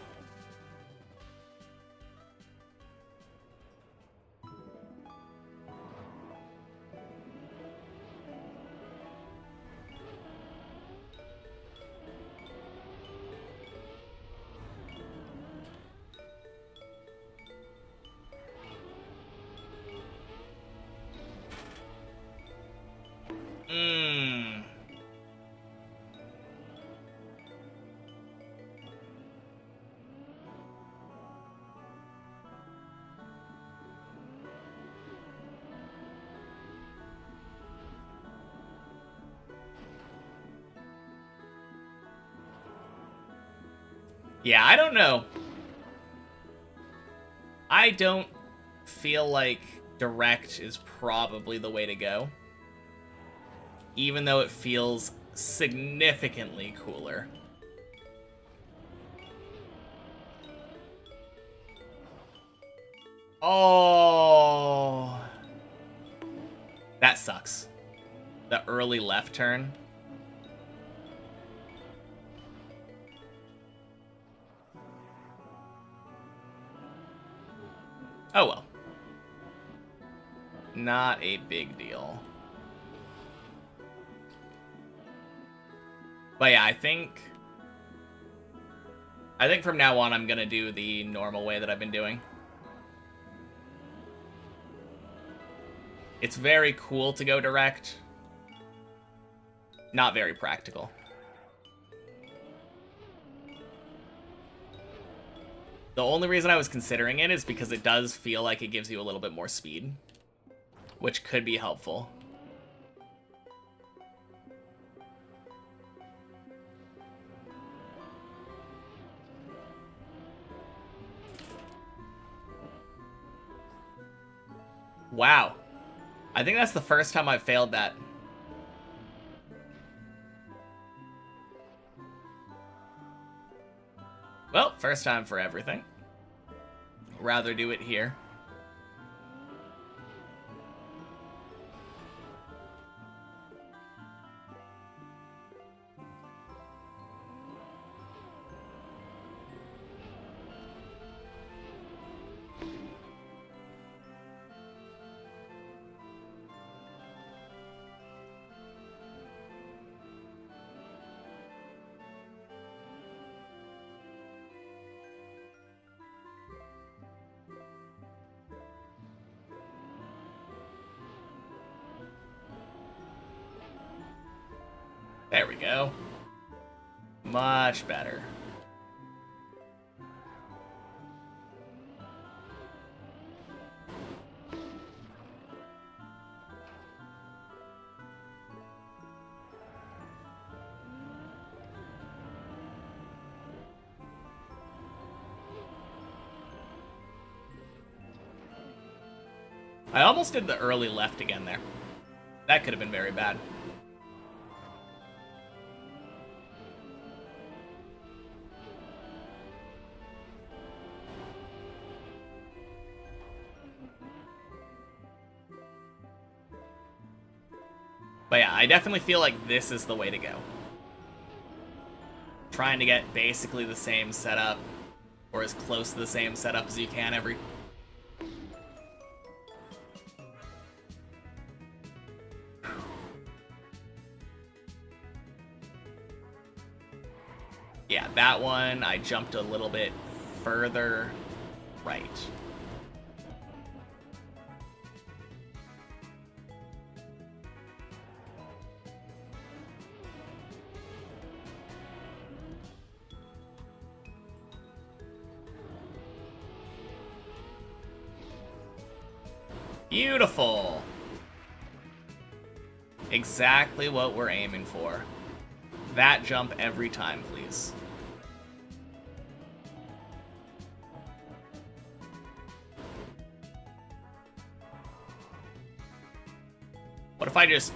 Yeah, I don't know. I don't feel like direct is probably the way to go. Even though it feels significantly cooler. Oh. That sucks. The early left turn. Oh well. Not a big deal. But yeah, I think from now on I'm gonna do the normal way that I've been doing. It's very cool to go direct. Not very practical. The only reason I was considering it is because it does feel like it gives you a little bit more speed, which could be helpful. Wow. I think that's the first time I've failed that. Well, first time for everything. Rather do it here. There we go. Much better. I almost did the early left again there. That could have been very bad. But yeah, I definitely feel like this is the way to go. Trying to get basically the same setup, or as close to the same setup as you can every... Yeah, that one, I jumped a little bit further right. Beautiful. Exactly what we're aiming for. That jump every time, please. What if I just...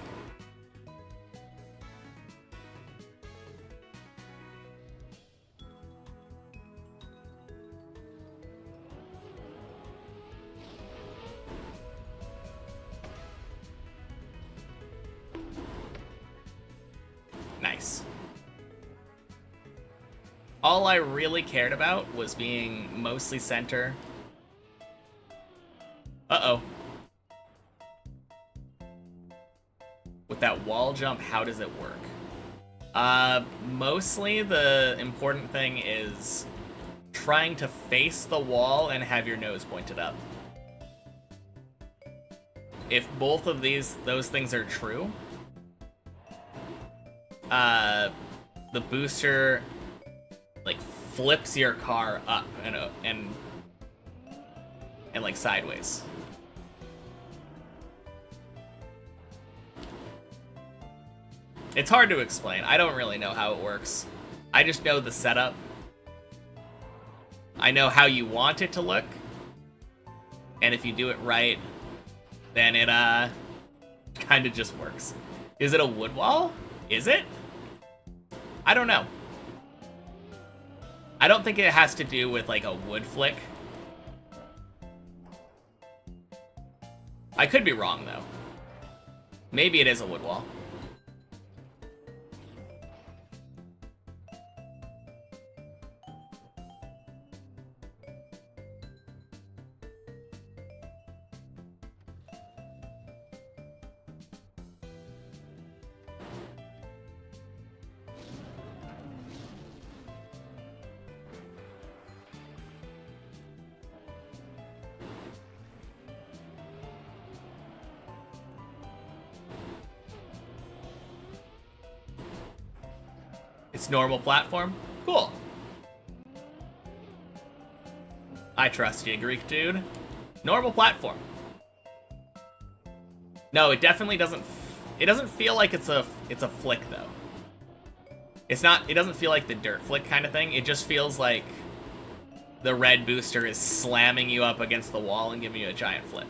Nice. All I really cared about was being mostly center. Uh-oh. With that wall jump, how does it work? Mostly the important thing is trying to face the wall and have your nose pointed up. If both of those things are true, the booster like flips your car up and like sideways. It's hard to explain. I don't really know how it works. I just know the setup. I know how you want it to look. And if you do it right, then it kind of just works. Is it a wood wall? Is it? I don't know. I don't think it has to do with like a wood flick. I could be wrong though. Maybe it is a wood wall. It's normal platform? Cool. I trust you, Greek dude. Normal platform. No, it definitely doesn't... It doesn't feel like it's a flick, though. It's not... It doesn't feel like the dirt flick kind of thing. It just feels like the red booster is slamming you up against the wall and giving you a giant flip.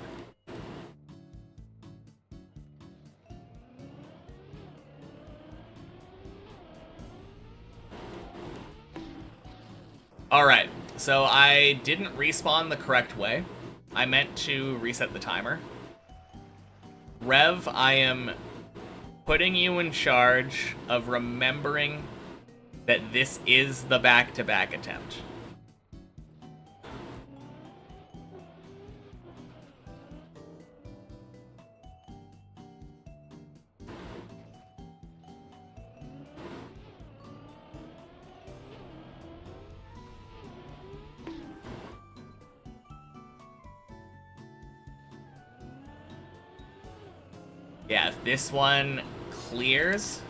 Alright, so I didn't respawn the correct way. I meant to reset the timer. Rev, I am putting you in charge of remembering that this is the back-to-back attempt. Yeah, if this one clears...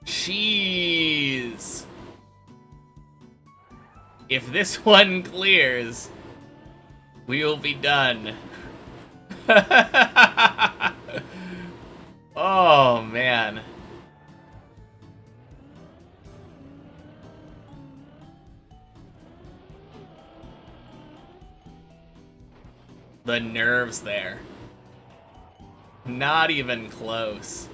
Jeez. If this one clears, we will be done. Oh, man. The nerves there. Not even close.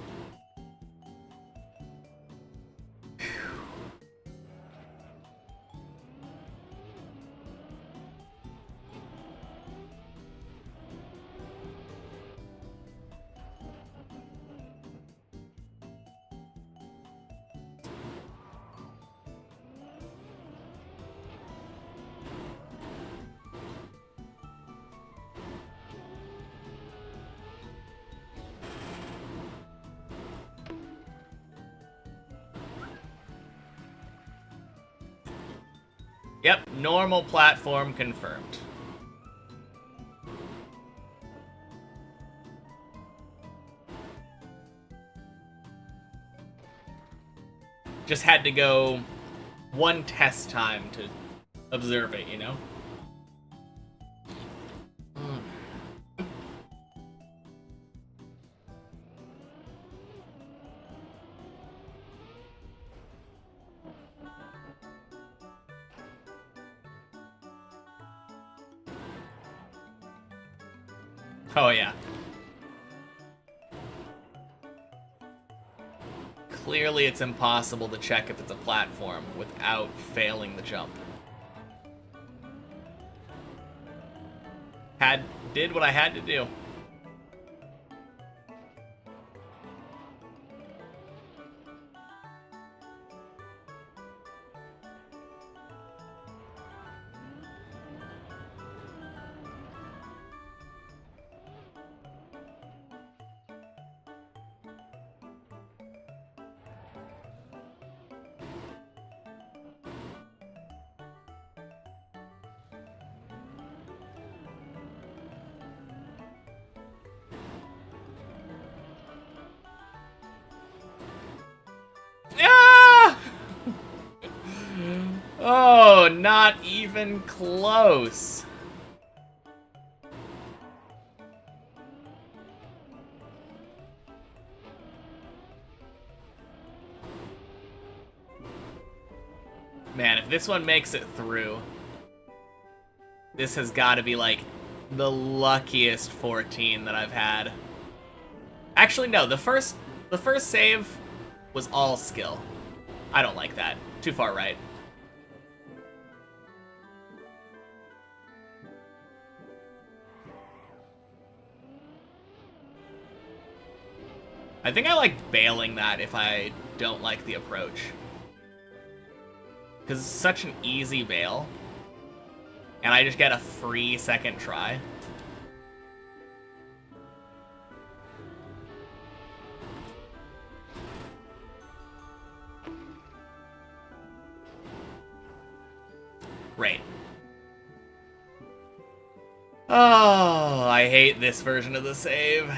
Yep, normal platform confirmed. Just had to go one test time to observe it, you know? Oh, yeah. Clearly it's impossible to check if it's a platform without failing the jump. Did what I had to do. Oh, not even close. Man, if this one makes it through, this has got to be like the luckiest 14 that I've had. Actually, no, the first save was all skill. I don't like that. Too far right. I think I like bailing that if I don't like the approach. Because it's such an easy bail. And I just get a free second try. Great. Oh, I hate this version of the save.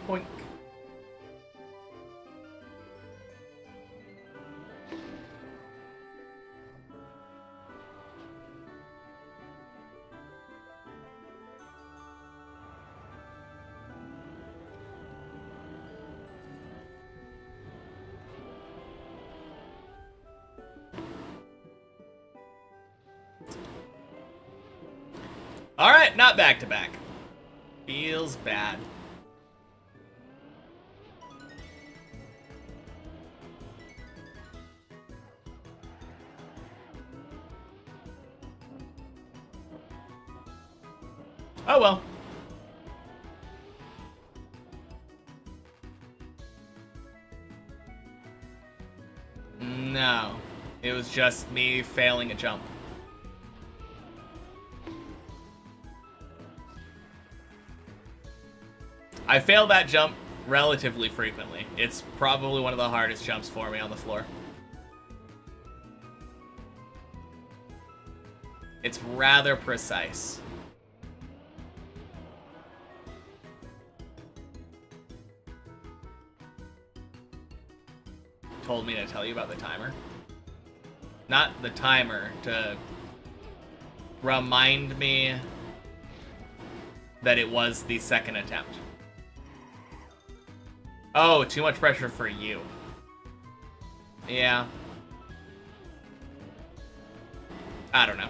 Boink. Alright, not back-to-back. Feels bad. Oh well. No. It was just me failing a jump. I fail that jump relatively frequently. It's probably one of the hardest jumps for me on the floor. It's rather precise. Told me to tell you about the timer. Not the timer, to remind me that it was the second attempt. Oh, too much pressure for you. Yeah. I don't know.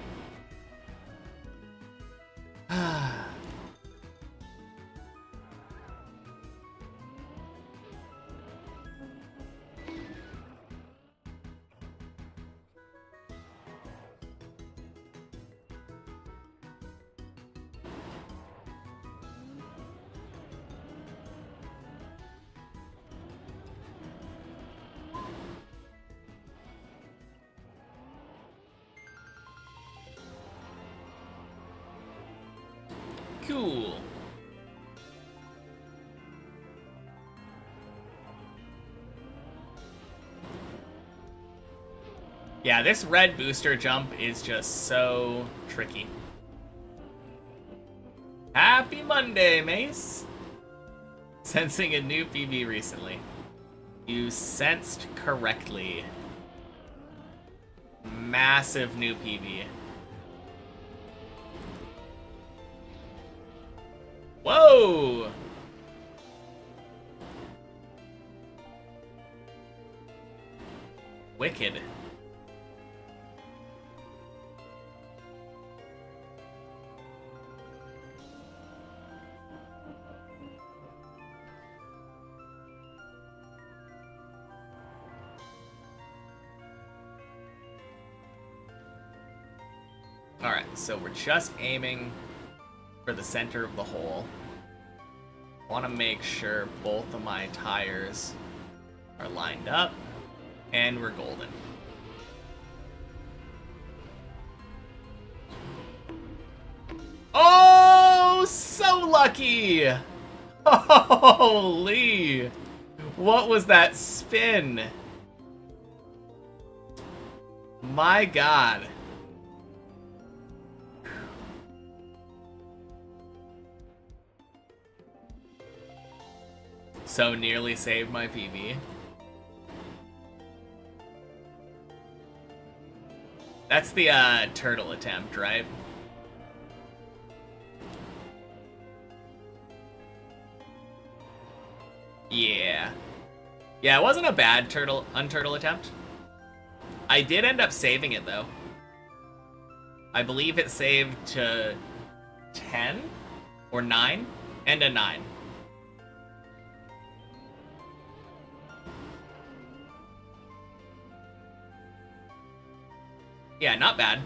Cool. Yeah, this red booster jump is just so tricky. Happy Monday, Mace! Sensing a new PB recently. You sensed correctly. Massive new PB. Whoa! Wicked. Alright, so we're just aiming for the center of the hole. Want to make sure both of my tires are lined up, and we're golden. Oh, so lucky! Holy! What was that spin? My God. So nearly saved my PB. That's the turtle attempt, right? Yeah. Yeah, it wasn't a bad unturtle attempt. I did end up saving it though. I believe it saved to 10 or 9 and a 9. Yeah, not bad.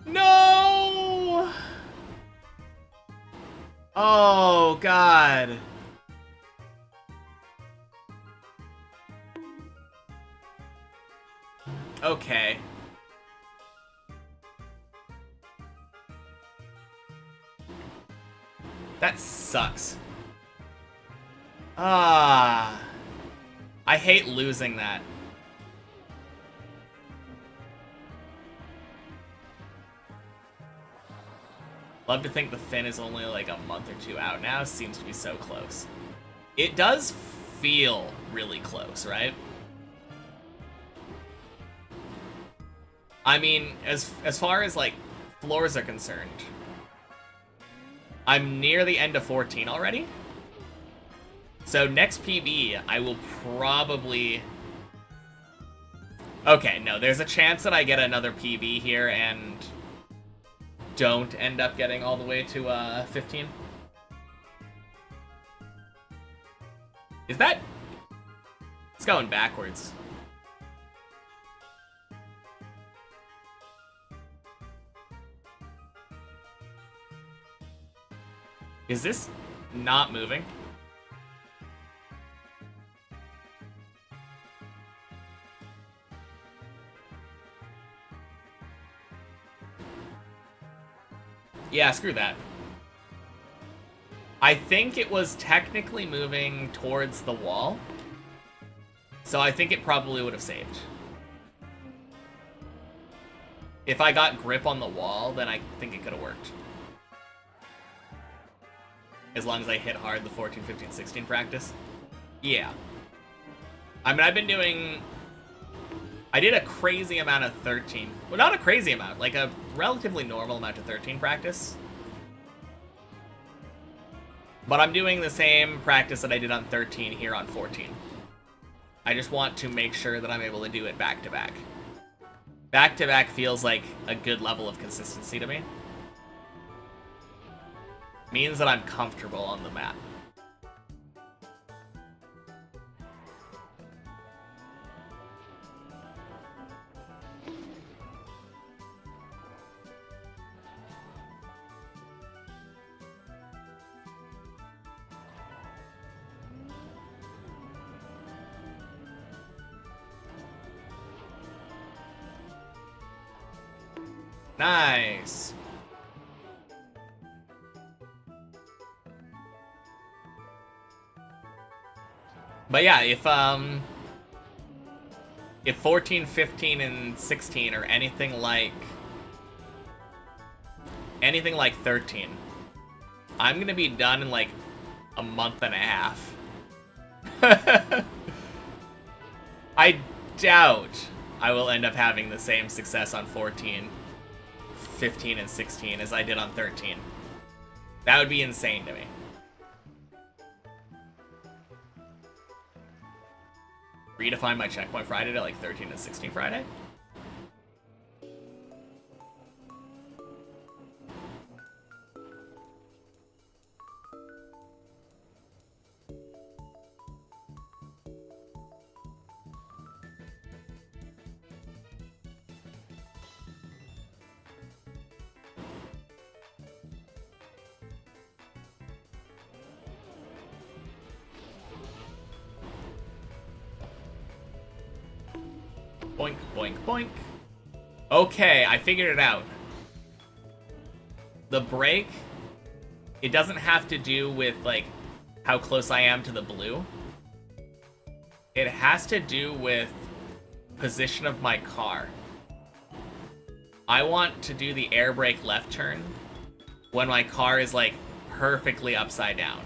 No! Oh, God. Okay. That sucks. Ah. I hate losing that. Love to think the Fin is only like a month or two out now. Seems to be so close. It does feel really close, right? I mean, as far as like floors are concerned, I'm near the end of 14 already. So next PB, I will probably... Okay, no, there's a chance that I get another PB here and don't end up getting all the way to 15. Is that... It's going backwards. Is this not moving? Yeah, screw that. I think it was technically moving towards the wall. So I think it probably would have saved. If I got grip on the wall, then I think it could have worked. As long as I hit hard the 14, 15, 16 practice. Yeah. I mean, I've been doing... I did a crazy amount of 13. Well, not a crazy amount. Like a relatively normal amount of 13 practice. But I'm doing the same practice that I did on 13 here on 14. I just want to make sure that I'm able to do it back-to-back. Back-to-back feels like a good level of consistency to me. Means that I'm comfortable on the mat. Nice. But yeah, if 14, 15, and 16 are anything like 13, I'm gonna be done in like a month and a half. I doubt I will end up having the same success on 14, 15, and 16 as I did on 13. That would be insane to me. Redefine my checkpoint Friday to like 13 and 16 Friday? Boink, boink, boink. Okay, I figured it out. The break, it doesn't have to do with, like, how close I am to the blue. It has to do with position of my car. I want to do the air brake left turn when my car is, like, perfectly upside down.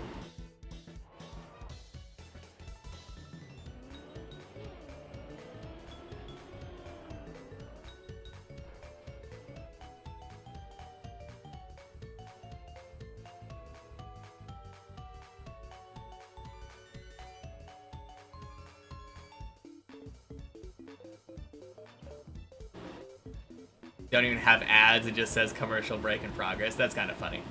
Don't even have ads, it just says commercial break in progress. That's kind of funny.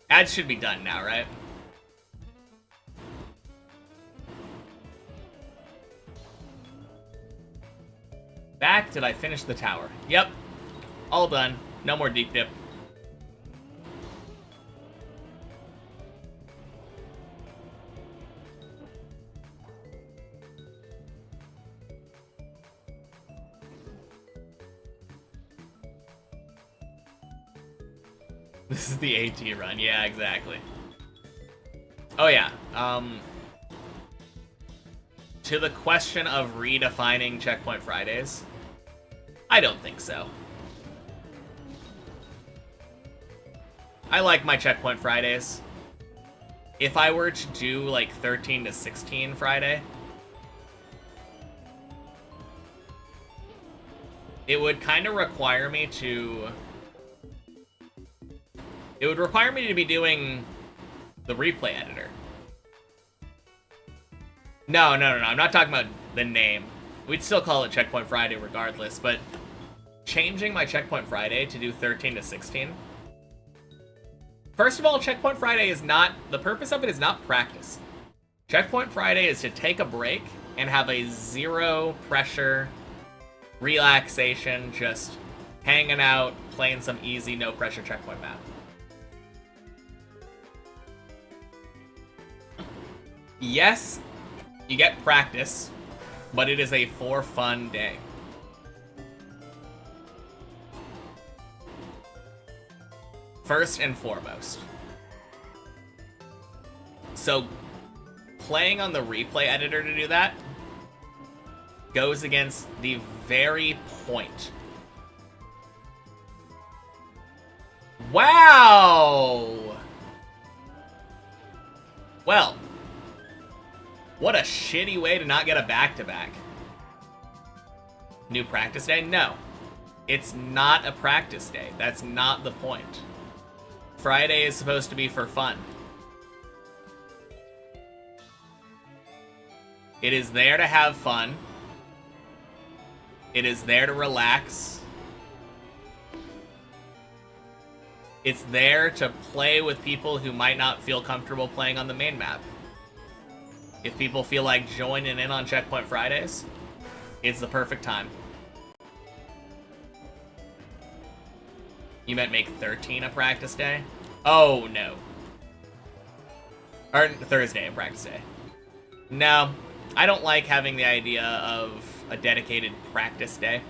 Ads should be done now, right? Back, did I finish the tower? Yep. All done. No more deep dip. This is the AT run. Yeah, exactly. Oh, yeah. To the question of redefining Checkpoint Fridays, I don't think so. I like my Checkpoint Fridays. If I were to do, like, 13 to 16 Friday, it would kind of require me to... It would require me to be doing the replay editor. No, I'm not talking about the name. We'd still call it Checkpoint Friday regardless, but changing my Checkpoint Friday to do 13 to 16. First of all, Checkpoint Friday is not, the purpose of it is not practice. Checkpoint Friday is to take a break and have a zero pressure, relaxation, just hanging out, playing some easy, no pressure checkpoint map. Yes, you get practice, but it is a for fun day. First and foremost. So, playing on the replay editor to do that goes against the very point. Wow! Well, what a shitty way to not get a back-to-back. New practice day? No. It's not a practice day. That's not the point. Friday is supposed to be for fun. It is there to have fun. It is there to relax. It's there to play with people who might not feel comfortable playing on the main map. If people feel like joining in on Checkpoint Fridays, it's the perfect time. You meant make 13 a practice day? Oh, no. Or Thursday a practice day. No, I don't like having the idea of a dedicated practice day.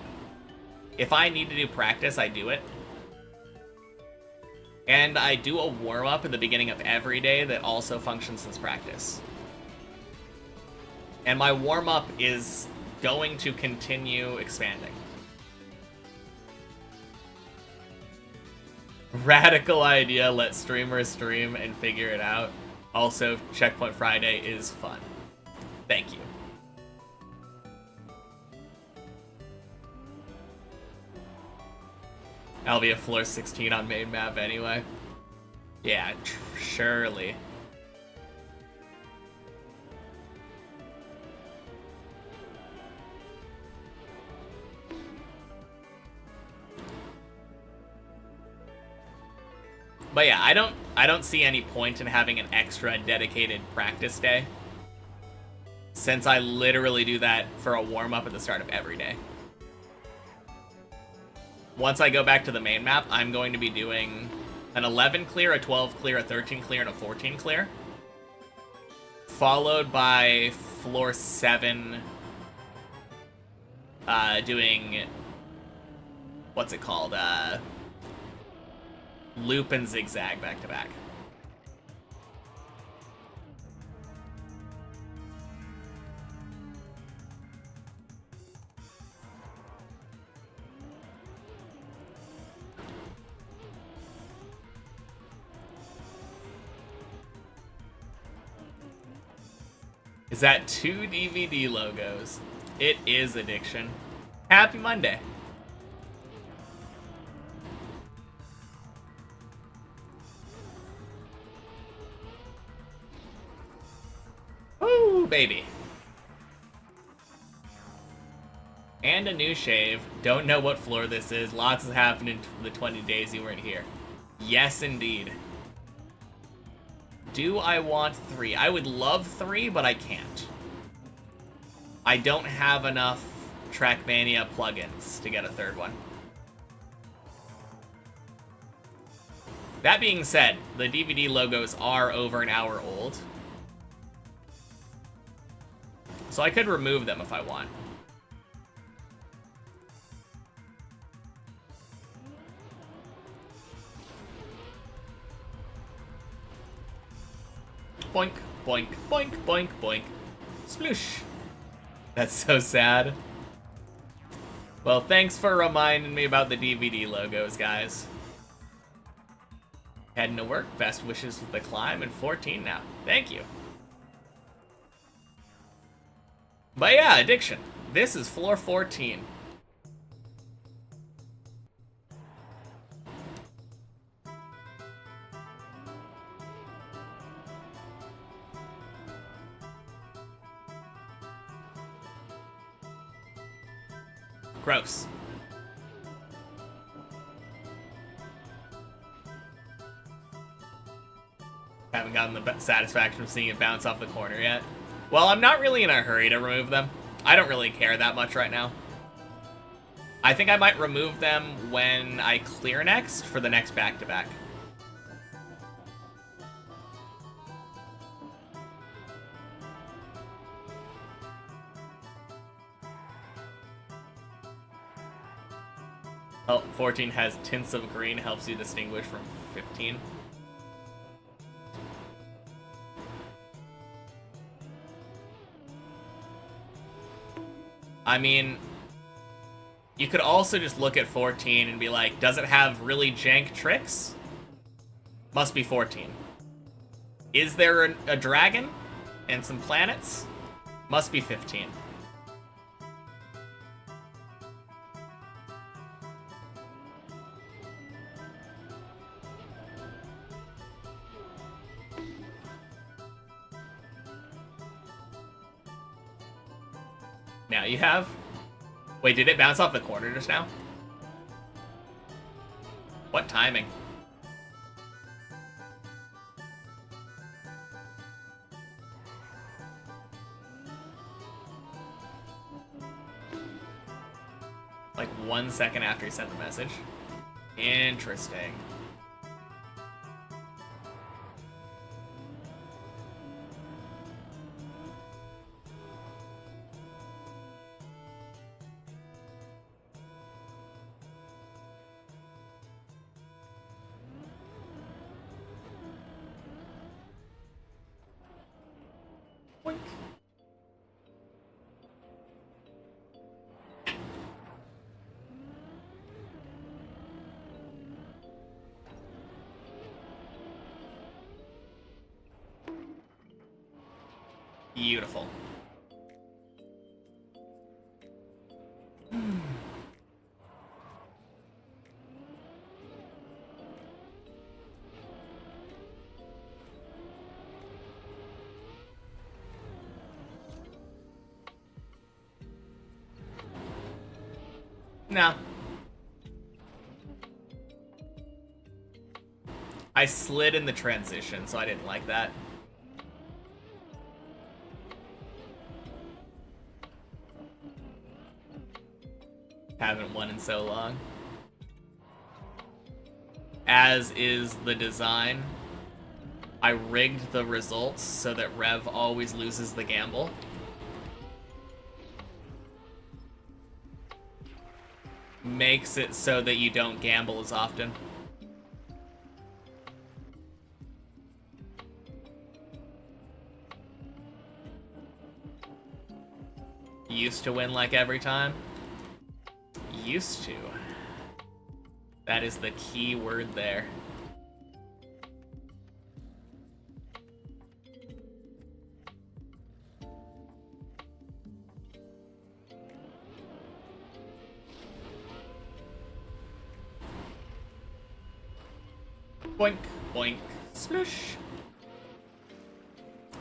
If I need to do practice, I do it. And I do a warm-up at the beginning of every day that also functions as practice. And my warm-up is going to continue expanding. Radical idea, let streamers stream and figure it out. Also, Checkpoint Friday is fun. Thank you. I'll be a floor 16 on main map anyway. Yeah, surely. But yeah, I don't see any point in having an extra dedicated practice day, since I literally do that for a warm-up at the start of every day. Once I go back to the main map, I'm going to be doing an 11 clear, a 12 clear, a 13 clear, and a 14 clear, followed by floor 7 doing, what's it called, loop and zigzag back to back. Is that 2 DVD logos? It is addiction. Happy Monday. Woo, baby. And a new shave. Don't know what floor this is. Lots has happened in the 20 days you weren't here. Yes, indeed. Do I want 3? I would love 3, but I can't. I don't have enough Trackmania plugins to get a 3rd one. That being said, the DVD logos are over an hour old, so I could remove them if I want. Boink, boink, boink, boink, boink. Sploosh. That's so sad. Well, thanks for reminding me about the DVD logos, guys. Heading to work. Best wishes with the climb, and 14 now. Thank you. But yeah, addiction. This is floor 14. Gross. Haven't gotten the satisfaction of seeing it bounce off the corner yet. Well, I'm not really in a hurry to remove them. I don't really care that much right now. I think I might remove them when I clear next for the next back-to-back. Oh, 14 has tints of green, helps you distinguish from 15. I mean, you could also just look at 14 and be like, does it have really jank tricks? Must be 14. Is there a dragon and some planets? Must be 15. Now you have... Wait, did it bounce off the corner just now? What timing? Like 1 second after he sent the message. Interesting. Boink. Beautiful. No. I slid in the transition, so I didn't like that. Haven't won in so long. As is the design. I rigged the results so that Rev always loses the gamble. Makes it so that you don't gamble as often. Used to win like every time. Used to. That is the key word there. Boink, boink, sploosh.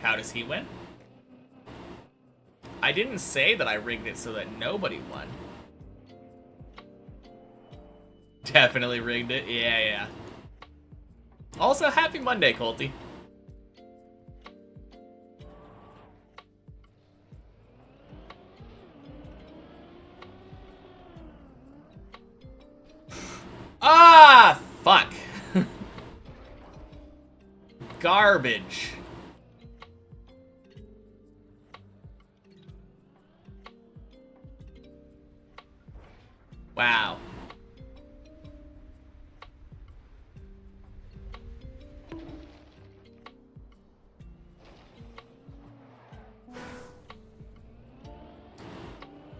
How does he win? I didn't say that I rigged it so that nobody won. Definitely rigged it. Yeah. Also, happy Monday, Colty. Ah, fuck. Garbage. Wow.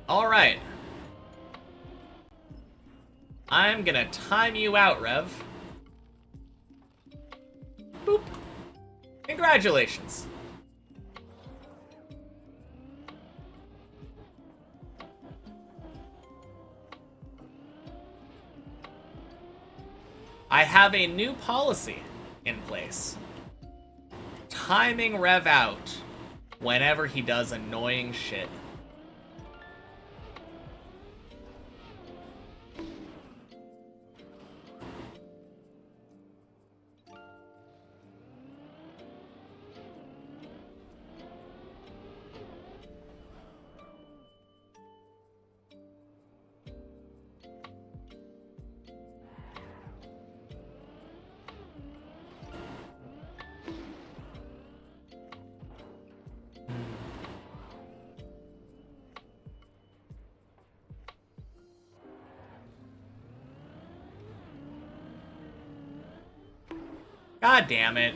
All right. I'm gonna time you out, Rev. Boop. Congratulations. I have a new policy in place. Timing Rev out whenever he does annoying shit. God damn it.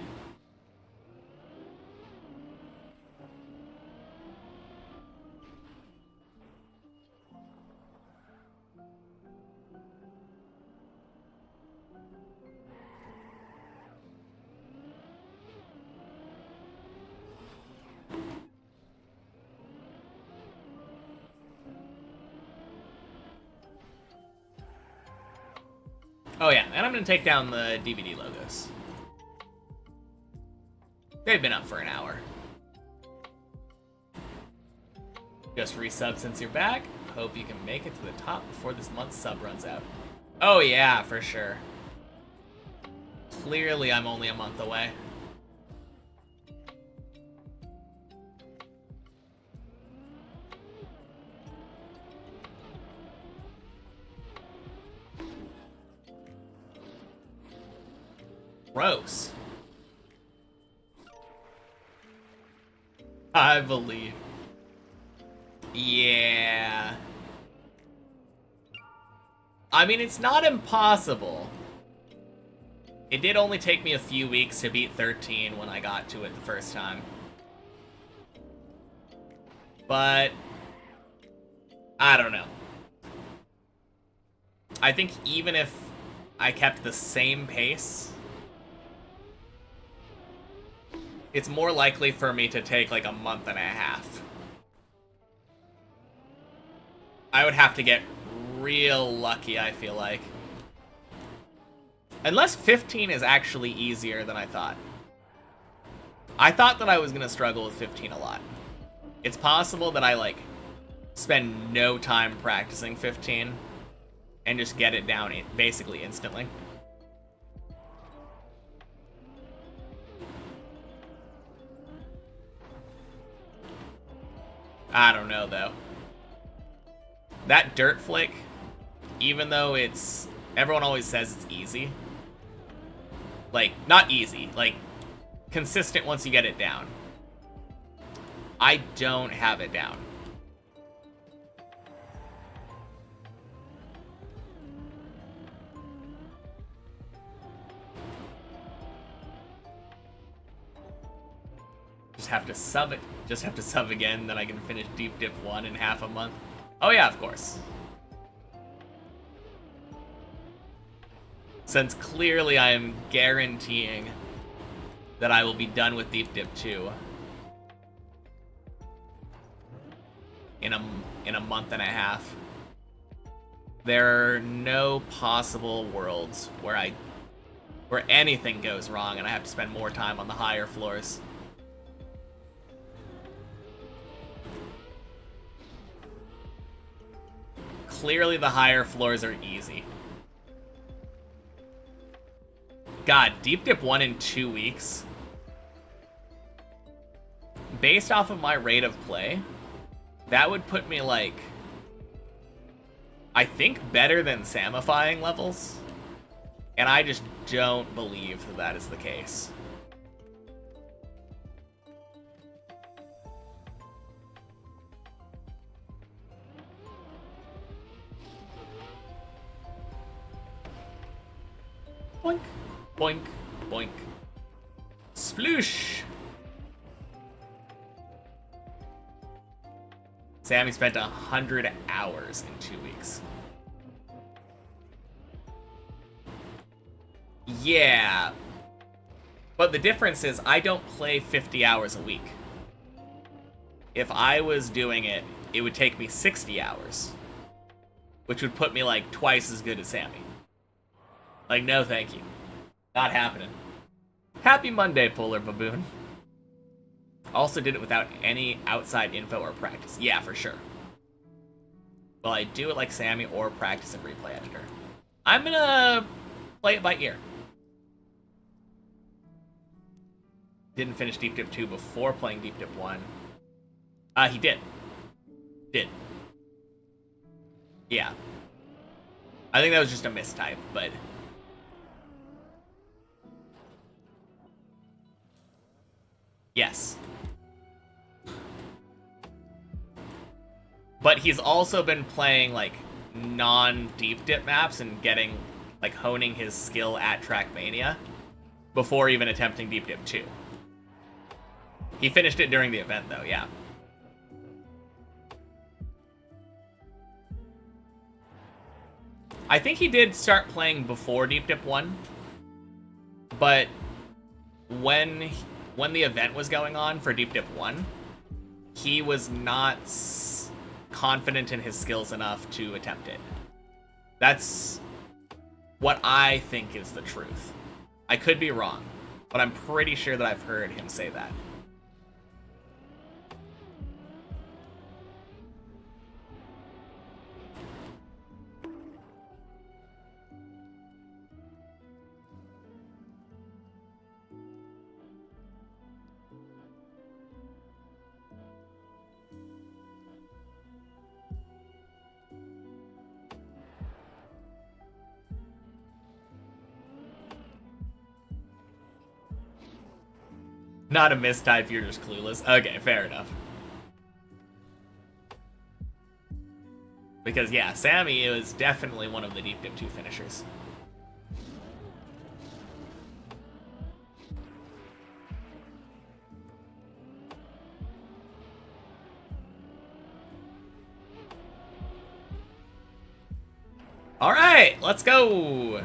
Oh yeah, and I'm gonna take down the DVD logos. They've been up for an hour. Just resub since you're back. Hope you can make it to the top before this month's sub runs out. Oh yeah, for sure. Clearly I'm only a month away. Gross. I believe. Yeah. I mean, it's not impossible. It did only take me a few weeks to beat 13 when I got to it the first time. But I don't know. I think even if I kept the same pace, it's more likely for me to take like a month and a half. I would have to get real lucky, I feel like. Unless 15 is actually easier than I thought. I thought that I was gonna struggle with 15 a lot. It's possible that I like spend no time practicing 15 and just get it down basically instantly. I don't know though. That dirt flick, even though it's, everyone always says it's easy. Like, not easy, like consistent once you get it down. I don't have it down. Just have to sub it. Just have to sub again, then I can finish Deep Dip 1 in half a month. Oh yeah, of course. Since clearly I am guaranteeing that I will be done with Deep Dip 2 in a month and a half. There are no possible worlds where anything goes wrong and I have to spend more time on the higher floors. Clearly the higher floors are easy. God, Deep Dip 1 in 2 weeks. Based off of my rate of play, that would put me like, I think better than Samifying levels. And I just don't believe that that is the case. Boink, boink, boink. Sploosh! Sammy spent 100 hours in 2 weeks. Yeah. But the difference is I don't play 50 hours a week. If I was doing it, it would take me 60 hours. Which would put me like twice as good as Sammy. Like, no thank you. Not happening. Happy Monday, Polar Baboon. Also did it without any outside info or practice. Yeah, for sure. Well, I do it like Sammy or practice in Replay Editor. I'm gonna play it by ear. Didn't finish Deep Dip 2 before playing Deep Dip 1. He did. Did. Yeah. I think that was just a mistype, but... Yes. But he's also been playing, like, non-Deep Dip maps and getting, like, honing his skill at Trackmania. before even attempting Deep Dip 2. He finished it during the event, though, yeah. I think he did start playing before Deep Dip 1, but when the event was going on for Deep Dip 1, he was not confident in his skills enough to attempt it. That's what I think is the truth. I could be wrong, but I'm pretty sure that I've heard him say that. Not a mistype, you're just clueless. Okay, fair enough. Because, yeah, Sammy is definitely one of the Deep Dip 2 finishers. Alright, let's go!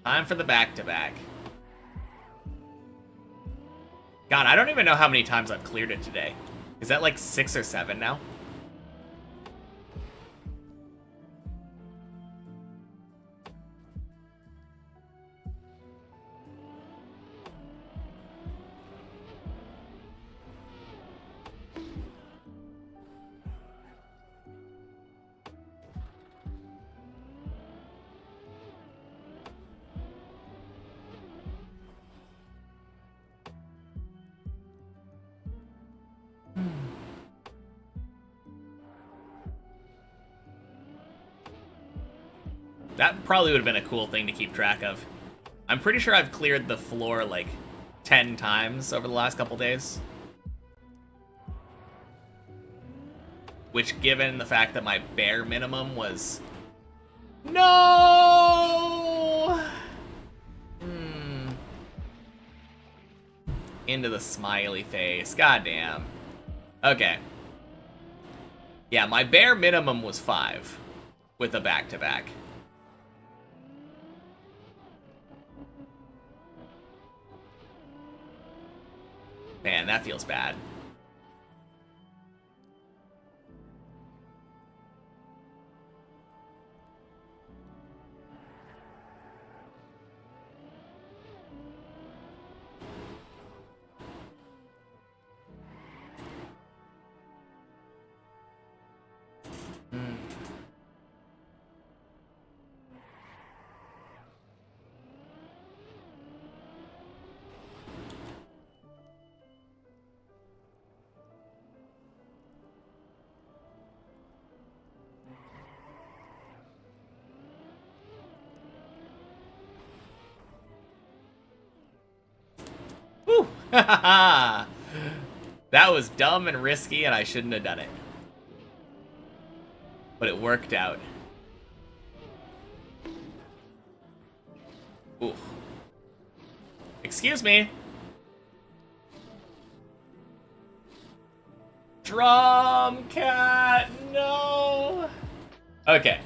Time for the back-to-back. God, I don't even know how many times I've cleared it today. Is that like 6 or 7 now? That probably would have been a cool thing to keep track of. I'm pretty sure I've cleared the floor like 10 times over the last couple days. Which, given the fact that my bare minimum was... No! Into the smiley face. Goddamn. Okay. Yeah, my bare minimum was 5 with a back-to-back. Man, that feels bad. Whew! That was dumb and risky, and I shouldn't have done it. But it worked out. Ooh. Excuse me. Drum cat, no. Okay.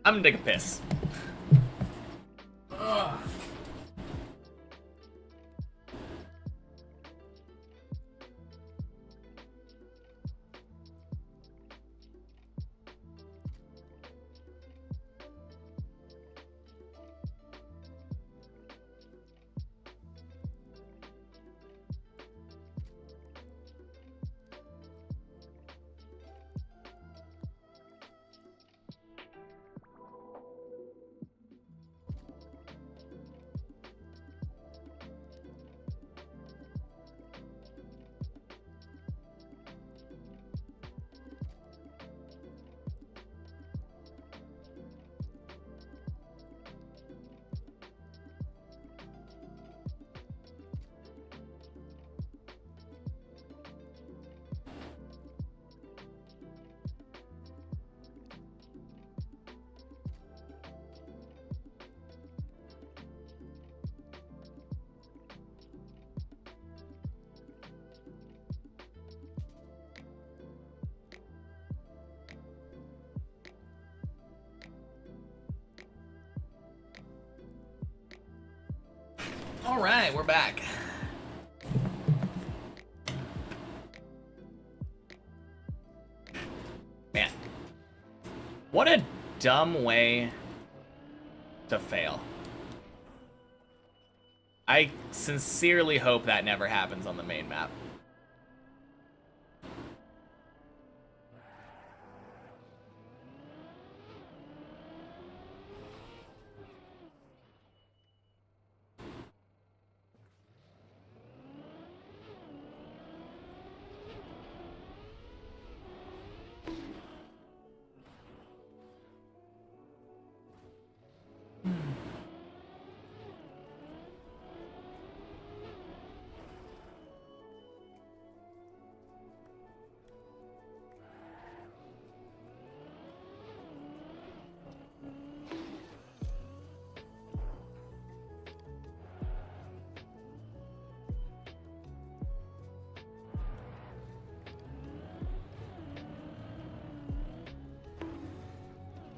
I'm gonna take a piss. Ugh. All right, we're back. Man, what a dumb way to fail. I sincerely hope that never happens on the main map.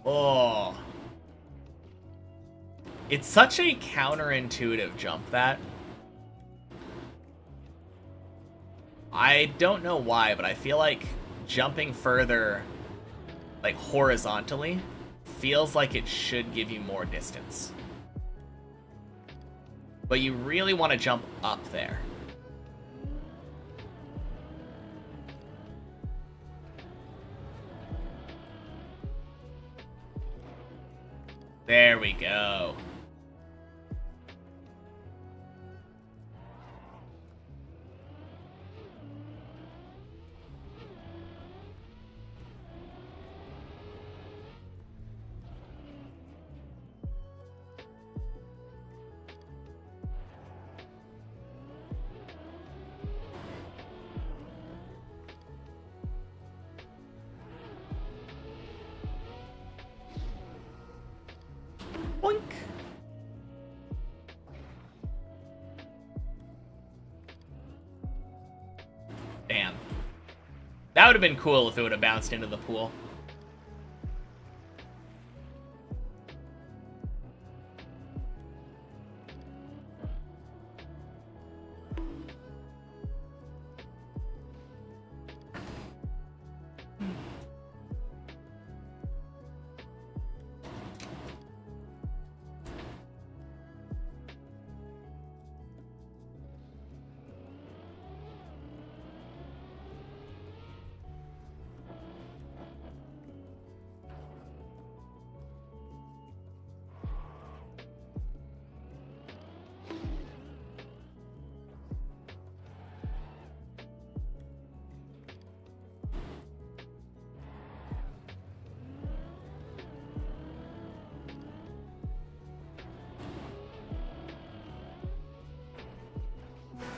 Oh. It's such a counterintuitive jump, that. I don't know why, but I feel like jumping further, like, horizontally, feels like it should give you more distance. But you really want to jump up there. There we go. Boink. Damn. That would have been cool if it would have bounced into the pool.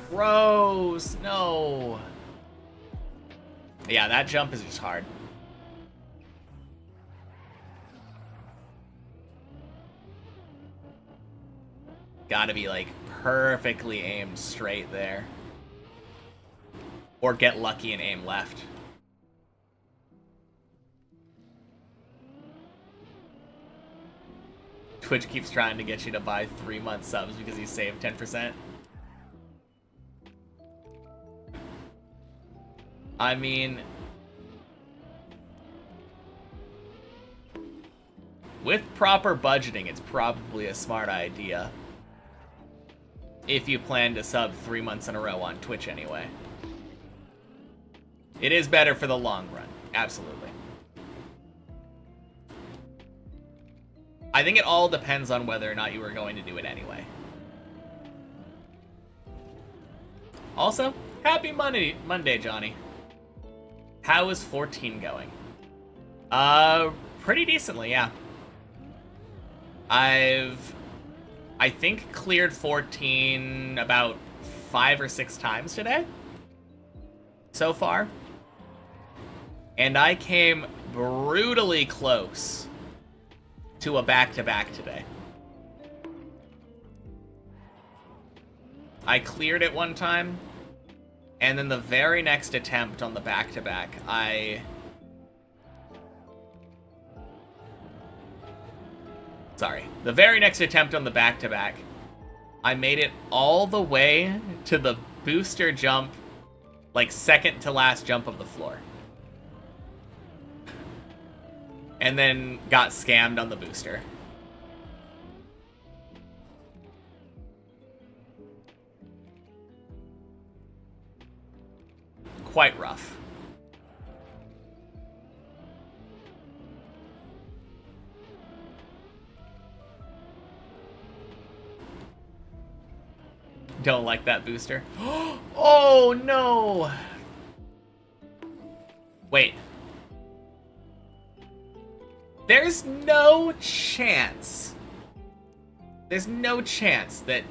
Gross, no. Yeah, that jump is just hard. Gotta be, like, perfectly aimed straight there. Or get lucky and aim left. Twitch keeps trying to get you to buy 3-month subs because you saved 10%. I mean, with proper budgeting, it's probably a smart idea. If you plan to sub 3 months in a row on Twitch anyway. It is better for the long run, absolutely. I think it all depends on whether or not you were going to do it anyway. Also, happy Monday, Johnny. How is 14 going? Pretty decently, yeah. I think, cleared 14 about 5 or 6 times today, so far. And I came brutally close to a back-to-back today. I cleared it one time, and then the very next attempt on the back-to-back, the very next attempt on the back-to-back, I made it all the way to the booster jump, like second to last jump of the floor. And then got scammed on the booster. Quite rough. Don't like that booster. Oh no! Wait. There's no chance. There's no chance that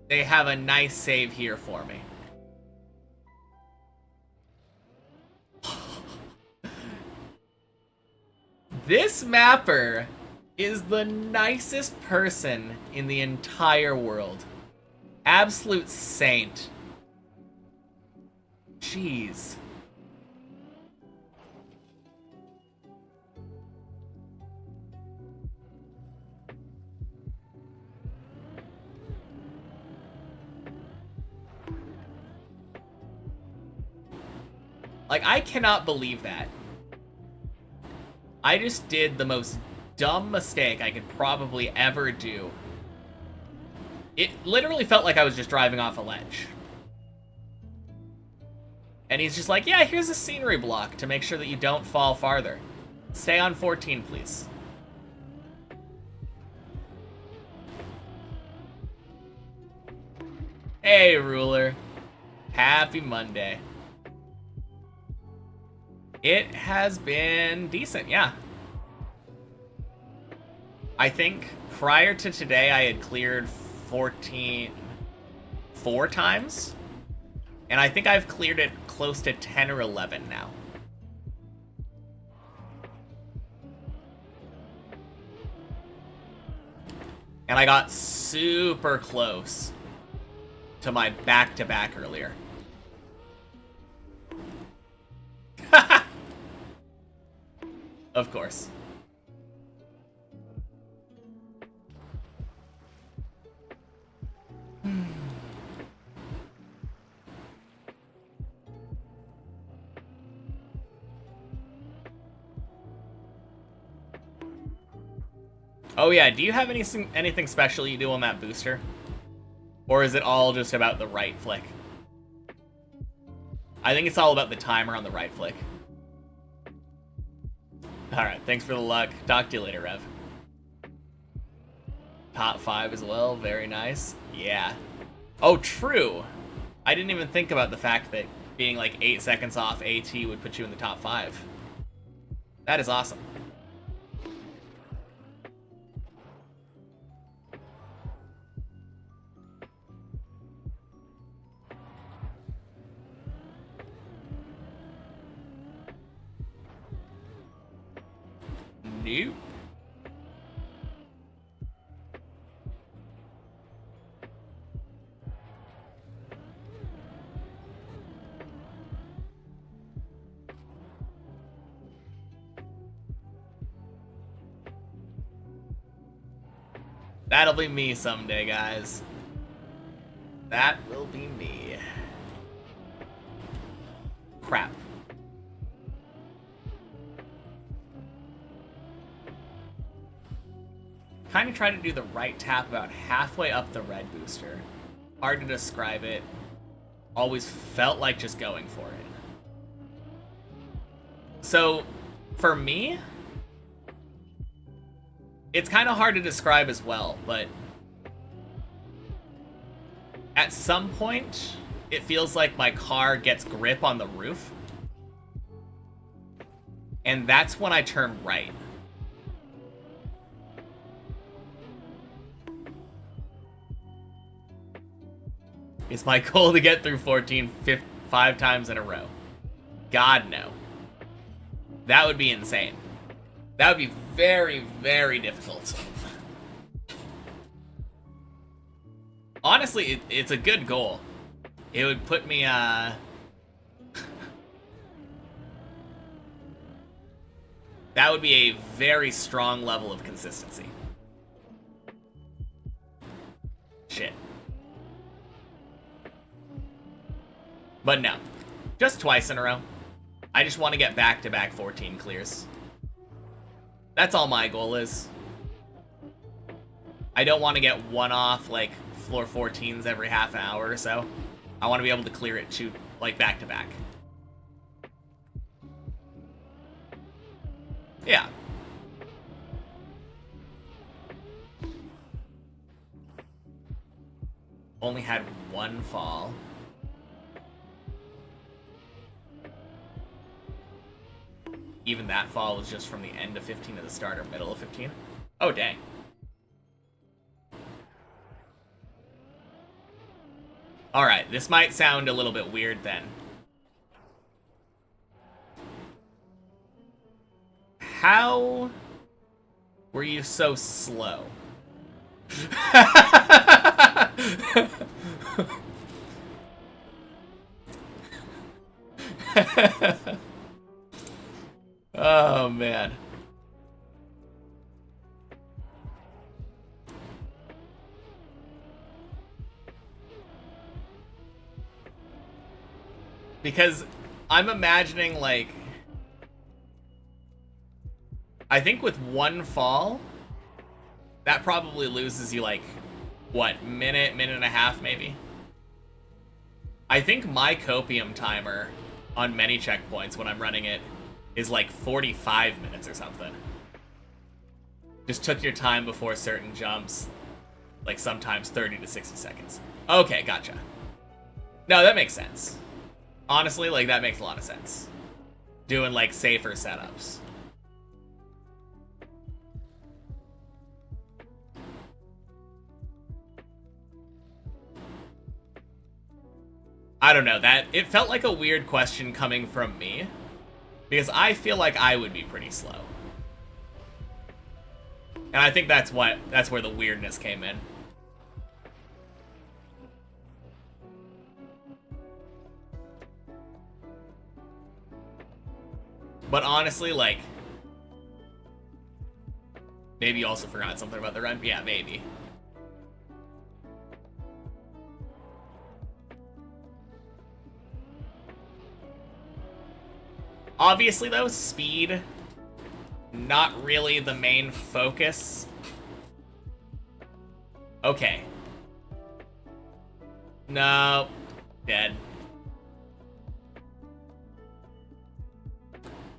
they have a nice save here for me. This mapper is the nicest person in the entire world. Absolute saint. Jeez. Like, I cannot believe that. I just did the most dumb mistake I could probably ever do. It literally felt like I was just driving off a ledge. And he's just like, yeah, here's a scenery block to make sure that you don't fall farther. Stay on 14, please. Hey, Ruler. Happy Monday. It has been decent, yeah. I think prior to today, I had cleared 14 4 times. And I think I've cleared it close to 10 or 11 now. And I got super close to my back-to-back earlier. Of course. Oh yeah, do you have anything special you do on that booster? Or is it all just about the right flick? I think it's all about the timer on the right flick. Alright, thanks for the luck. Talk to you later, Rev. Top 5 as well, very nice. Yeah. Oh, true! I didn't even think about the fact that being like 8 seconds off AT would put you in the top 5. That is awesome. Noob. That'll be me someday, guys. That will be me. Crap. Kind of tried to do the right tap about halfway up the red booster. Hard to describe it. Always felt like just going for it. So, for me, it's kind of hard to describe as well, but at some point, it feels like my car gets grip on the roof. And that's when I turn right. It's my goal to get through 14 5 times in a row. God, no. That would be insane. That would be very, very difficult. Honestly, it's a good goal. It would put me, that would be a very strong level of consistency. Shit. But no. Just twice in a row. I just want to get back-to-back 14 clears. That's all my goal is. I don't want to get one-off, like, floor 14s every half an hour or so. I want to be able to clear it, like, back-to-back. Yeah. Only had one fall. Even that fall was just from the end of 15 to the start or middle of 15. Oh, dang. Alright, this might sound a little bit weird then. How were you so slow? Oh, man. Because I'm imagining, like, I think with one fall, that probably loses you, like, what, minute and a half, maybe? I think my copium timer on many checkpoints when I'm running it is like 45 minutes or something. Just took your time before certain jumps, like sometimes 30 to 60 seconds. Okay, gotcha. No, that makes sense. Honestly, like, that makes a lot of sense. Doing, like, safer setups. I don't know, it felt like a weird question coming from me, because I feel like I would be pretty slow. And I think that's where the weirdness came in. But honestly, like, maybe you also forgot something about the run? Yeah, maybe. Obviously, though, speed, not really the main focus. Okay. No. Dead.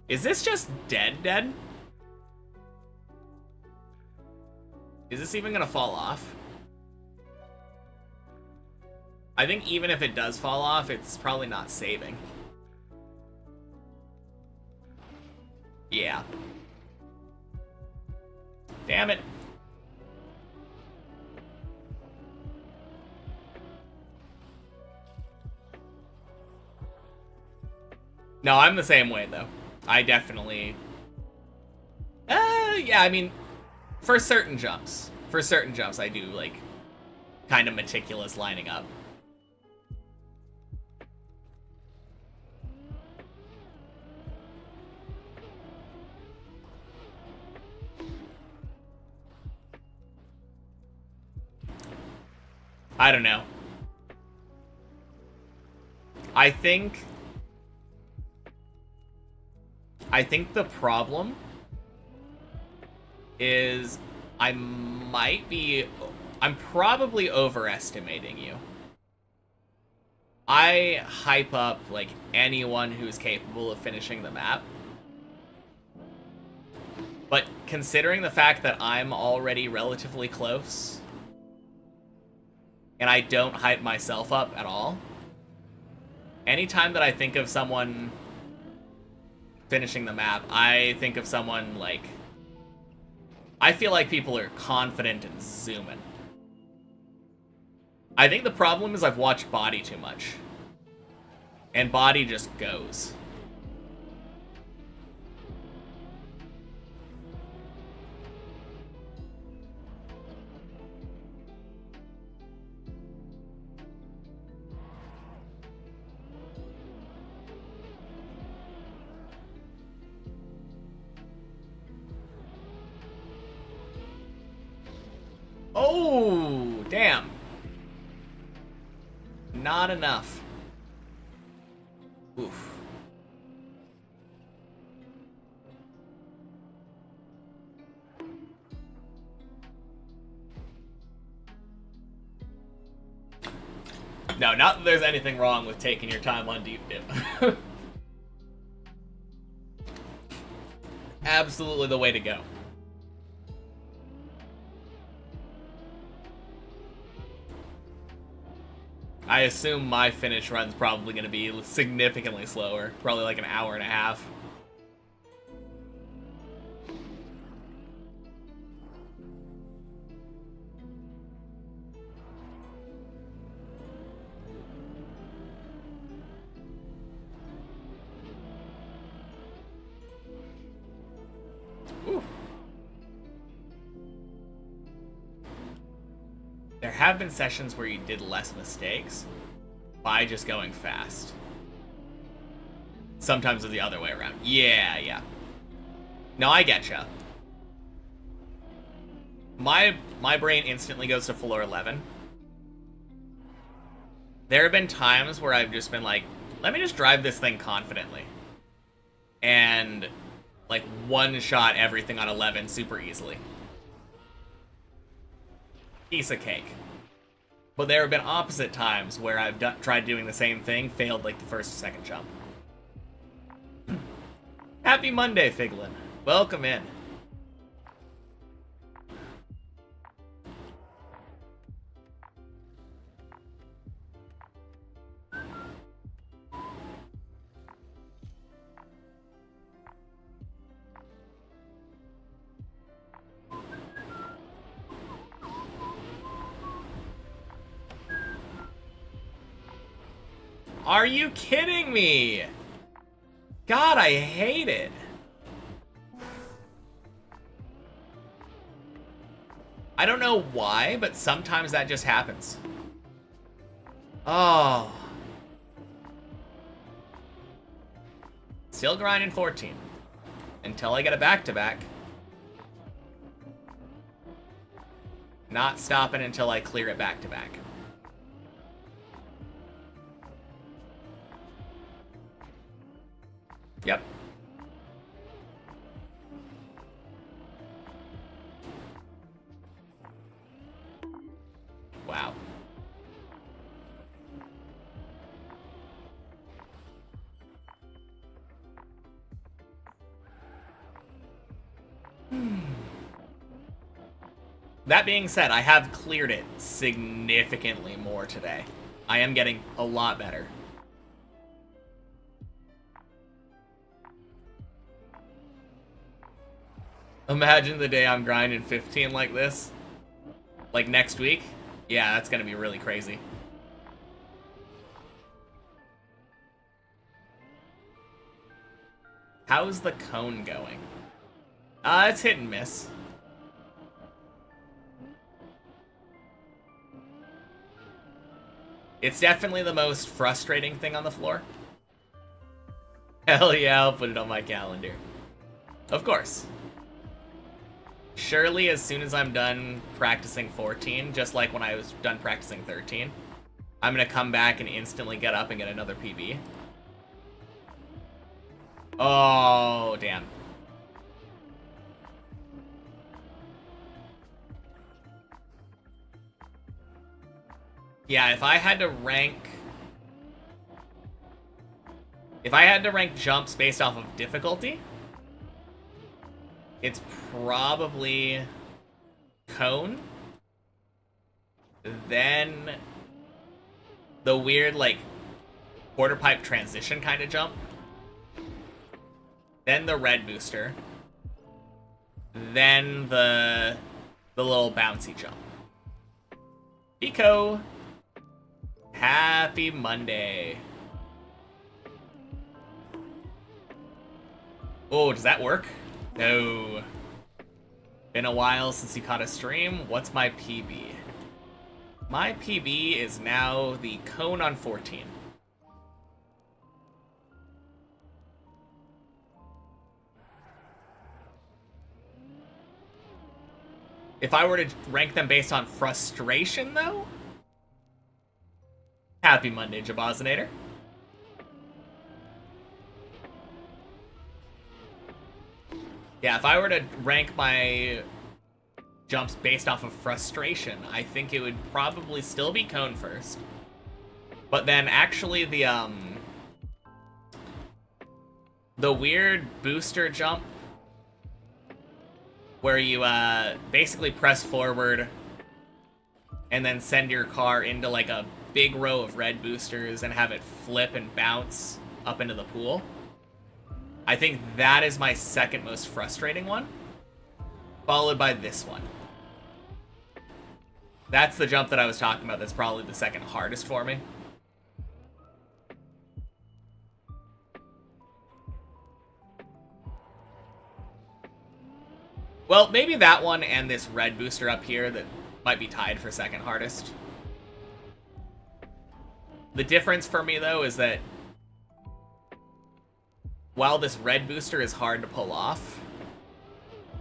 Is this just dead? Is this even gonna fall off? I think even if it does fall off, it's probably not saving. Yeah. Damn it. No, I'm the same way, though. I definitely... yeah, I mean, for certain jumps, I do, like, kind of meticulous lining up. I don't know. I think the problem is I'm probably overestimating you. I hype up, like, anyone who's capable of finishing the map. But considering the fact that I'm already relatively close, and I don't hype myself up at all, anytime that I think of someone finishing the map, I think of someone, like, I feel like people are confident and zooming. I think the problem is I've watched Body too much. And Body just goes. Oh, damn. Not enough. Oof. No, not that there's anything wrong with taking your time on deep dip. Absolutely the way to go. I assume my finish run's probably going to be significantly slower. Probably like an hour and a half. Ooh. There have been sessions where you did less mistakes by just going fast. Sometimes it's the other way around. Yeah. No, I getcha. My brain instantly goes to floor 11. There have been times where I've just been like, let me just drive this thing confidently. And, like, one-shot everything on 11 super easily. Piece of cake. But there have been opposite times where I've tried doing the same thing, failed like the first or second jump. Happy Monday, Figlin. Welcome in. Are you kidding me? God, I hate it. I don't know why, but sometimes that just happens. Oh. Still grinding 14. Until I get a back-to-back. Not stopping until I clear it back-to-back. Yep. Wow. That being said, I have cleared it significantly more today. I am getting a lot better. Imagine the day I'm grinding 15 like this. Like next week. Yeah, that's gonna be really crazy. How's the cone going? It's hit and miss. It's definitely the most frustrating thing on the floor. Hell yeah, I'll put it on my calendar. Of course. Surely as soon as I'm done practicing 14, just like when I was done practicing 13, I'm gonna come back and instantly get up and get another PB. Oh, damn. Yeah, if I had to rank jumps based off of difficulty, it's probably cone, then the weird, like, quarter pipe transition kind of jump, then the red booster, then the little bouncy jump. Pico, happy Monday. Oh, does that work? No. Been a while since you caught a stream. What's my PB? My PB is now the cone on 14. If I were to rank them based on frustration, though? Happy Monday, Jabazinator. Yeah, if I were to rank my jumps based off of frustration, I think it would probably still be cone first. But then actually the weird booster jump where you basically press forward and then send your car into like a big row of red boosters and have it flip and bounce up into the pool. I think that is my second most frustrating one, followed by this one. That's the jump that I was talking about that's probably the second hardest for me. Well, maybe that one and this red booster up here that might be tied for second hardest. The difference for me, though, is that while this red booster is hard to pull off,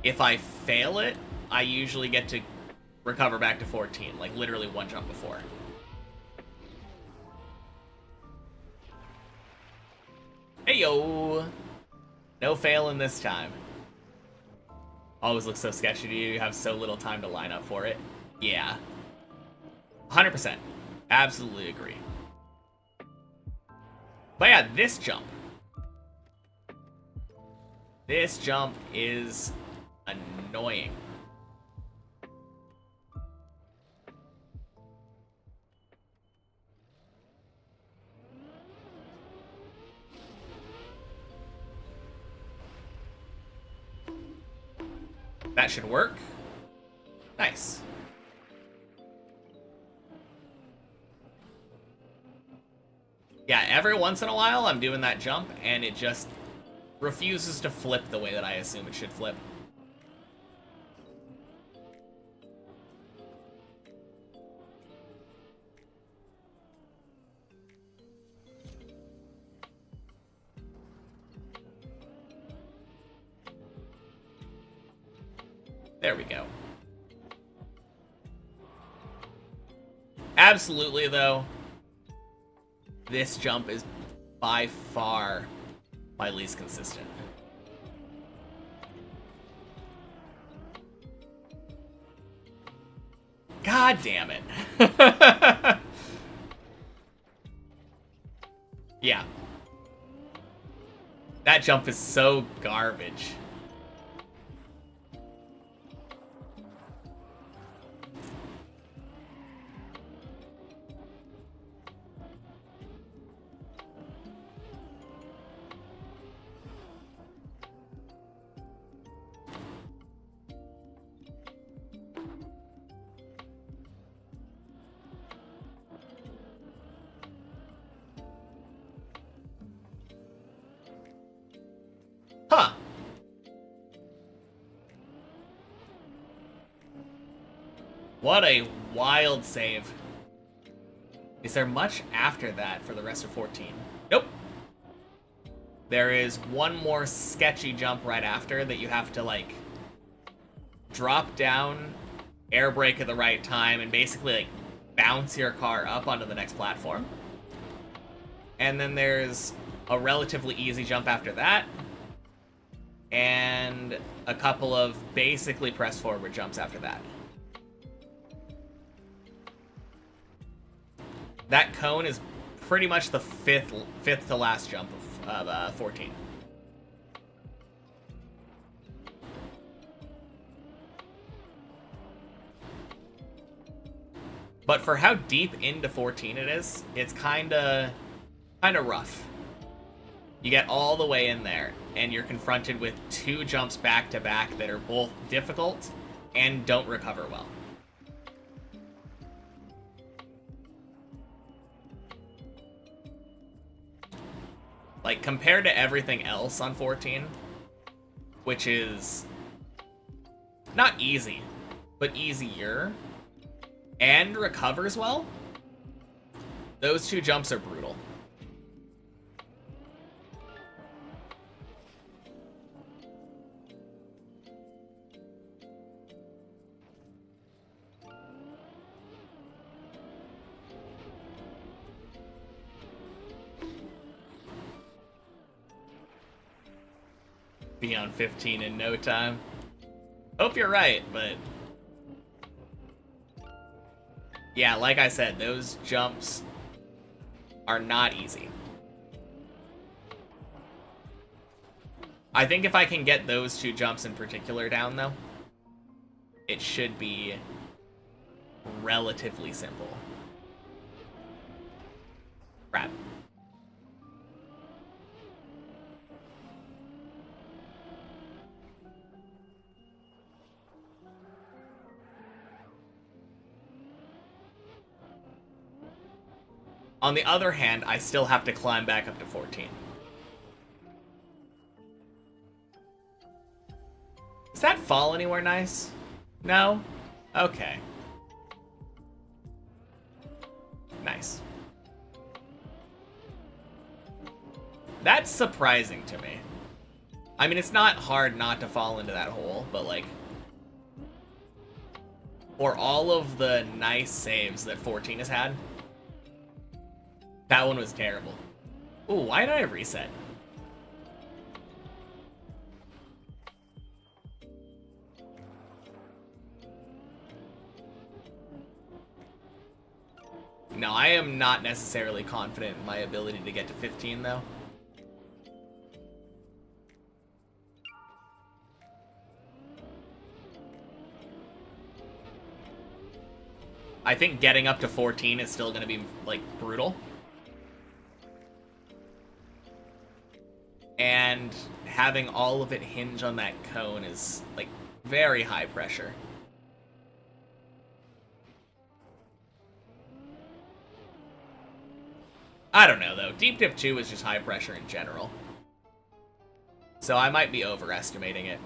if I fail it, I usually get to recover back to 14, like literally one jump before. Hey, yo! No failing this time. Always looks so sketchy to you. You have so little time to line up for it. Yeah. 100%. Absolutely agree. But yeah, this jump. This jump is annoying. That should work. Nice. Yeah, every once in a while I'm doing that jump and it just refuses to flip the way that I assume it should flip. There we go. Absolutely, though, this jump is by far my least consistent. God damn it. Yeah. That jump is so garbage. Huh. What a wild save. Is there much after that for the rest of 14? Nope. There is one more sketchy jump right after that you have to, like, drop down, air brake at the right time, and basically, like, bounce your car up onto the next platform. And then there's a relatively easy jump after that, and a couple of basically press forward jumps after that. That cone is pretty much the fifth to last jump of 14. But for how deep into 14 it is, it's kinda rough. You get all the way in there, and you're confronted with two jumps back to back that are both difficult and don't recover well. Like, compared to everything else on 14, which is not easy, but easier, and recovers well, those two jumps are brutal. be on 15 in no time. Hope you're right, but... yeah, like I said, those jumps are not easy. I think if I can get those two jumps in particular down, though, it should be relatively simple. Crap. On the other hand, I still have to climb back up to 14. Does that fall anywhere nice? No? Okay. Nice. That's surprising to me. I mean, it's not hard not to fall into that hole, but like... for all of the nice saves that 14 has had, that one was terrible. Ooh, why did I reset? No, I am not necessarily confident in my ability to get to 15, though. I think getting up to 14 is still going to be, like, brutal. And having all of it hinge on that cone is, like, very high pressure. I don't know, though. Deep Dip 2 is just high pressure in general. So I might be overestimating it.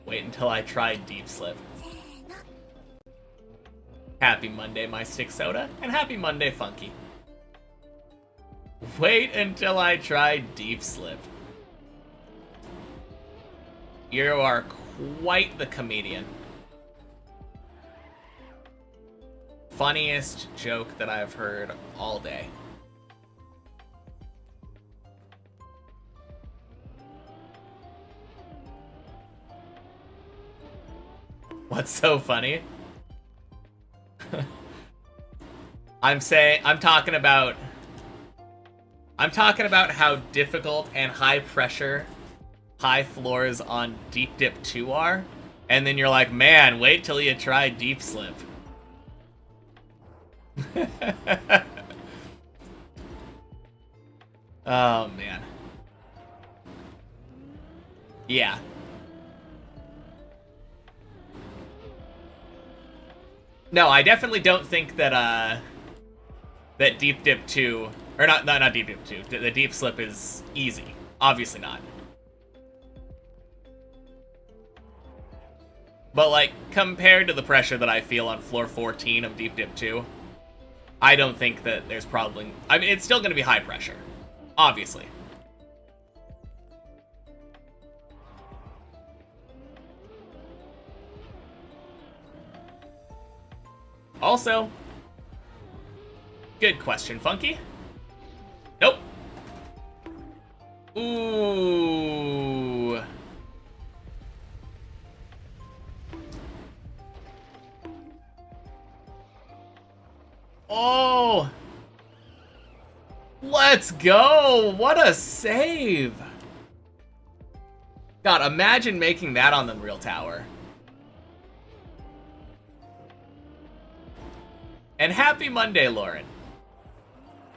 Wait until I try Deep Slip. Happy Monday, my stick soda, and happy Monday, Funky. Wait until I try Deep Slip. You are quite the comedian. Funniest joke that I've heard all day. What's so funny? I'm talking about how difficult and high pressure high floors on Deep Dip 2 are, and then you're like, man, wait till you try Deep Slip. Oh man. Yeah. No, I definitely don't think that that Deep Dip 2, or not Deep Dip 2, the Deep Slip is easy. Obviously not. But like, compared to the pressure that I feel on floor 14 of Deep Dip 2, I don't think that there's probably... I mean, it's still going to be high pressure. Obviously. Also, good question, Funky. Nope. Ooh. Oh. Let's go. What a save. God, imagine making that on the real tower. And happy Monday, Lauren.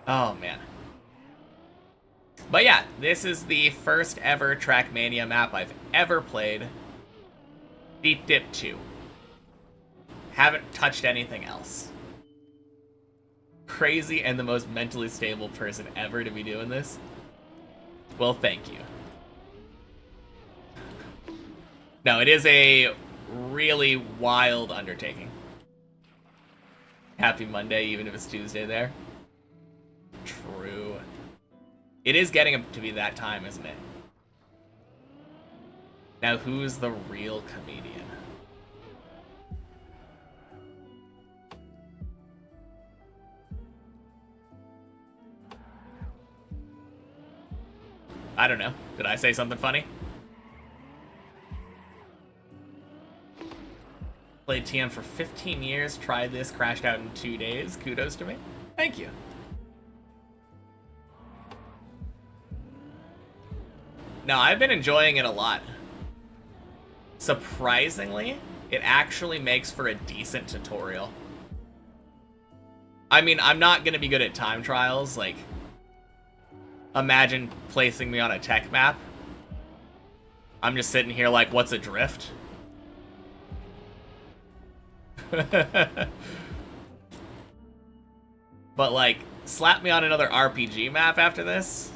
Oh, man. But yeah, this is the first ever Trackmania map I've ever played. Deep Dip 2. Haven't touched anything else. Crazy and the most mentally stable person ever to be doing this. Well, thank you. No, it is a really wild undertaking. Happy Monday, even if it's Tuesday there. True. It is getting to be that time, isn't it? Now, who's the real comedian? I don't know. Did I say something funny? Played TM for 15 years, tried this, crashed out in 2 days. Kudos to me. Thank you. No, I've been enjoying it a lot. Surprisingly, it actually makes for a decent tutorial. I mean, I'm not gonna be good at time trials, like, imagine placing me on a tech map. I'm just sitting here like, what's a drift? But, like, slap me on another RPG map after this.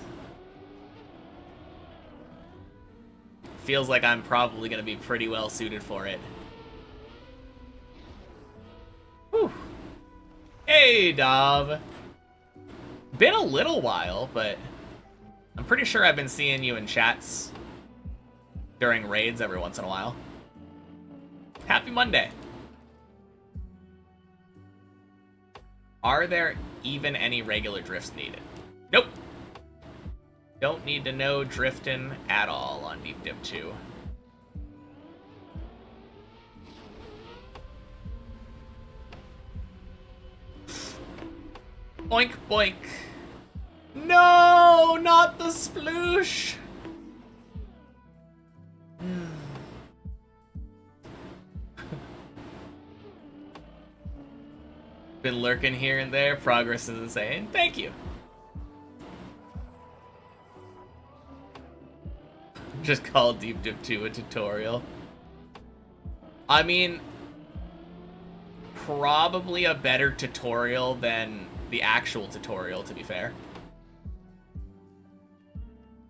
Feels like I'm probably going to be pretty well suited for it. Whew. Hey, Dov. Been a little while, but I'm pretty sure I've been seeing you in chats during raids every once in a while. Happy Monday. Are there even any regular drifts needed? Nope. Don't need to know drifting at all on Deep Dip 2. Boink, boink. No, not the sploosh. Been lurking here and there. Progress is insane. Thank you. Just call Deep Dip 2 a tutorial. I mean, probably a better tutorial than the actual tutorial, to be fair.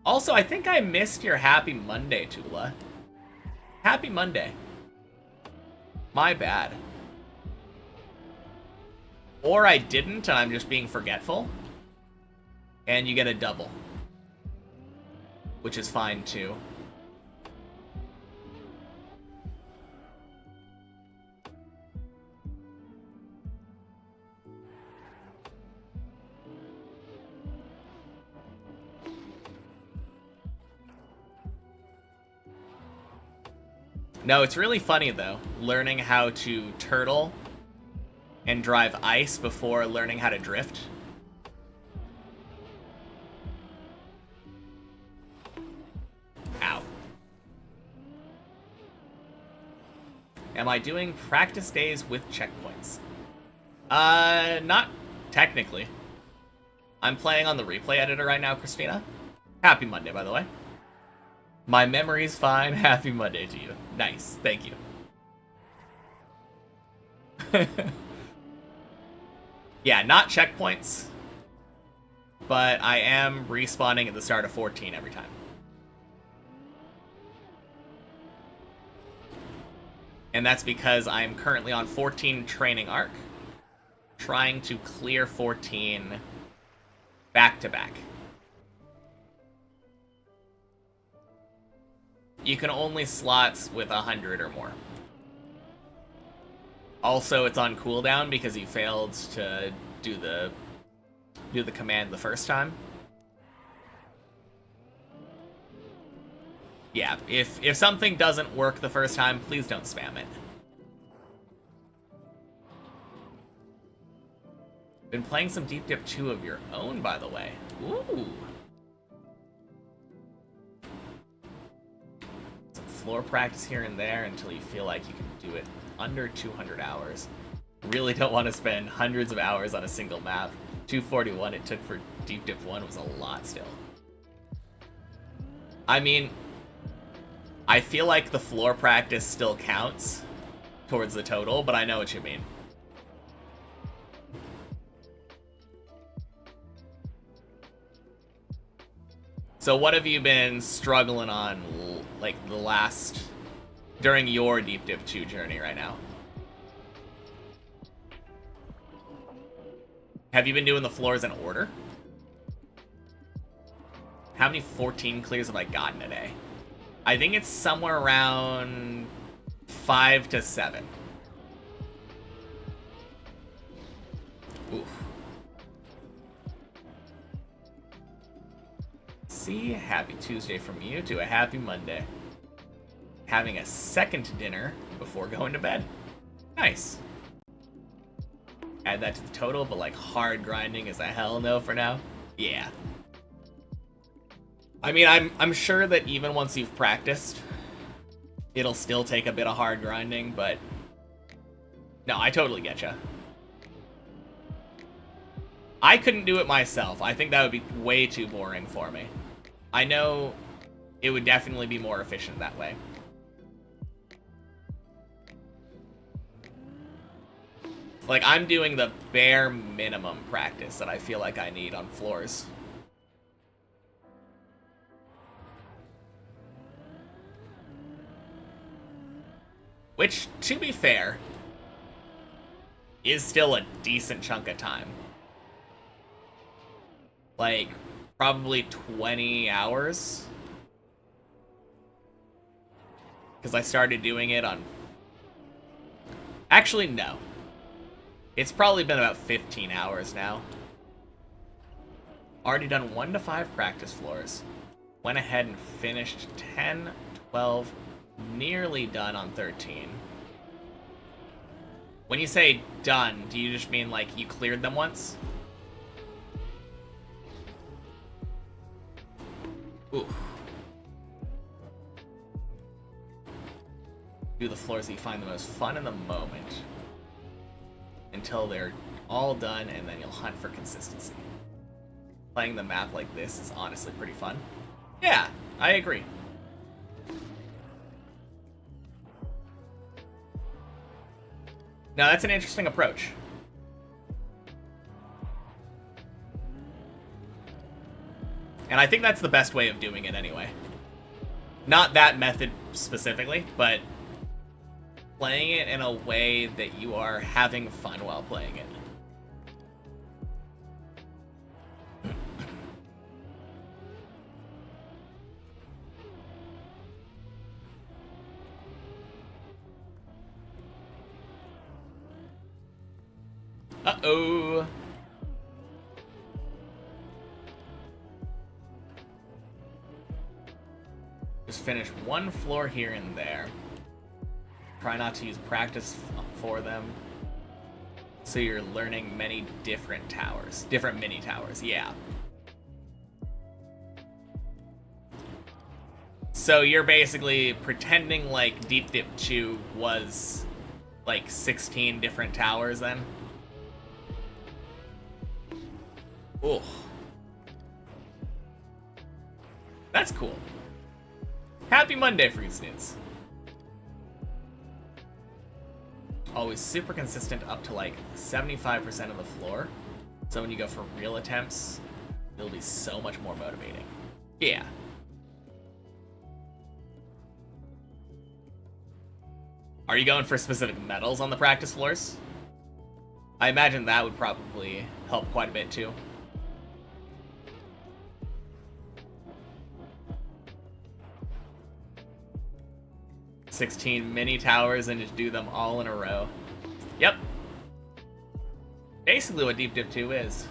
Also, I think I missed your Happy Monday, Tula. Happy Monday. My bad. Or I didn't, and I'm just being forgetful. And you get a double. Which is fine, too. No, it's really funny, though, learning how to turtle and drive ice before learning how to drift. Ow. Am I doing practice days with checkpoints? Not technically. I'm playing on the replay editor right now, Christina. Happy Monday, by the way. My memory's fine. Happy Monday to you. Nice. Thank you. Yeah, not checkpoints. But I am respawning at the start of 14 every time. And that's because I'm currently on 14 training arc, trying to clear 14 back-to-back. You can only slots with 100 or more. Also, it's on cooldown because you failed to do the command the first time. Yeah, if something doesn't work the first time, please don't spam it. Been playing some Deep Dip 2 of your own, by the way. Ooh. Some floor practice here and there until you feel like you can do it under 200 hours. Really don't want to spend hundreds of hours on a single map. 241 it took for Deep Dip 1 was a lot still. I mean, I feel like the floor practice still counts towards the total, but I know what you mean. So what have you been struggling on, like, during your Deep Dip 2 journey right now? Have you been doing the floors in order? How many 14 clears have I gotten today? I think it's somewhere around 5 to 7. Oof. See, happy Tuesday from you to a happy Monday. Having a second dinner before going to bed. Nice. Add that to the total, but like hard grinding is a hell no for now. Yeah. I mean, I'm sure that even once you've practiced, it'll still take a bit of hard grinding, but no, I totally get you. I couldn't do it myself. I think that would be way too boring for me. I know it would definitely be more efficient that way. Like, I'm doing the bare minimum practice that I feel like I need on floors. Which, to be fair, is still a decent chunk of time. Like, probably 20 hours. Because I started doing it on... Actually, no. It's probably been about 15 hours now. Already done 1 to 5 practice floors. Went ahead and finished 10, 12, nearly done on 13. When you say done, do you just mean like you cleared them once? Ooh. Do the floors that you find the most fun in the moment until they're all done, and then you'll hunt for consistency. Playing the map like this is honestly pretty fun. Yeah, I agree. Now that's an interesting approach. And I think that's the best way of doing it anyway. Not that method specifically, but playing it in a way that you are having fun while playing it. Uh-oh. Just finish one floor here and there. Try not to use practice for them. So you're learning many different towers. Different mini towers, yeah. So you're basically pretending like Deep Dip 2 was like 16 different towers then? Ooh. That's cool. Happy Monday, Fruit Snoots. Always super consistent up to like 75% of the floor. So when you go for real attempts, it'll be so much more motivating. Yeah. Are you going for specific medals on the practice floors? I imagine that would probably help quite a bit too. $16 mini towers and just do them all in a row. Yep. Basically what Deep Dip 2 is.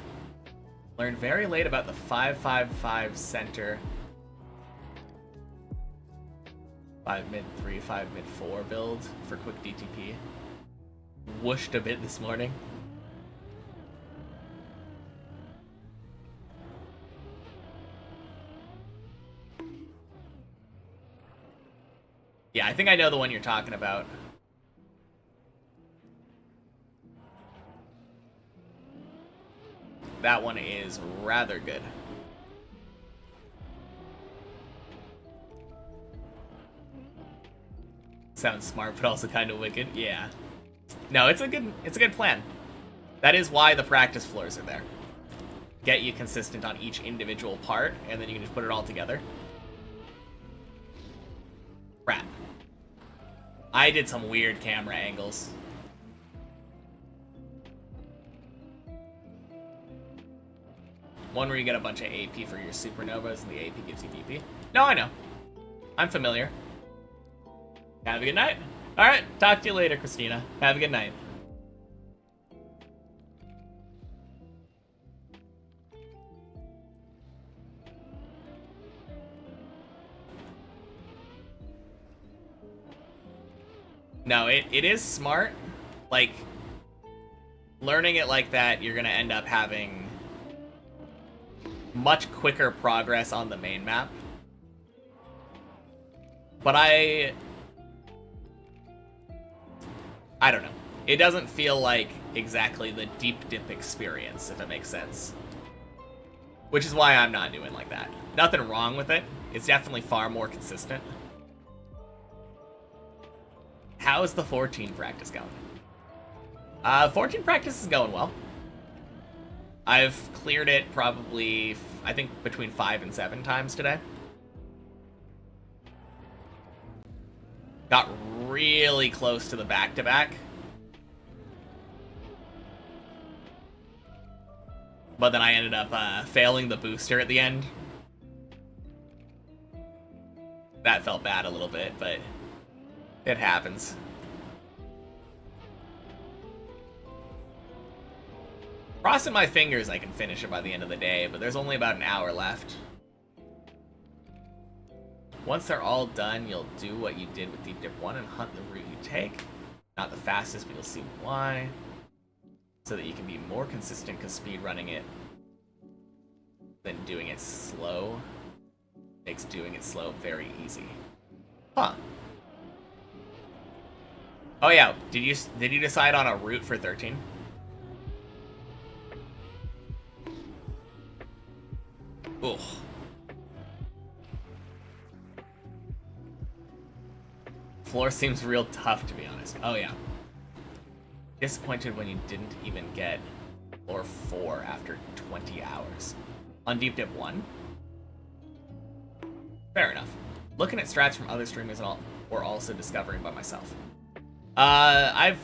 Learned very late about the 5-5-5 center. 5 mid 3, 5 mid 4 build for quick DTP. Whooshed a bit this morning. Yeah, I think I know the one you're talking about. That one is rather good. Sounds smart, but also kind of wicked. Yeah. No, it's a good plan. That is why the practice floors are there. Get you consistent on each individual part, and then you can just put it all together. Crap. I did some weird camera angles. One where you get a bunch of AP for your supernovas and the AP gives you DP. No, I know. I'm familiar. Have a good night. Alright, talk to you later, Christina. Have a good night. No, it is smart. Like, learning it like that, you're gonna end up having much quicker progress on the main map. But I don't know. It doesn't feel like exactly the deep dip experience, if it makes sense. Which is why I'm not doing like that. Nothing wrong with it. It's definitely far more consistent. How is the 14 practice going? 14 practice is going well. I've cleared it probably, I think, between 5 and 7 times today. Got really close to the back-to-back. But then I ended up failing the booster at the end. That felt bad a little bit, but it happens. Crossing my fingers I can finish it by the end of the day, but there's only about an hour left. Once they're all done, you'll do what you did with Deep Dip 1 and hunt the route you take. Not the fastest, but you'll see why. So that you can be more consistent, because speedrunning it than doing it slow makes doing it slow very easy. Huh. Oh yeah, did you decide on a route for 13? Ugh. Floor seems real tough, to be honest. Oh yeah. Disappointed when you didn't even get floor 4 after 20 hours. On Deep Dip 1? Fair enough. Looking at strats from other streamers and all, or also discovering by myself. I've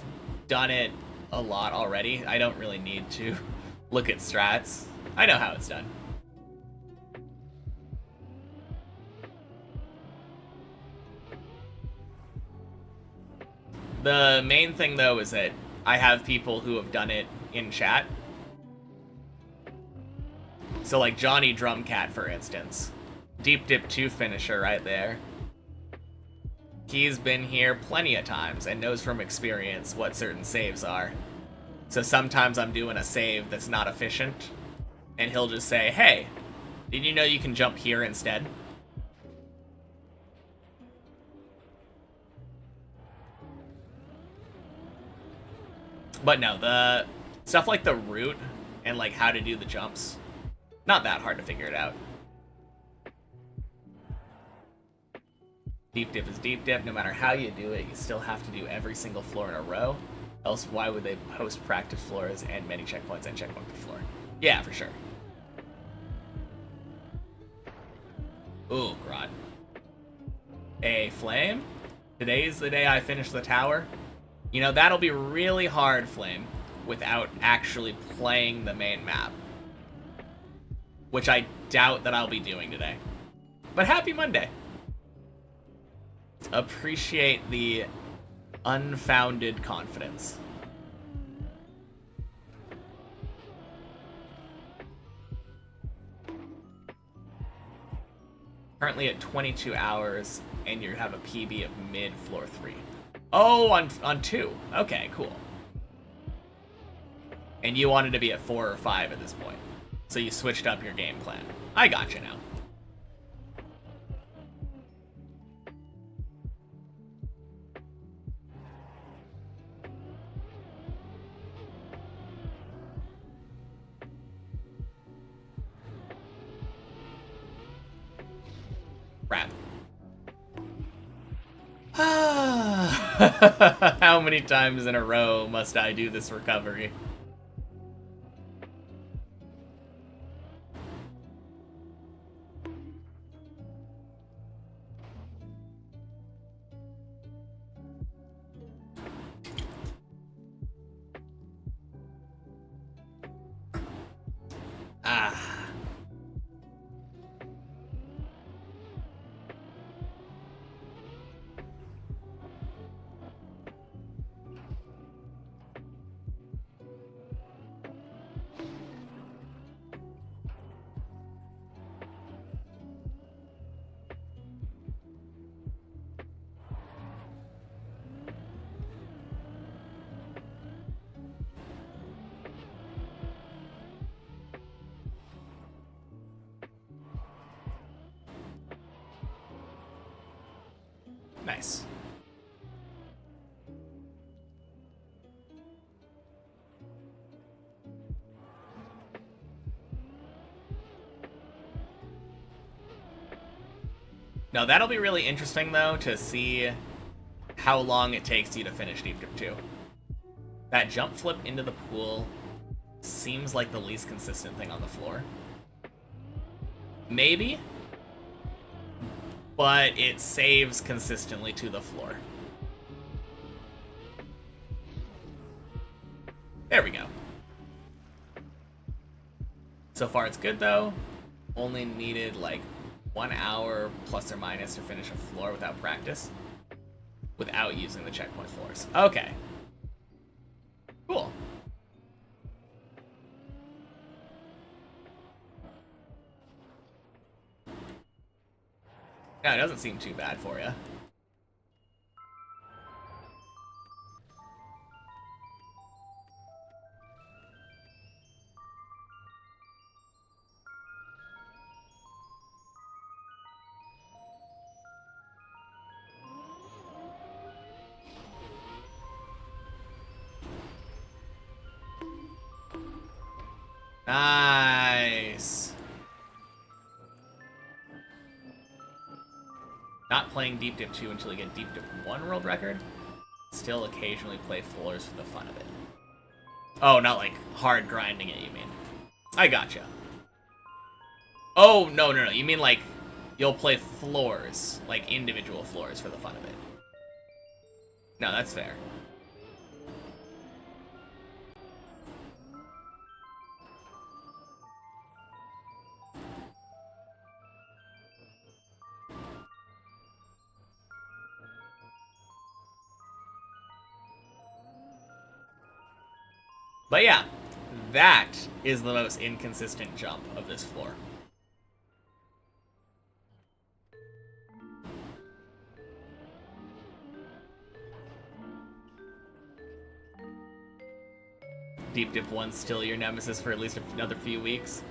done it a lot already. I don't really need to look at strats. I know how it's done. The main thing, though, is that I have people who have done it in chat. So, like, Johnny Drumcat, for instance. Deep Dip 2 finisher right there. He's been here plenty of times and knows from experience what certain saves are. So sometimes I'm doing a save that's not efficient, and he'll just say, hey, did you know you can jump here instead? But no, the stuff like the route and like how to do the jumps, not that hard to figure it out. Deep Dip is Deep Dip. No matter how you do it, you still have to do every single floor in a row. Else, why would they post practice floors and many checkpoints and checkpoint per floor? Yeah, for sure. Ooh, Grod. A flame? Today's the day I finish the tower. You know, that'll be really hard, Flame, without actually playing the main map. Which I doubt that I'll be doing today. But happy Monday. Appreciate the unfounded confidence. Currently at 22 hours, and you have a PB of mid floor 3. Oh, on 2. Okay, cool. And you wanted to be at 4 or 5 at this point. So you switched up your game plan. I got you now. Crap. How many times in a row must I do this recovery? Nice. Now that'll be really interesting though to see how long it takes you to finish Deep Dip 2. That jump flip into the pool seems like the least consistent thing on the floor. Maybe, but it saves consistently to the floor. There we go. So far it's good though. Only needed like 1 hour plus or minus to finish a floor without practice. Without using the checkpoint floors. Okay. Cool. Yeah, it doesn't seem too bad for you. Nice. Not playing Deep Dip 2 until you get Deep Dip 1 world record. Still occasionally play floors for the fun of it. Oh, not like hard grinding it, you mean? I gotcha. Oh, no. You mean like you'll play floors, like individual floors for the fun of it. No, that's fair. But yeah, that is the most inconsistent jump of this floor. Deep Dip 1's still your nemesis for at least another few weeks.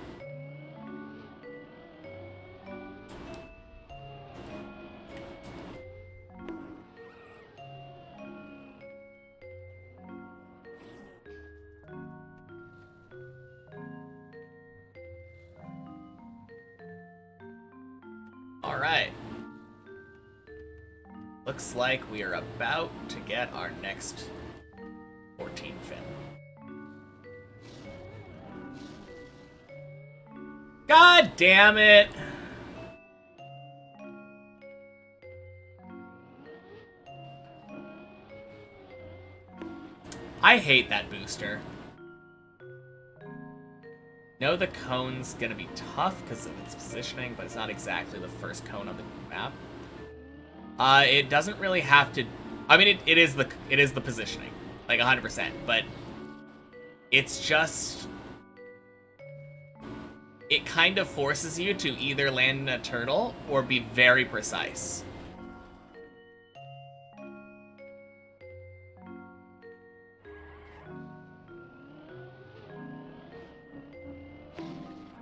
Alright. Looks like we are about to get our next 14 fin. God damn it! I hate that booster. Know the cone's gonna be tough because of its positioning, but it's not exactly the first cone on the map. It doesn't really have to. I mean, it is the positioning, like 100%. But it's just it kind of forces you to either land in a turtle or be very precise.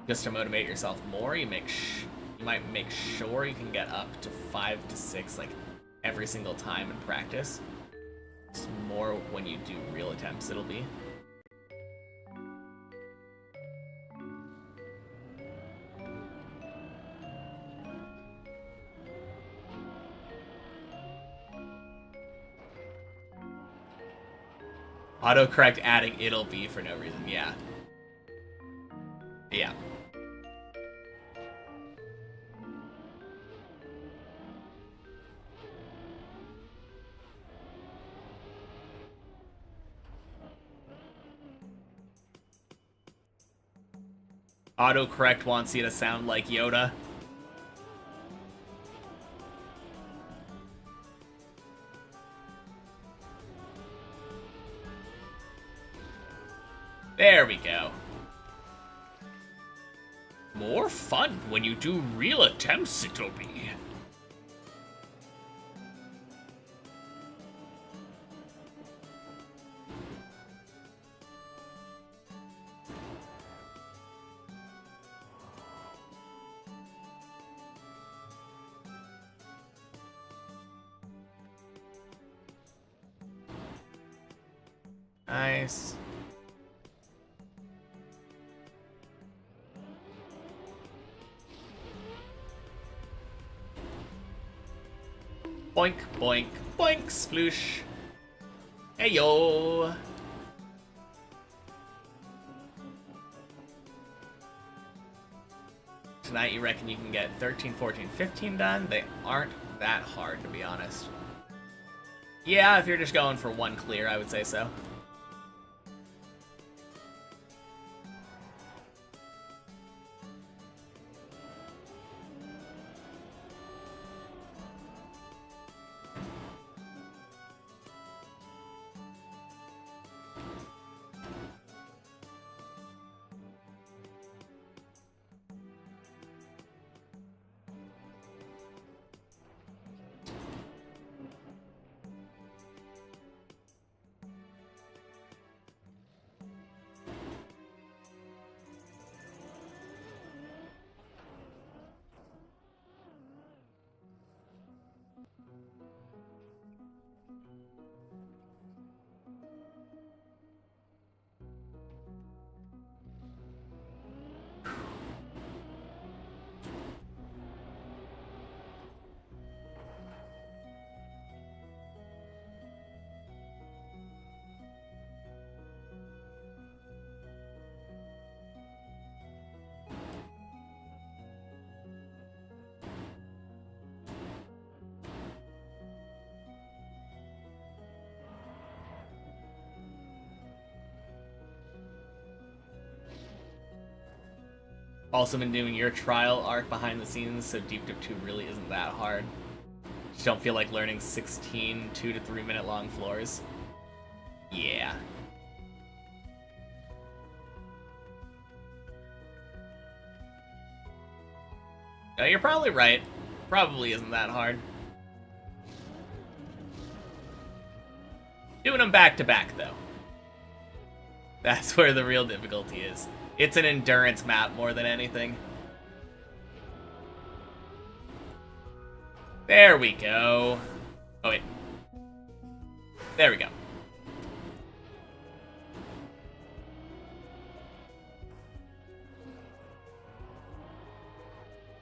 Just to motivate yourself more, you might make sure you can get up to 5 to 6 like every single time in practice. It's more when you do real attempts it'll be. Autocorrect adding it'll be for no reason, yeah. Yeah. Autocorrect wants you to sound like Yoda. There we go. More fun when you do real attempts, it'll be. Nice. Boink, boink, boink, sploosh. Hey yo. Tonight you reckon you can get 13, 14, 15 done? They aren't that hard, to be honest. Yeah, if you're just going for one clear, I would say so. Also been doing your trial arc behind the scenes, so Deep Dip 2 really isn't that hard. Just don't feel like learning 16 2 to 3 minute long floors. Yeah. No, you're probably right. Probably isn't that hard. Doing them back to back, though. That's where the real difficulty is. It's an endurance map more than anything. There we go. Oh, wait. There we go.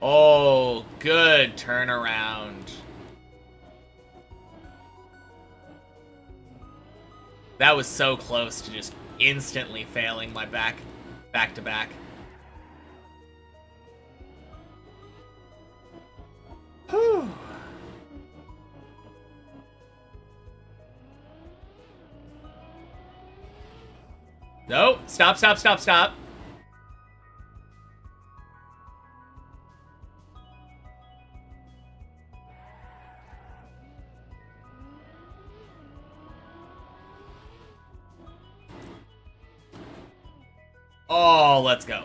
Oh, good turnaround. That was so close to just instantly failing my back to back. Whew. No, stop, stop, stop, stop. Oh, let's go.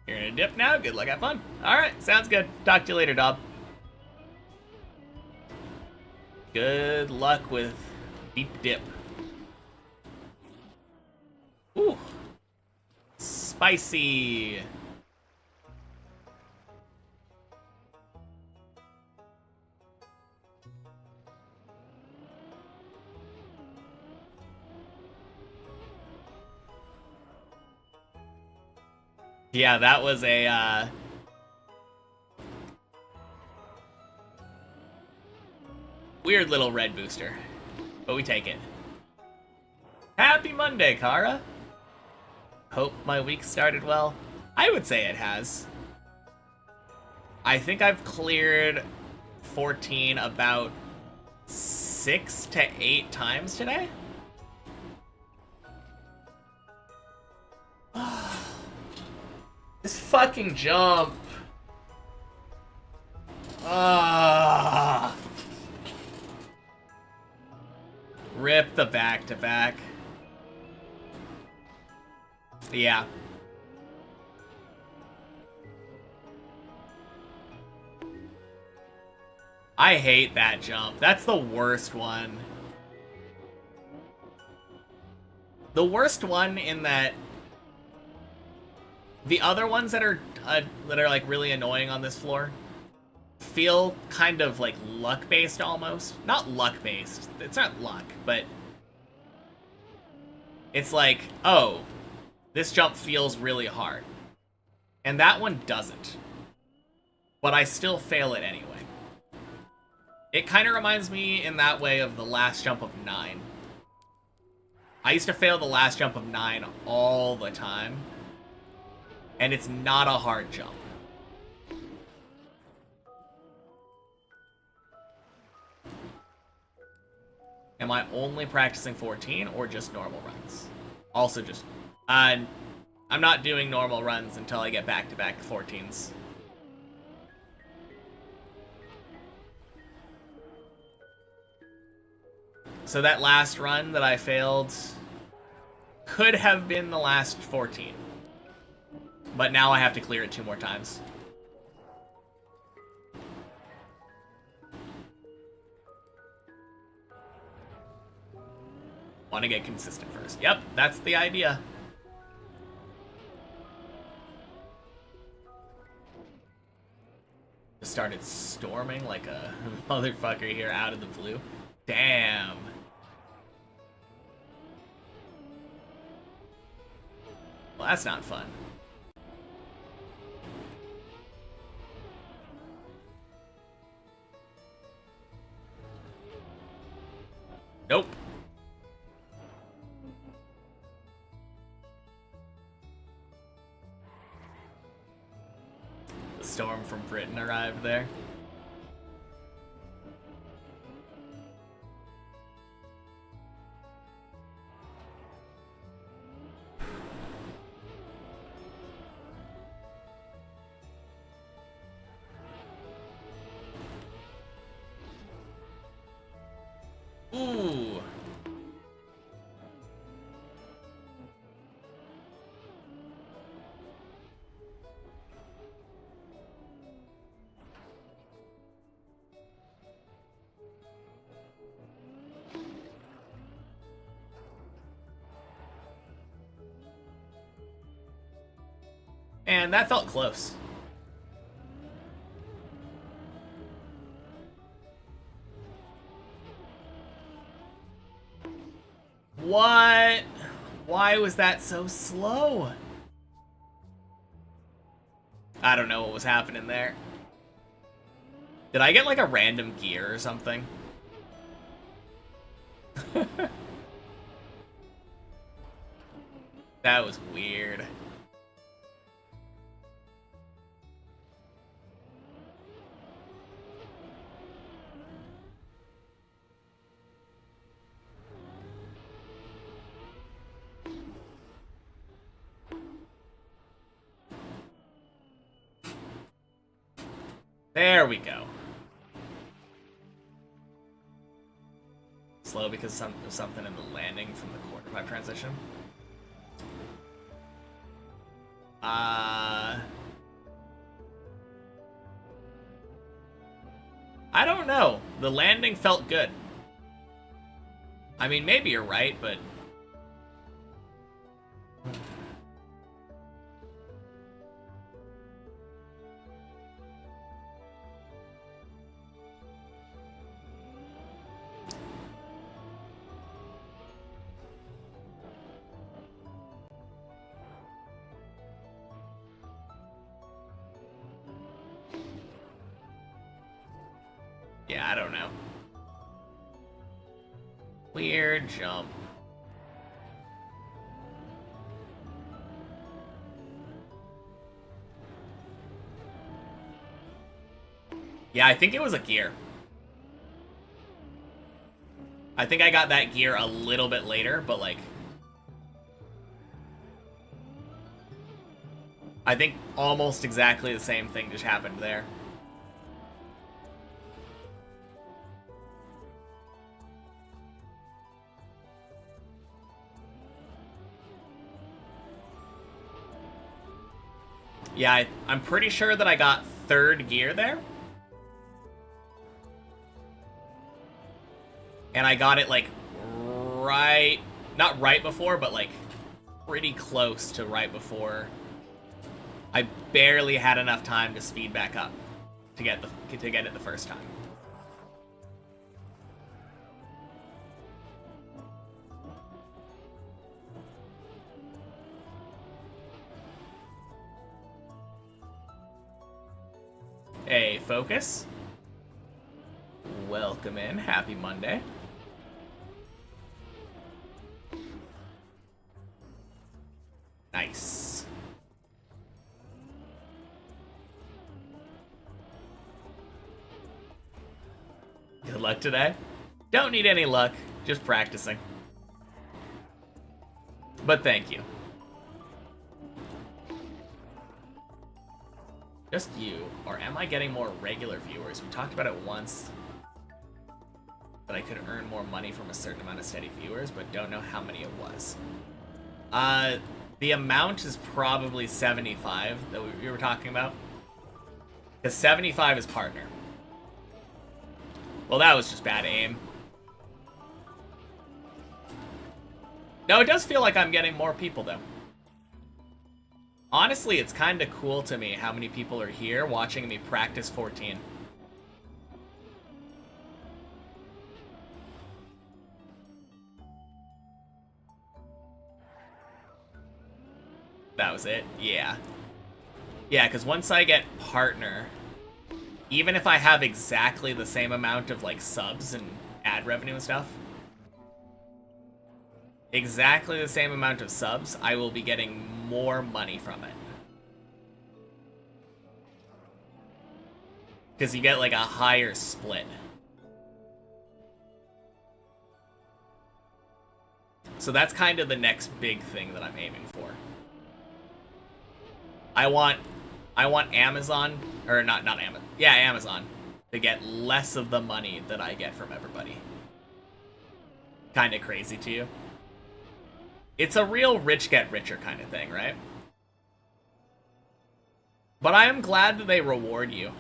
You're gonna dip now? Good luck, have fun. Alright, sounds good. Talk to you later, Dob. Good luck with deep dip. Ooh. Spicy. Yeah, that was a, weird little red booster. But we take it. Happy Monday, Kara! Hope my week started well. I would say it has. I think I've cleared 14 about 6 to 8 times today. This fucking jump. Ah. Rip the back-to-back. Yeah. I hate that jump. That's the worst one. The worst one in that the other ones that are like really annoying on this floor feel kind of like luck-based almost. Not luck-based. It's not luck, but It's like, oh, this jump feels really hard. And that one doesn't. But I still fail it anyway. It kind of reminds me in that way of the last jump of 9. I used to fail the last jump of 9 all the time. And it's not a hard jump. Am I only practicing 14 or just normal runs? Also just... I'm not doing normal runs until I get back-to-back 14s. So that last run that I failed could have been the last 14. But now I have to clear it 2 more times. Want to get consistent first. Yep, that's the idea. Just started storming like a motherfucker here out of the blue. Damn. Well, that's not fun. Nope. The storm from Britain arrived there. Ooh. And that felt close. What? Why was that so slow? I don't know what was happening there. Did I get like a random gear or something? That was weird. There we go. Slow because of something in the landing from the quarter pipe transition. I don't know. The landing felt good. I mean, maybe you're right, but... yeah, I don't know. Weird jump. Yeah, I think it was a gear. I think I got that gear a little bit later, but like... I think almost exactly the same thing just happened there. Yeah, I'm pretty sure that I got 3rd gear there. And I got it, like, right... Not right before, but, like, pretty close to right before. I barely had enough time to speed back up to get it the first time. a focus. Welcome in. Happy Monday. Nice. Good luck today. Don't need any luck, just practicing. But thank you. Just you, or am I getting more regular viewers? We talked about it once, that I could earn more money from a certain amount of steady viewers, but don't know how many it was. The amount is probably 75 that we were talking about. Because 75 is partner. Well, that was just bad aim. No, it does feel like I'm getting more people, though. Honestly, it's kind of cool to me how many people are here watching me practice 14. That was it? Yeah. Yeah, because once I get partner, even if I have exactly the same amount of, like, subs and ad revenue and stuff, exactly the same amount of subs, I will be getting more money from it. Because you get, like, a higher split. So that's kind of the next big thing that I'm aiming for. I want Amazon, or not Amazon. Yeah, Amazon to get less of the money that I get from everybody. Kind of crazy to you. It's a real rich get richer kind of thing, right? But I am glad that they reward you.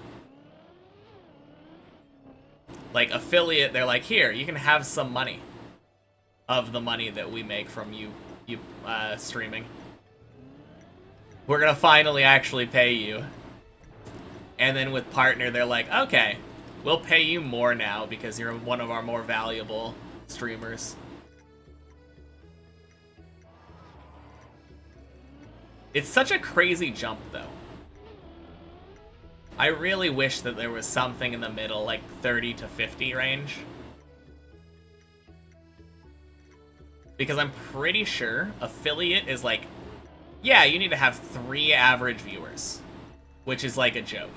Like, affiliate, they're like, here, you can have some money of the money that we make from you streaming. We're gonna finally actually pay you. And then with partner, they're like, okay, we'll pay you more now because you're one of our more valuable streamers. It's such a crazy jump, though. I really wish that there was something in the middle, like 30 to 50 range. Because I'm pretty sure affiliate is like, yeah, you need to have 3 average viewers, which is like a joke.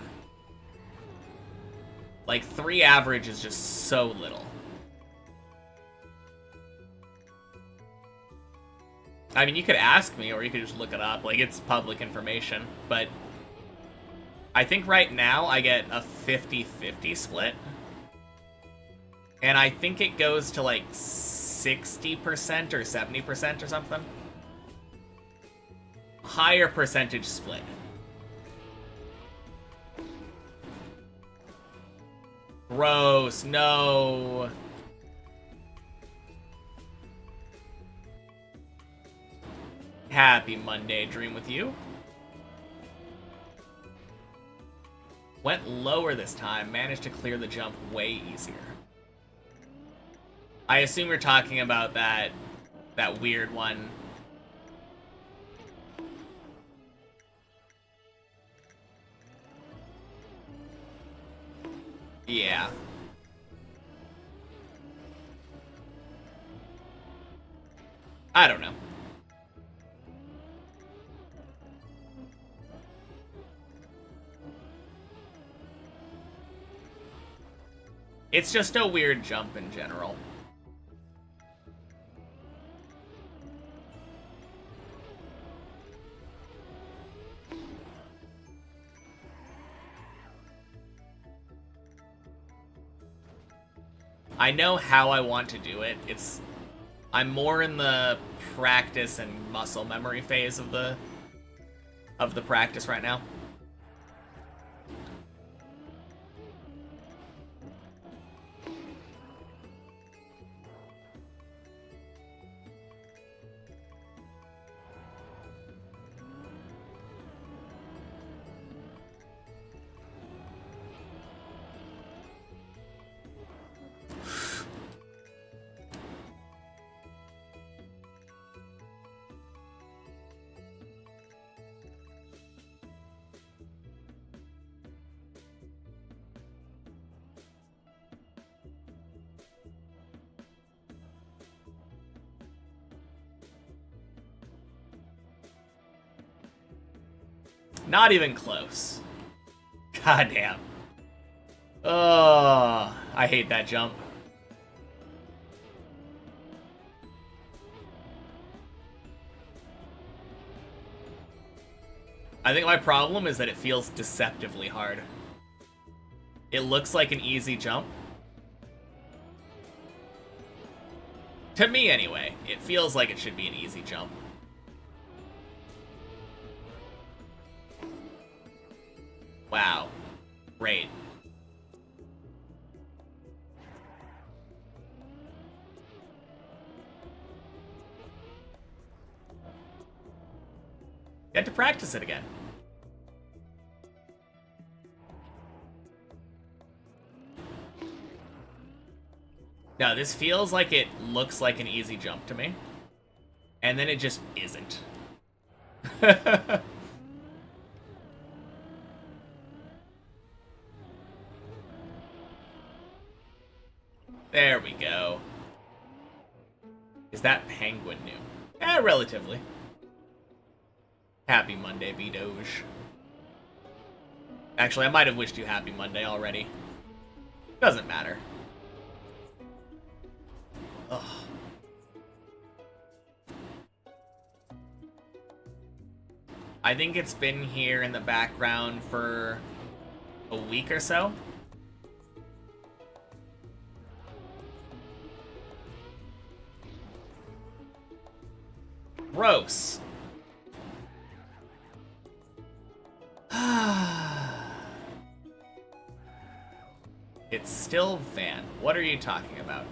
Like, 3 average is just so little. I mean, you could ask me, or you could just look it up. Like, it's public information. But I think right now I get a 50-50 split. And I think it goes to, like, 60% or 70% or something. Higher percentage split. Gross, no. Happy Monday, dream with you. Went lower this time, managed to clear the jump way easier. I assume you're talking about that weird one. Yeah. I don't know. It's just a weird jump in general. I know how I want to do it. I'm more in the practice and muscle memory phase of the practice right now. Not even close. God damn. Oh, I hate that jump. I think my problem is that it feels deceptively hard. It looks like an easy jump. To me, anyway, it feels like it should be an easy jump. Wow. Great. Get to practice it again. No, this feels like it looks like an easy jump to me. And then it just isn't. There we go. Is that penguin new? Relatively. Happy Monday, B-Doge. Actually, I might have wished you happy Monday already. Doesn't matter. Ugh. I think it's been here in the background for a week or so. Gross. It's still Van. What are you talking about?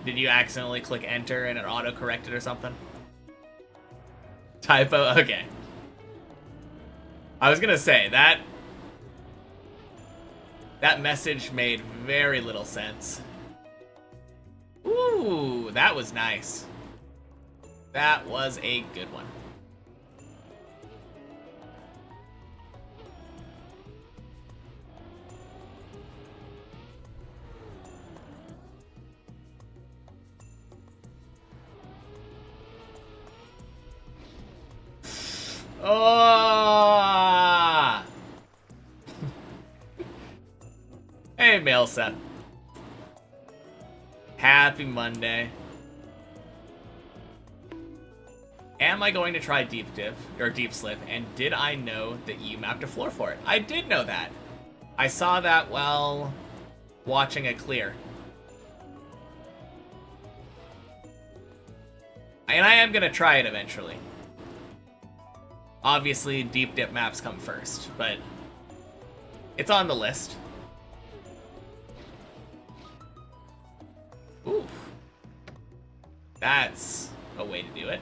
Did you accidentally click enter and it auto-corrected or something? Typo? Okay. I was gonna say, that message made very little sense. Ooh, that was nice. That was a good one. Oh! Hey, Mailset. Happy Monday. Am I going to try deep dip or deep slip? And did I know that you mapped a floor for it? I did know that. I saw that while watching a clear. And I am gonna try it eventually. Obviously, deep dip maps come first, but it's on the list. Ooh. That's a way to do it.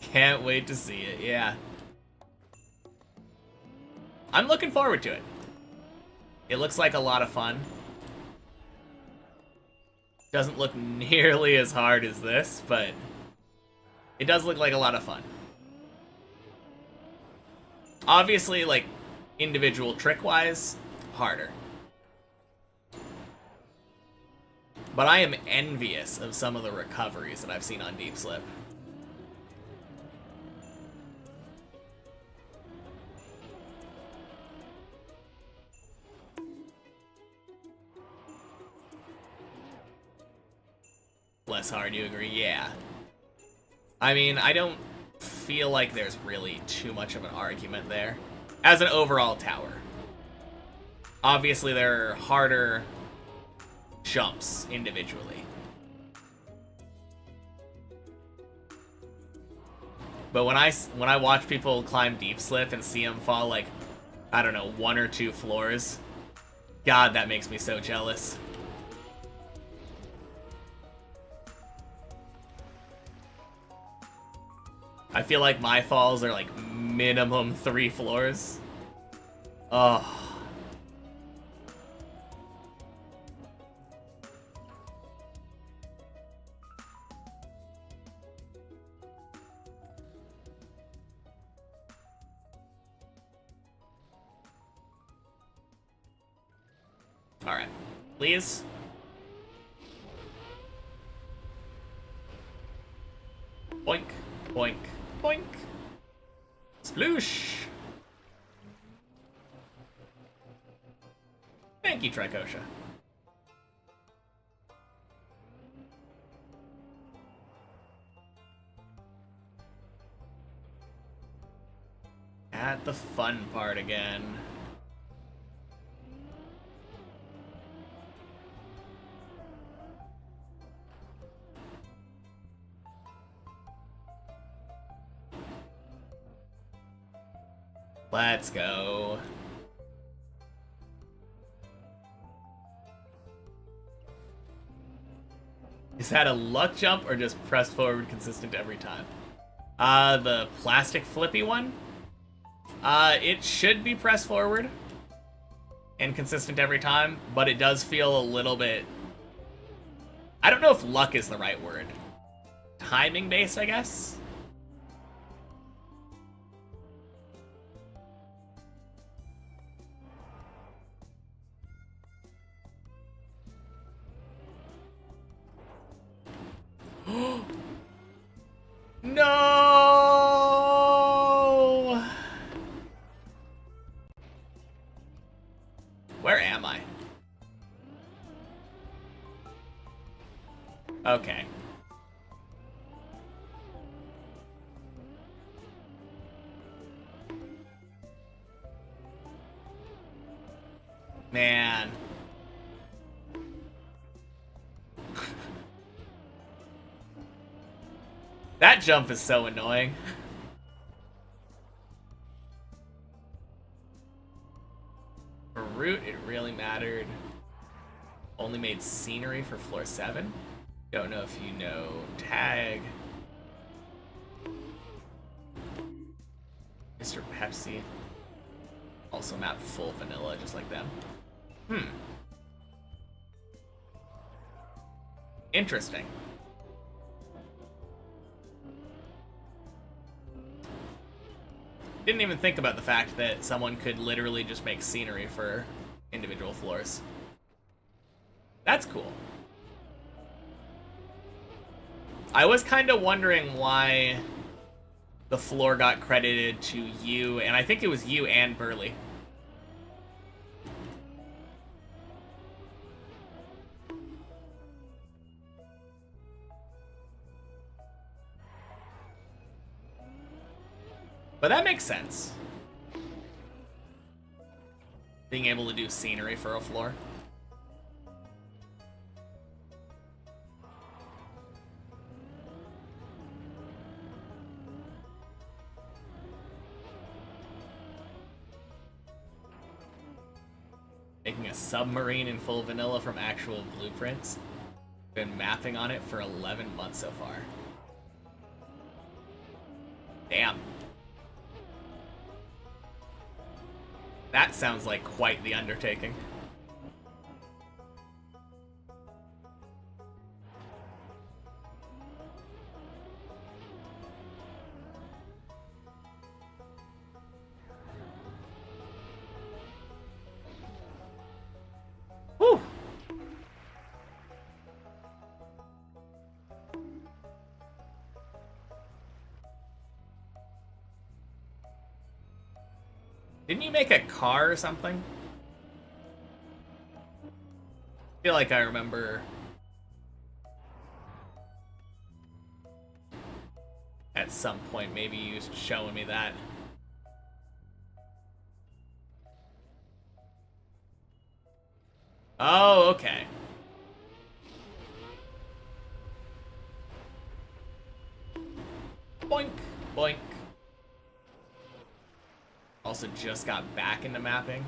Can't wait to see it, yeah. I'm looking forward to it. It looks like a lot of fun. Doesn't look nearly as hard as this, but it does look like a lot of fun. Obviously, like, individual trick-wise, harder. But I am envious of some of the recoveries that I've seen on Deep Slip. Less hard, you agree? Yeah. I mean, I don't feel like there's really too much of an argument there. As an overall tower. Obviously, there are harder jumps individually. But when I watch people climb Deep Slip and see them fall like, I don't know, 1 or 2 floors, God, that makes me so jealous. I feel like my falls are like minimum 3 floors. Oh. Alright. Please. Boink, boink, boink. Sploosh. Thank you, Tricosha. At the fun part again. Let's go. Is that a luck jump or just pressed forward consistent every time? The plastic flippy one? It should be pressed forward and consistent every time, but it does feel a little bit... I don't know if luck is the right word. Timing based, I guess? No! Where am I? Okay. Man. That jump is so annoying. For route, it really mattered. Only made scenery for floor 7. Don't know if you know tag. Mr. Pepsi. Also map full vanilla, just like them. Interesting. Didn't even think about the fact that someone could literally just make scenery for individual floors. That's cool. I was kind of wondering why the floor got credited to you, and I think it was you and Burley. But that makes sense. Being able to do scenery for a floor. Making a submarine in full vanilla from actual blueprints. Been mapping on it for 11 months so far. Damn. That sounds like quite the undertaking. Whew. Didn't you make a car or something? I feel like I remember at some point maybe you showing me that. Oh, okay. Boink, boink. Also just got back into mapping.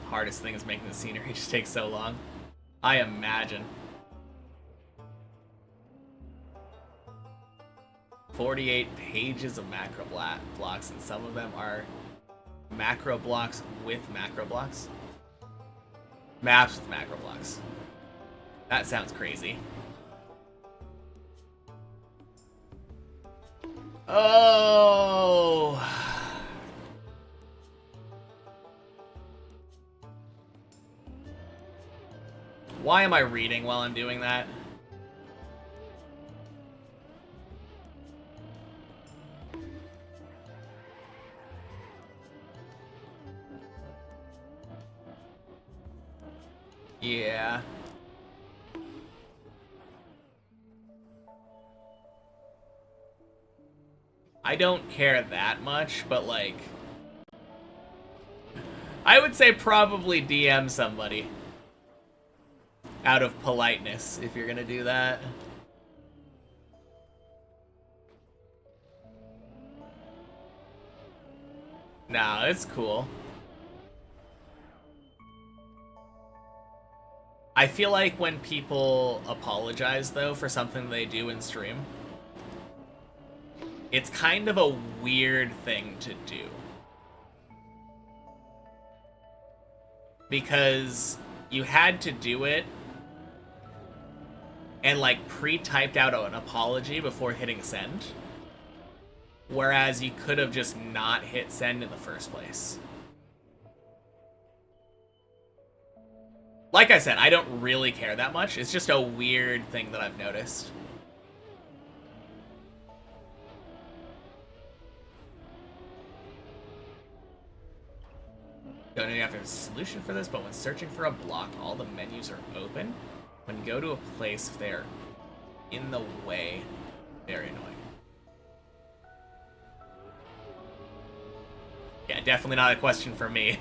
Hardest thing is making the scenery just takes so long. I imagine. 48 pages of macro blocks, and some of them are macro blocks with macro blocks. Maps with macro blocks. That sounds crazy. Oh. Why am I reading while I'm doing that? Yeah. I don't care that much, but like... I would say probably DM somebody. Out of politeness, if you're gonna do that. Nah, it's cool. I feel like when people apologize, though, for something they do in stream, it's kind of a weird thing to do. Because you had to do it and, like, pre-typed out an apology before hitting send. Whereas you could have just not hit send in the first place. Like I said, I don't really care that much. It's just a weird thing that I've noticed. Don't know if there's a solution for this, but when searching for a block, all the menus are open. When you go to a place, if they're in the way, very annoying. Yeah, definitely not a question for me.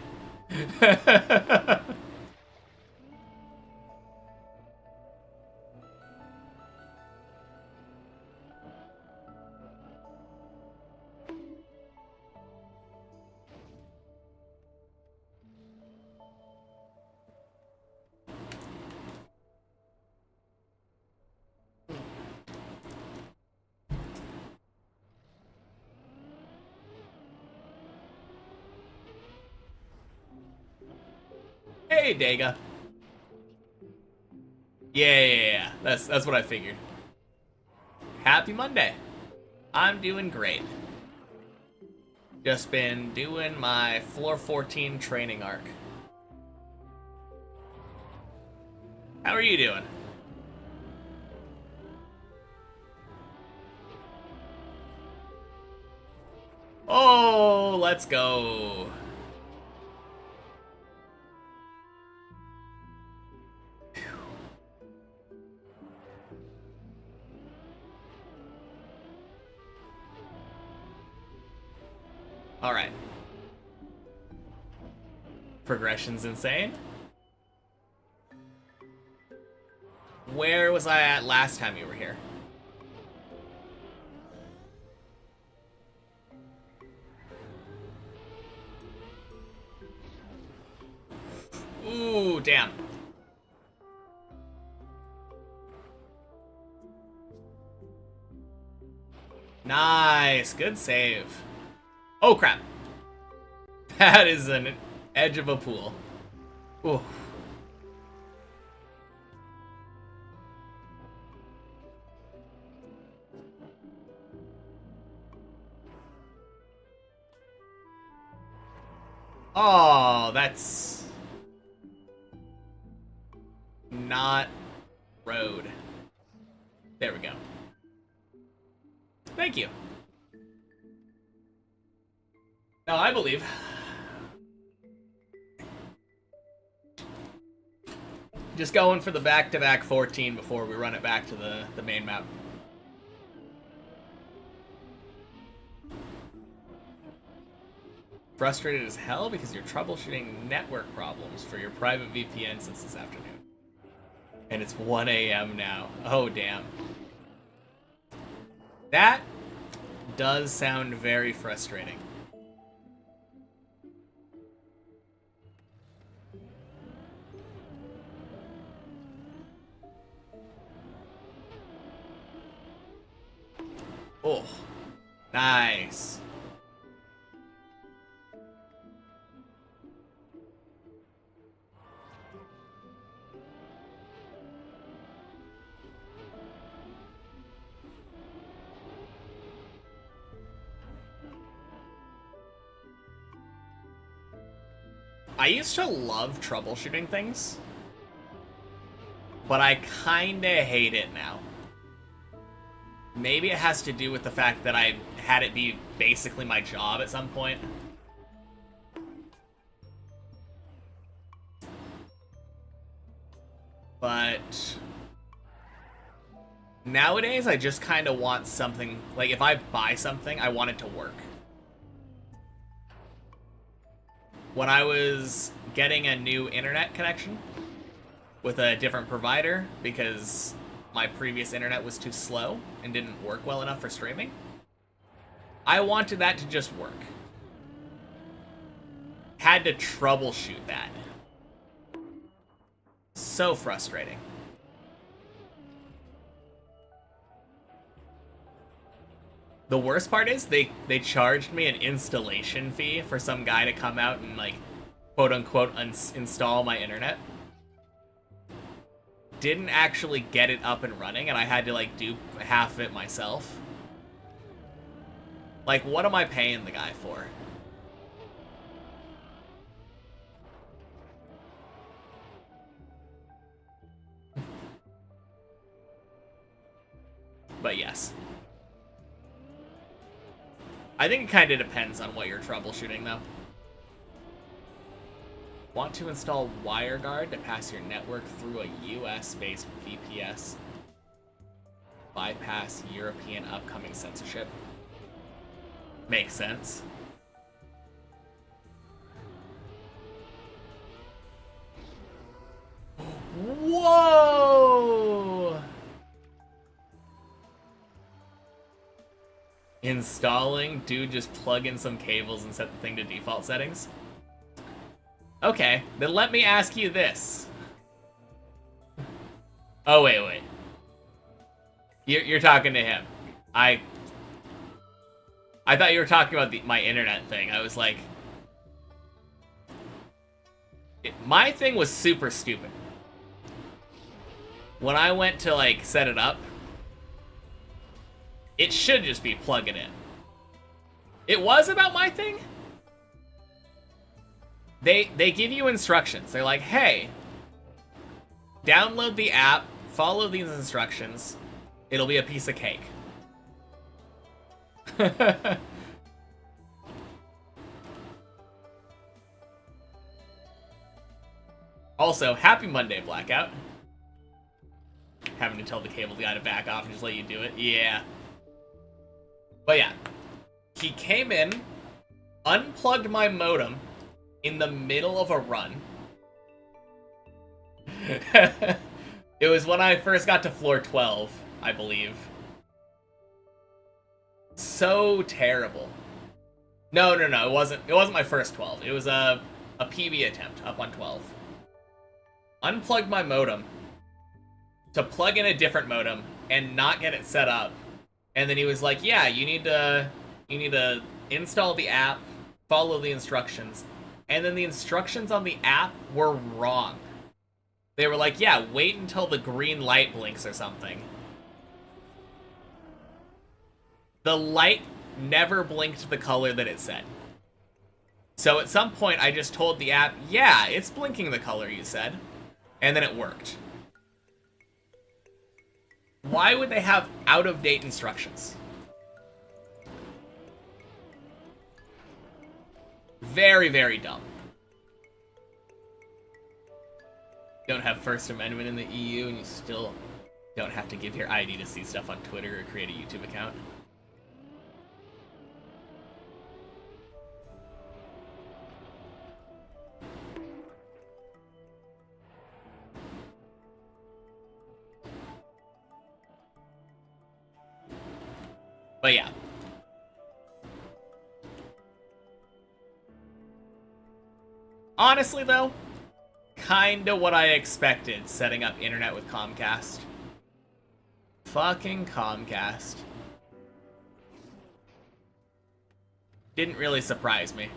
Hey, Dega. Yeah. That's what I figured. Happy Monday. I'm doing great. Just been doing my floor 14 training arc. How are you doing? Oh, let's go. Alright. Progression's insane. Where was I at last time you were here? Ooh, damn. Nice. Good save. Oh, crap. That is an edge of a pool. Ooh. Oh, that's not road. There we go. Thank you. No, I believe. Just going for the back-to-back 14 before we run it back to the main map. Frustrated as hell because you're troubleshooting network problems for your private VPN since this afternoon. And it's 1 a.m. now. Oh, damn. That does sound very frustrating. Oh, nice. I used to love troubleshooting things. but I kinda hate it now. Maybe it has to do with the fact that I had it be basically my job at some point. But nowadays, I just kind of want something, like if I buy something, I want it to work. When I was getting a new internet connection with a different provider because my previous internet was too slow and didn't work well enough for streaming, I wanted that to just work. Had to troubleshoot that. So frustrating. The worst part is they charged me an installation fee for some guy to come out and, like, quote unquote install my internet. Didn't actually get it up and running, and I had to, like, do half of it myself. Like, what am I paying the guy for? But yes. I think it kind of depends on what you're troubleshooting, though. Want to install WireGuard to pass your network through a US-based VPS. Bypass European upcoming censorship. Makes sense. Whoa! Installing? Dude, just plug in some cables and set the thing to default settings? Okay, then let me ask you this. Oh, wait. You're talking to him. I thought you were talking about my internet thing. I was like... my thing was super stupid. When I went to, like, set it up, it should just be plug it in. It was about my thing? They give you instructions. They're like, hey, download the app, follow these instructions, it'll be a piece of cake. Also, happy Monday, Blackout. Having to tell the cable guy to back off and just let you do it. Yeah. But yeah, he came in, unplugged my modem in the middle of a run. It was when I first got to floor 12, I believe. So terrible. No, it wasn't my first 12. It was a PB attempt up on 12. Unplugged my modem to plug in a different modem and not get it set up. And then he was like, yeah, you need to install the app, follow the instructions. And then the instructions on the app were wrong. They were like, yeah, wait until the green light blinks or something. The light never blinked the color that it said. So at some point, I just told the app, yeah, it's blinking the color you said. And then it worked. Why would they have out-of-date instructions? Very, very dumb. Don't have First Amendment in the EU, and you still don't have to give your ID to see stuff on Twitter or create a YouTube account. But yeah. Honestly, though, kinda what I expected setting up internet with Comcast. Fucking Comcast. Didn't really surprise me.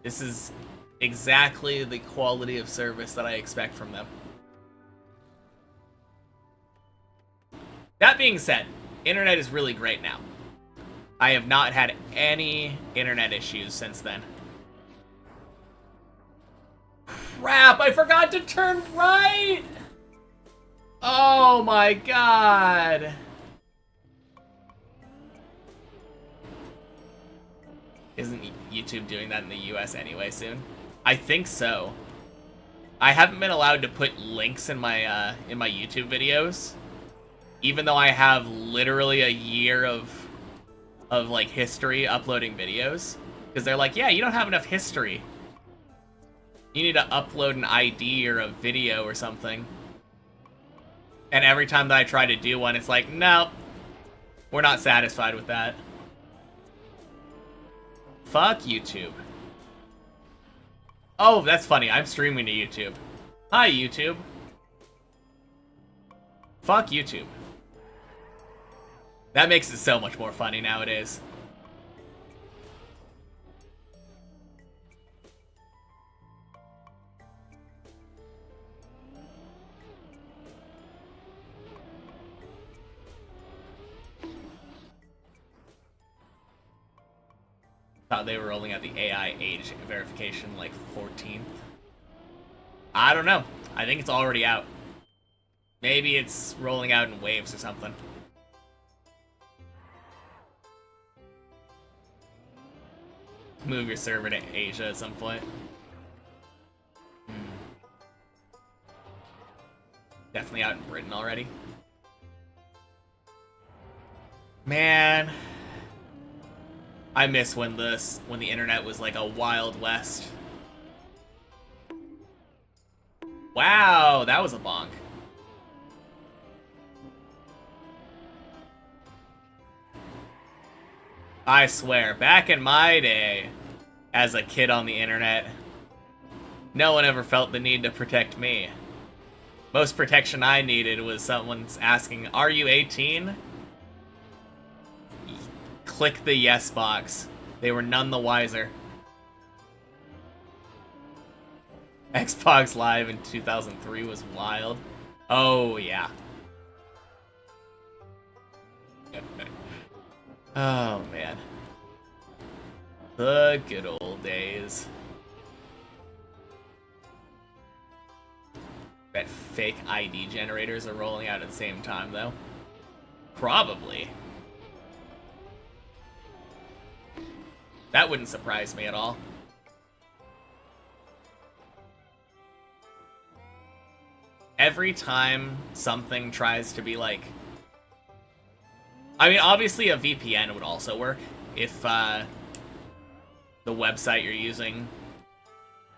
This is exactly the quality of service that I expect from them. That being said, internet is really great now. I have not had any internet issues since then. crap! I forgot to turn right! Oh my god! Isn't YouTube doing that in the US anyway soon? I think so. I haven't been allowed to put links in my YouTube videos, even though I have literally a year of like history uploading videos, because they're like, yeah, you don't have enough history. You need to upload an ID or a video or something. And every time that I try to do one, it's like, no, we're not satisfied with that. Fuck YouTube. Oh, that's funny. I'm streaming to YouTube. Hi, YouTube. Fuck YouTube. That makes it so much more funny nowadays. Thought they were rolling out the AI age verification like 14th. I don't know. I think it's already out. Maybe it's rolling out in waves or something. Move your server to Asia at some point. Definitely out in Britain already. Man, I miss when the internet was like a Wild West. Wow, that was a bonk. I swear, back in my day, as a kid on the internet, no one ever felt the need to protect me. Most protection I needed was someone's asking, "Are you 18?" Click the yes box. They were none the wiser. Xbox Live in 2003 was wild. Oh, yeah. Oh, man. The good old days. Bet fake ID generators are rolling out at the same time, though. Probably. That wouldn't surprise me at all. Every time something tries to be like... I mean, obviously a VPN would also work if the website you're using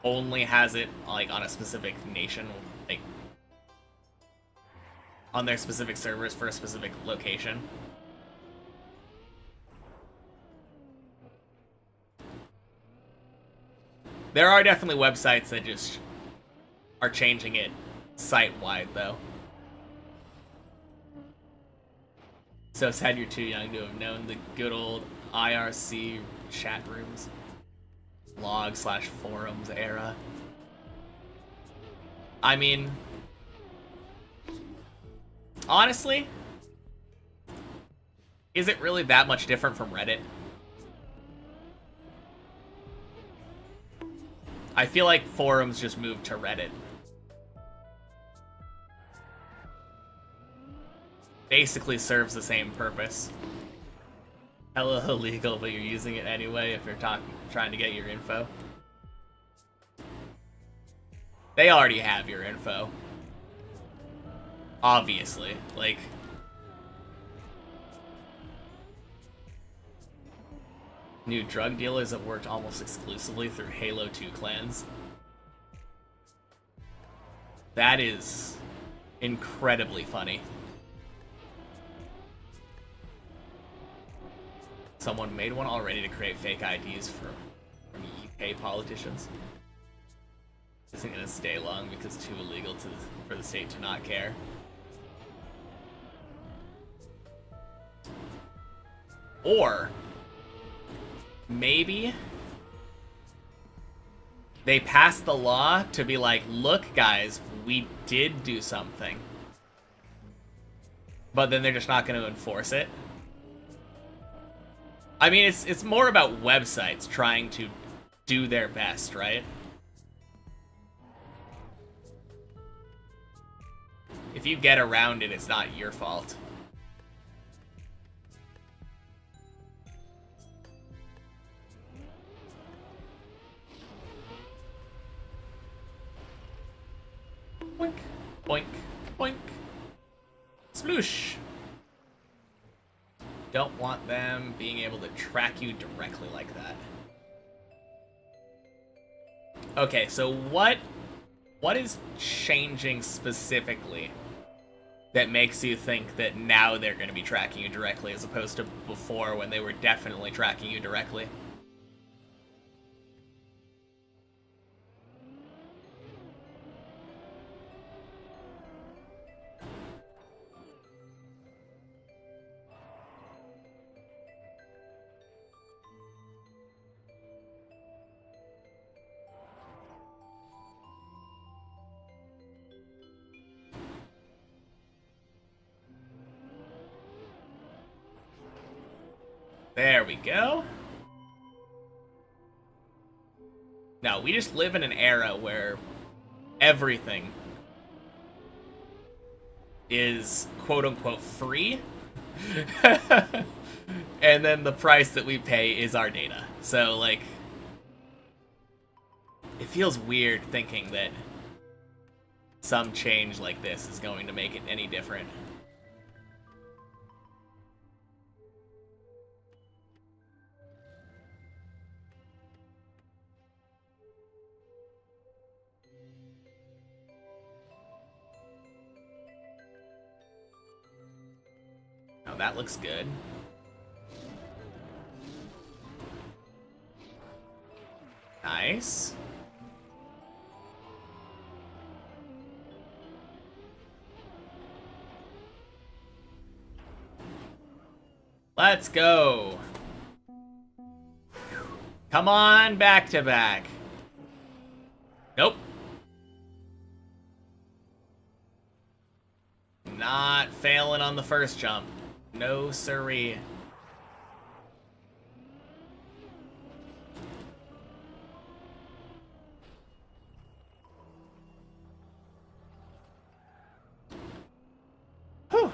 only has it like on a specific nation, like on their specific servers for a specific location. There are definitely websites that just are changing it site-wide, though. So sad you're too young to have known the good old IRC chat rooms, log/forums era. I mean, honestly, is it really that much different from Reddit? I feel like forums just moved to Reddit. Basically serves the same purpose. Hella illegal, but you're using it anyway if you're trying to get your info. They already have your info. Obviously. Like... New drug dealers have worked almost exclusively through Halo 2 clans. That is incredibly funny. Someone made one already to create fake IDs from UK politicians. Isn't gonna stay long because it's too illegal for the state to not care. Or maybe they passed the law to be like, look guys, we did do something. But then they're just not going to enforce it. I mean, it's more about websites trying to do their best, right? if you get around it, it's not your fault. Boink, boink, boink. Sploosh. Don't want them being able to track you directly like that. Okay, so what is changing specifically that makes you think that now they're going to be tracking you directly as opposed to before when they were definitely tracking you directly? There we go. Now, we just live in an era where everything is quote-unquote free. And then the price that we pay is our data. So, like, it feels weird thinking that some change like this is going to make it any different. Oh, that looks good. Nice. Let's go. Come on, back to back. Nope. Not failing on the first jump. No siree. Whew.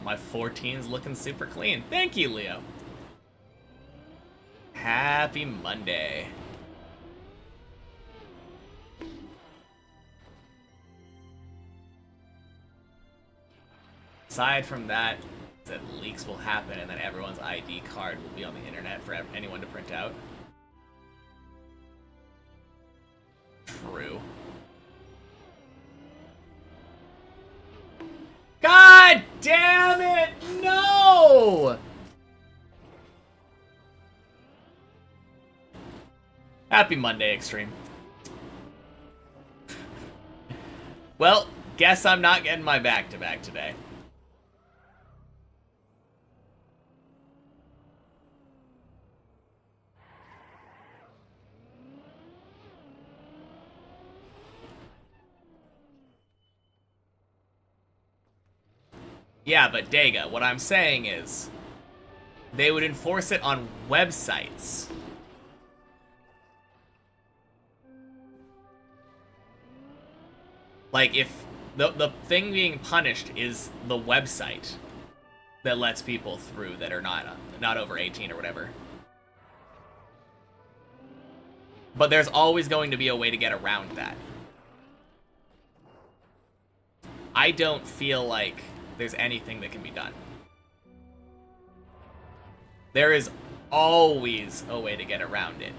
My 14's looking super clean. Thank you, Leo. Happy Monday. Aside from that, that leaks will happen and then everyone's ID card will be on the internet for anyone to print out. True. God damn it! No! Happy Monday, Extreme. Well, guess I'm not getting my back-to-back today. Yeah, but Dega, what I'm saying is, they would enforce it on websites. Like, if the thing being punished is the website that lets people through that are not over 18 or whatever. But there's always going to be a way to get around that. I don't feel like there's anything that can be done. There is always a way to get around it.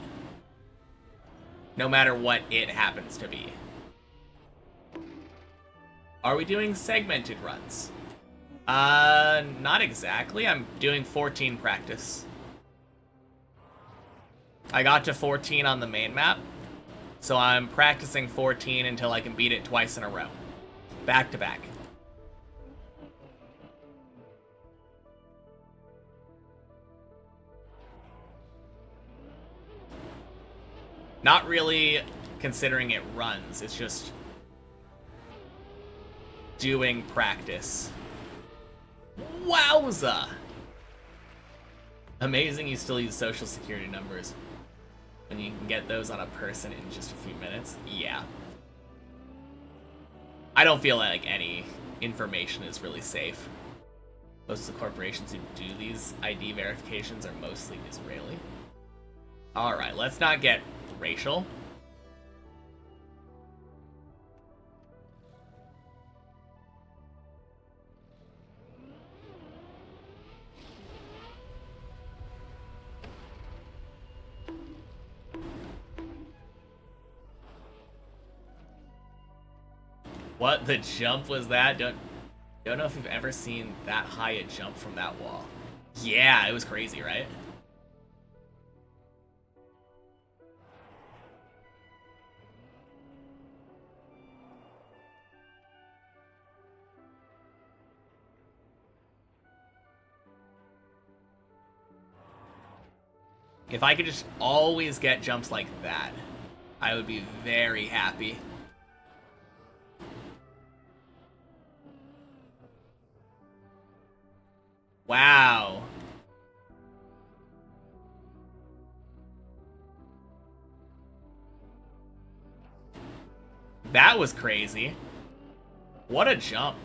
No matter what it happens to be. Are we doing segmented runs? Not exactly. I'm doing 14 practice. I got to 14 on the main map, so I'm practicing 14 until I can beat it twice in a row. Back to back. Not really considering it runs, it's just doing practice. Wowza! Amazing you still use social security numbers when you can get those on a person in just a few minutes. Yeah. I don't feel like any information is really safe. Most of the corporations who do these ID verifications are mostly Israeli. Alright, let's not get racial. What the jump was that? Don't know if you've ever seen that high a jump from that wall. Yeah, it was crazy, right? If I could just always get jumps like that, I would be very happy. Wow. That was crazy. What a jump.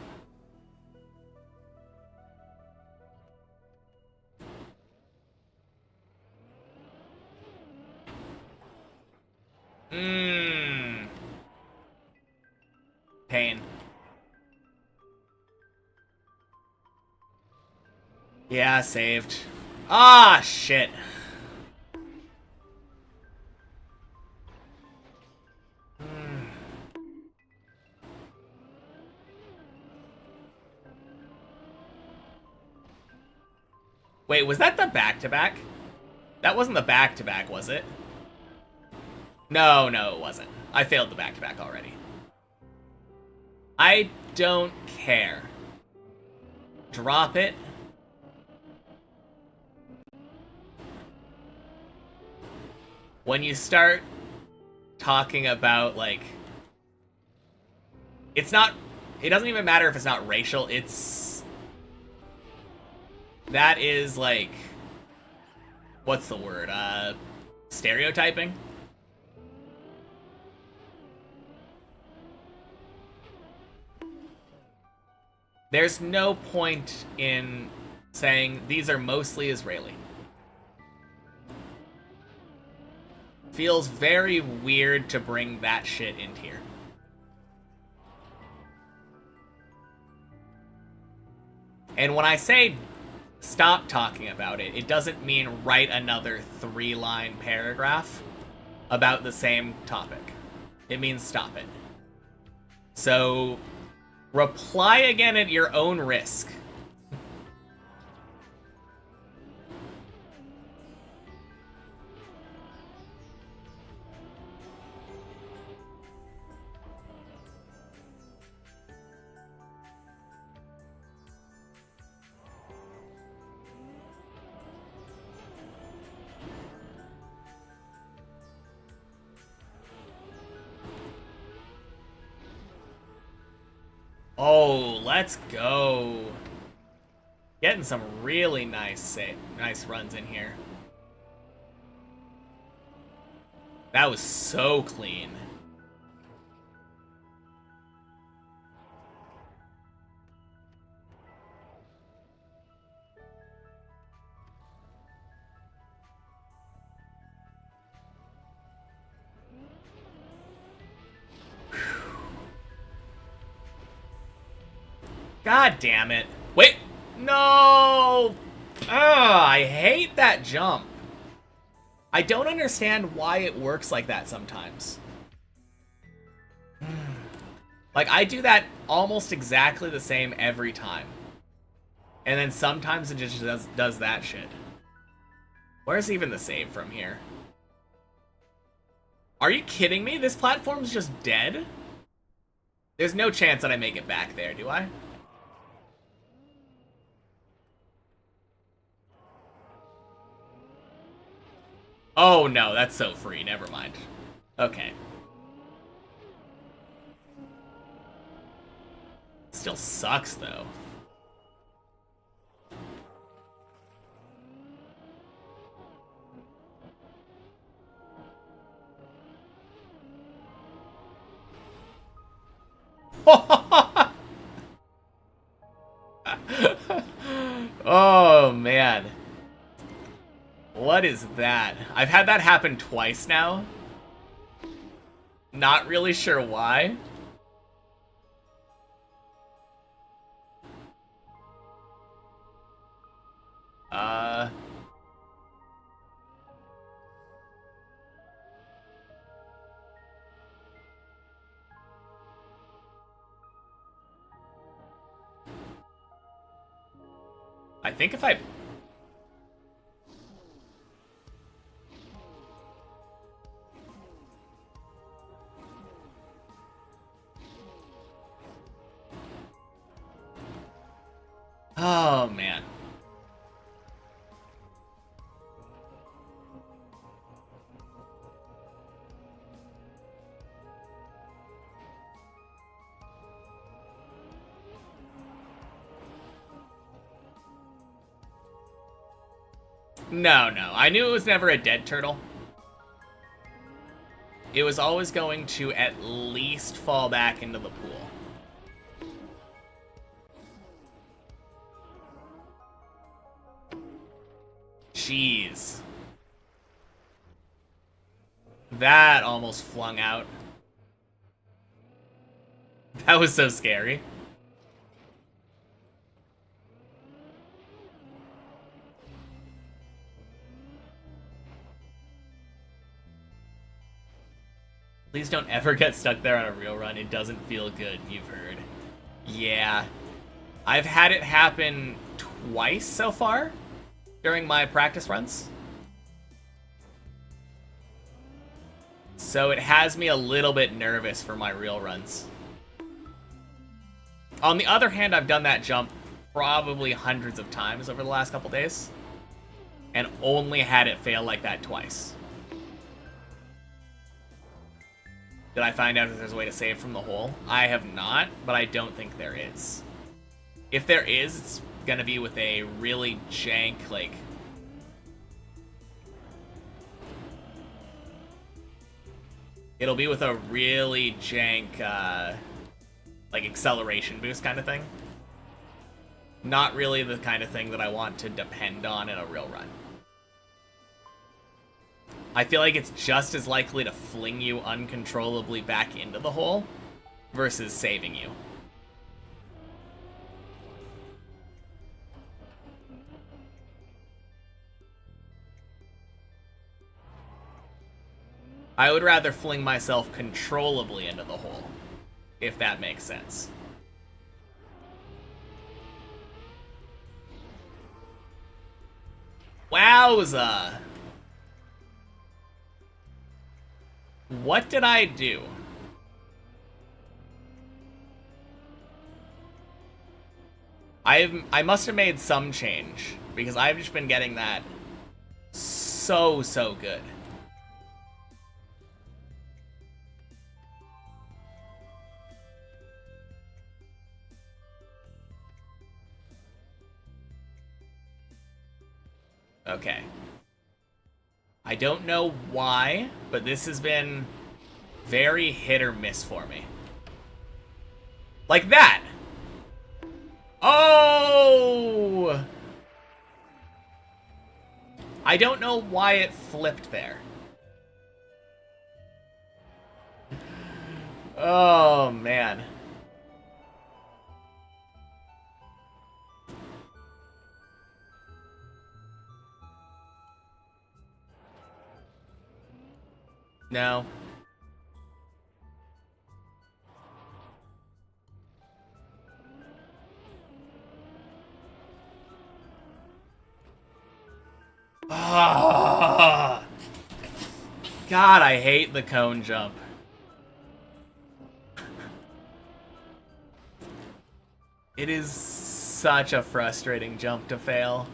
Pain. Yeah, saved. Ah, shit. Wait, was that the back-to-back? That wasn't the back-to-back, was it? No, it wasn't. I failed the back-to-back already. I don't care. Drop it. When you start talking about, like... It's not... It doesn't even matter if it's not racial, it's... That is, like... What's the word? Stereotyping? There's no point in saying these are mostly Israeli. Feels very weird to bring that shit in here. And when I say stop talking about it, it doesn't mean write another 3-line paragraph about the same topic. It means stop it. So, reply again at your own risk. Oh, let's go. Getting some really nice runs in here. That was so clean. God damn it. Wait. No. I hate that jump. I don't understand why it works like that sometimes. Like, I do that almost exactly the same every time. And then sometimes it just does that shit. Where's even the save from here? Are you kidding me? This platform's just dead? There's no chance that I make it back there, do I? Oh no, that's so free. Never mind. Okay. Still sucks, though. Oh, man. What is that? I've had that happen twice now. Not really sure why. I think if I... Oh, man. No, no. I knew it was never a dead turtle. It was always going to at least fall back into the pool. Jeez. That almost flung out. That was so scary. Please don't ever get stuck there on a real run. It doesn't feel good, you've heard. Yeah. I've had it happen twice so far during my practice runs. So it has me a little bit nervous for my real runs. On the other hand, I've done that jump probably hundreds of times over the last couple days, and only had it fail like that twice. Did I find out if there's a way to save from the hole? I have not, but I don't think there is. If there is, it's gonna be with a really jank, like... It'll be with a really jank, like, acceleration boost kind of thing. Not really the kind of thing that I want to depend on in a real run. I feel like it's just as likely to fling you uncontrollably back into the hole versus saving you. I would rather fling myself controllably into the hole, if that makes sense. Wowza! What did I do? I must have made some change, because I've just been getting that so good. Okay. I don't know why, but this has been very hit or miss for me. Like that! Oh! I don't know why it flipped there. Oh, man. No. Ah! God, I hate the cone jump. It is such a frustrating jump to fail.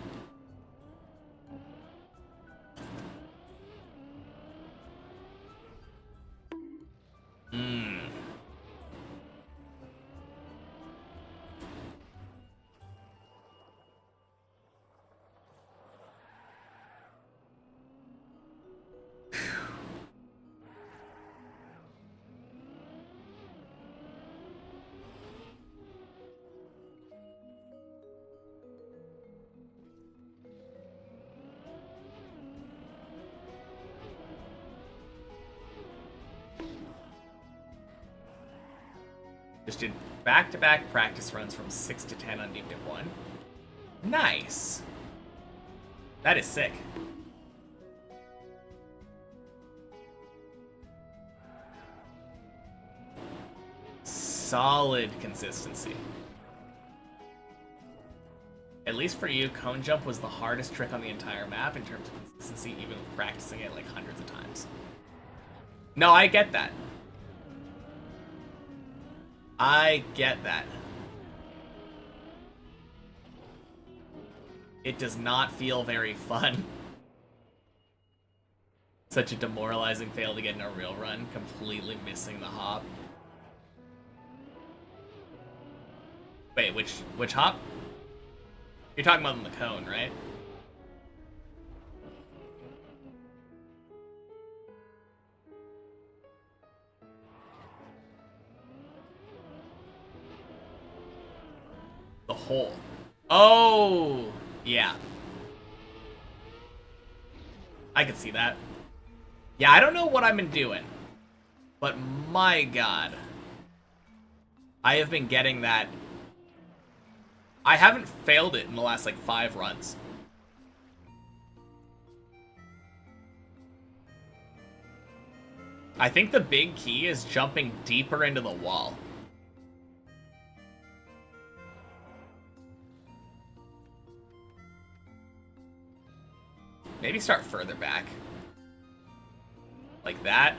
Just did back-to-back practice runs from 6 to 10 on Deep Dip 1. Nice. That is sick. Solid consistency. At least for you, cone jump was the hardest trick on the entire map in terms of consistency, even practicing it like hundreds of times. No, I get that. I get that. It does not feel very fun. Such a demoralizing fail to get in a real run, completely missing the hop. Wait, which hop? You're talking about in the cone, right? The hole. Oh, yeah. I can see that. Yeah, I don't know what I've been doing, but my god. I have been getting that. I haven't failed it in the last, like, 5 runs. I think the big key is jumping deeper into the wall. Maybe start further back. Like that.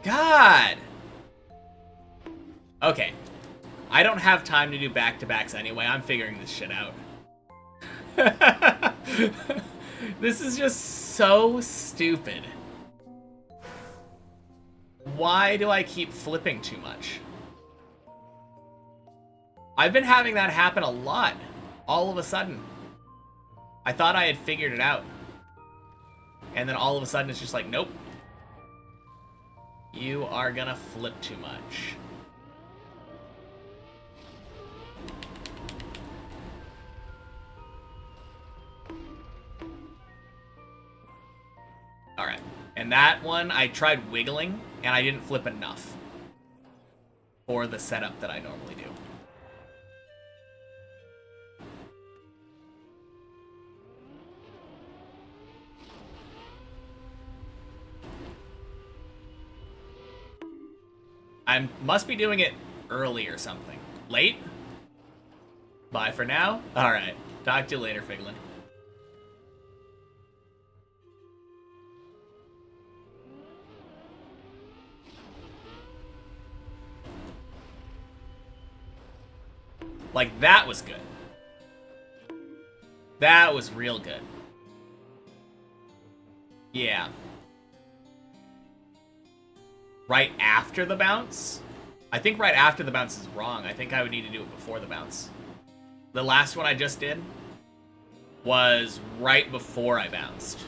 God! Okay. I don't have time to do back-to-backs anyway. I'm figuring this shit out. This is just so stupid. Why do I keep flipping too much? I've been having that happen a lot. All of a sudden. I thought I had figured it out. And then all of a sudden it's just like, nope. You are gonna flip too much. Alright. And that one, I tried wiggling, and I didn't flip enough for the setup that I normally do. I must be doing it early or something. Late? Bye for now? Alright. Talk to you later, Figlin. Like, that was good. That was real good. Yeah. Right after the bounce? I think right after the bounce is wrong. I think I would need to do it before the bounce. The last one I just did was right before I bounced.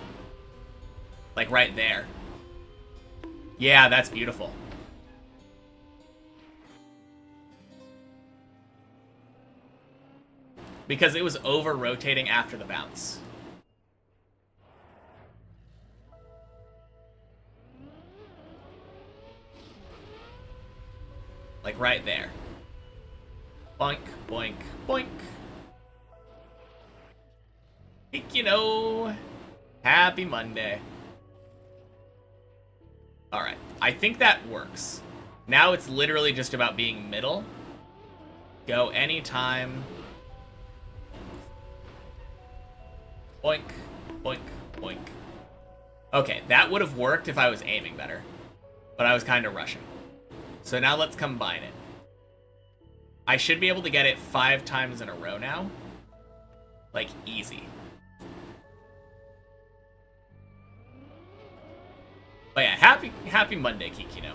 Like right there. Yeah, that's beautiful. Because it was over-rotating after the bounce. Like right there. Boink, boink, boink. You know, happy Monday. Alright, I think that works. Now it's literally just about being middle. Go anytime. Boink, boink, boink. Okay, that would have worked if I was aiming better. But I was kind of rushing. So now let's combine it. I should be able to get it 5 times in a row now. Like, easy. But yeah, happy Monday, Kikino.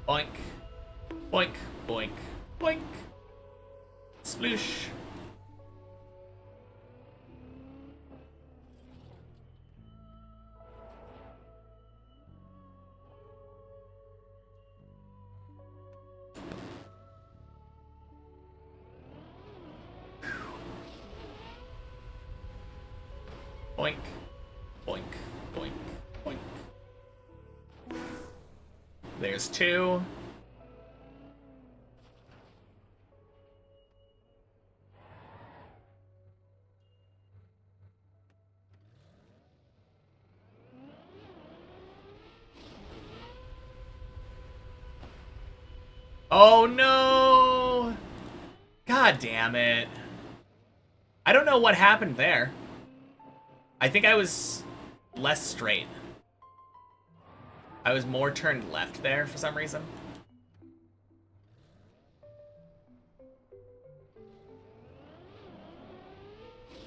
Boink, boink, boink, boink. Sploosh. Boink, boink, boink, boink. There's 2. Oh no! God damn it. I don't know what happened there. I think I was less straight. I was more turned left there for some reason.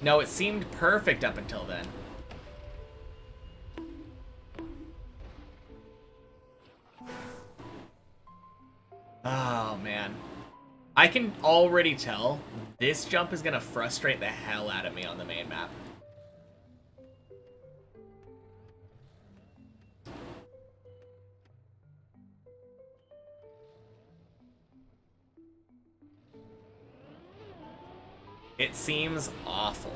No, it seemed perfect up until then. Oh, man. I can already tell this jump is going to frustrate the hell out of me on the main map. It seems awful.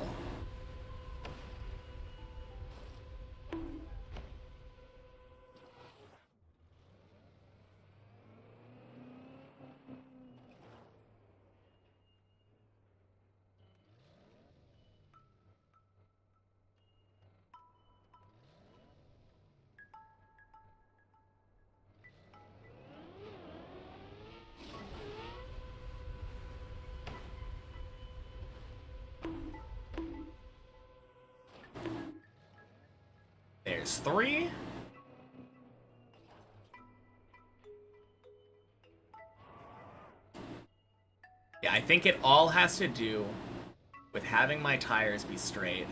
There's 3. Yeah, I think it all has to do with having my tires be straight.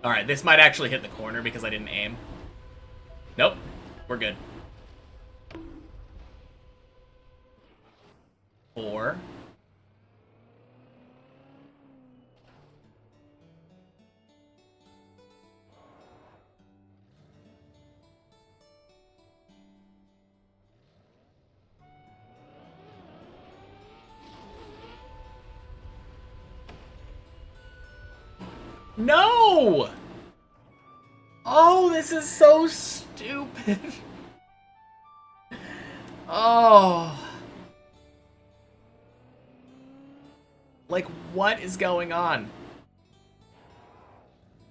Alright, this might actually hit the corner because I didn't aim. Nope, we're good. 4. No! Oh, this is so stupid. Oh. Like, what is going on?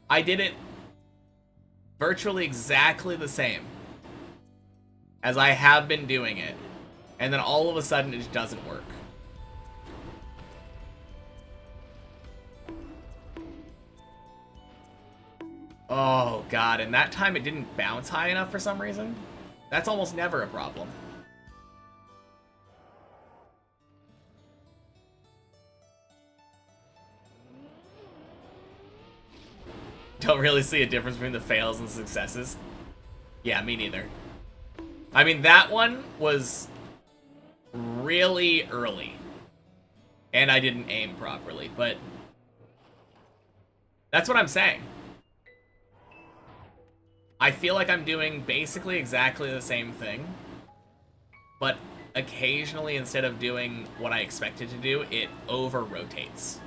I did it virtually exactly the same as I have been doing it. And then all of a sudden it just doesn't work. Oh, God. And that time it didn't bounce high enough for some reason. That's almost never a problem. Don't really see a difference between the fails and successes. Yeah, me neither. I mean, that one was really early. And I didn't aim properly, but that's what I'm saying. I feel like I'm doing basically exactly the same thing, but occasionally, instead of doing what I expected to do, it over-rotates.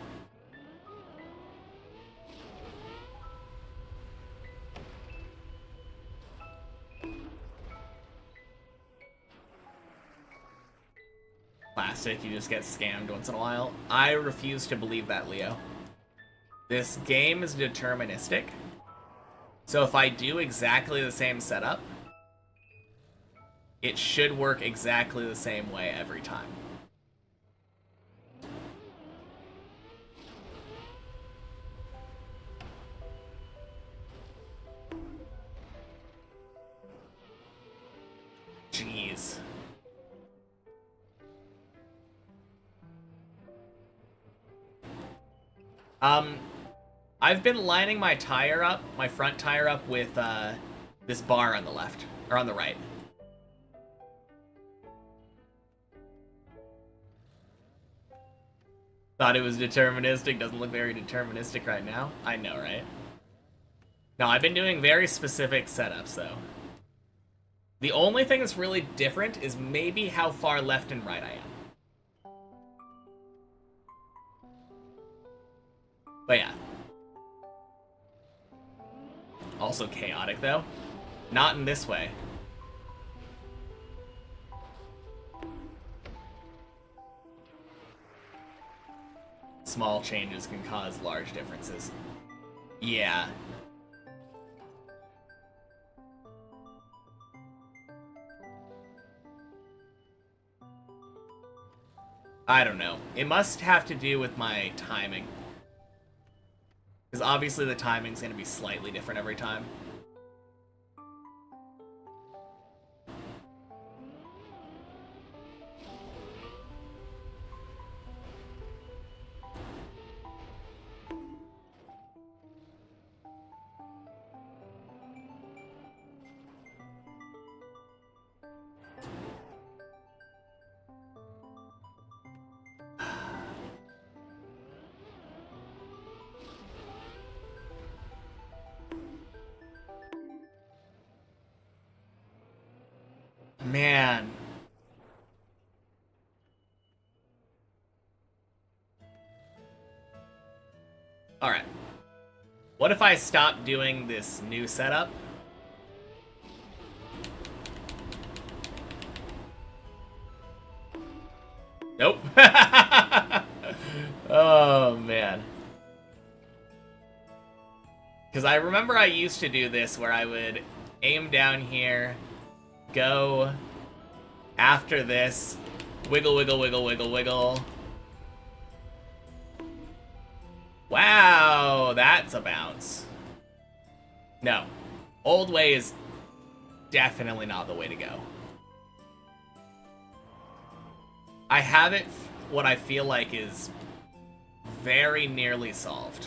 Plastic, you just get scammed once in a while. I refuse to believe that, Leo. This game is deterministic. So if I do exactly the same setup, it should work exactly the same way every time. Jeez. I've been lining my tire up, my front tire up with this bar on the left, or on the right. Thought it was deterministic, doesn't look very deterministic right now. I know, right? No, I've been doing very specific setups, though. The only thing that's really different is maybe how far left and right I am. But yeah. Also chaotic, though. Not in this way. small changes can cause large differences. Yeah. I don't know. It must have to do with my timing. Because obviously the timing's going to be slightly different every time. Man. Alright. What if I stop doing this new setup? Nope. Oh, man. Because I remember I used to do this where I would aim down here, go after this, wiggle, wiggle, wiggle, wiggle, wiggle. Wow, that's a bounce. No. Old way is definitely not the way to go. I have it, what I feel like is very nearly solved.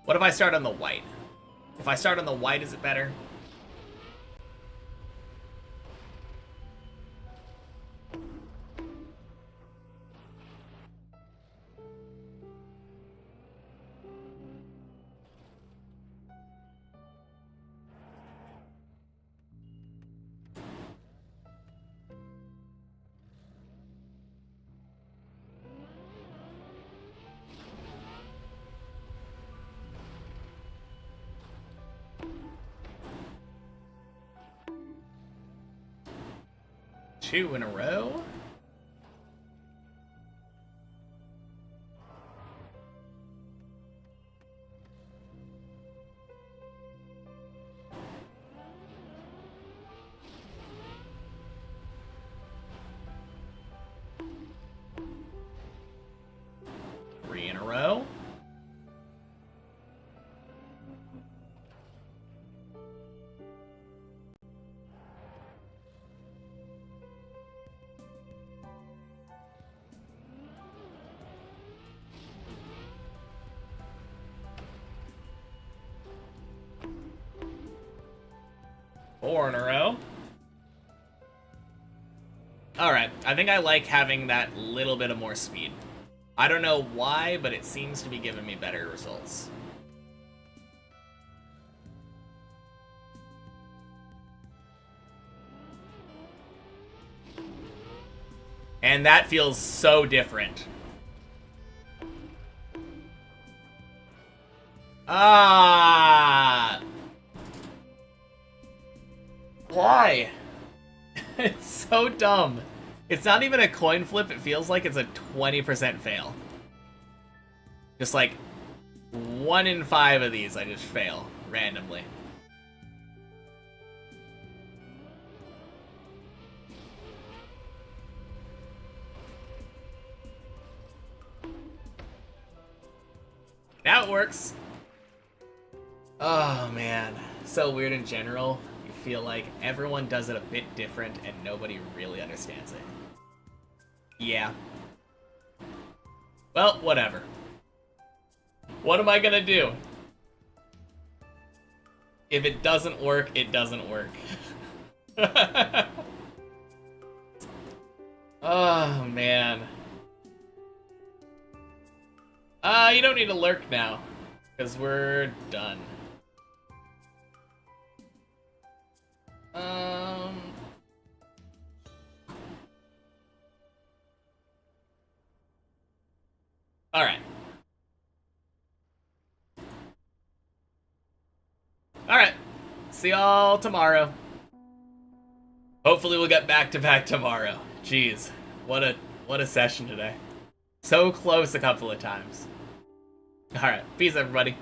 What if I start on the white? If I start on the white, is it better? Two in a row? Three in a row? Four in a row. Alright, I think I like having that little bit of more speed. I don't know why, but it seems to be giving me better results. And that feels so different. Ah! Why? It's so dumb. It's not even a coin flip, it feels like it's a 20% fail. Just like 1 in 5 of these I just fail randomly. Now it works. Oh man, so weird in general. You feel like everyone does it a bit different and nobody really understands it. Yeah. Well, whatever. What am I gonna do? If it doesn't work, it doesn't work. Oh man. You don't need to lurk now, because we're done. Alright. Alright. See y'all tomorrow. Hopefully we'll get back-to-back tomorrow. Jeez. What What a session today. So close a couple of times. Alright, peace everybody.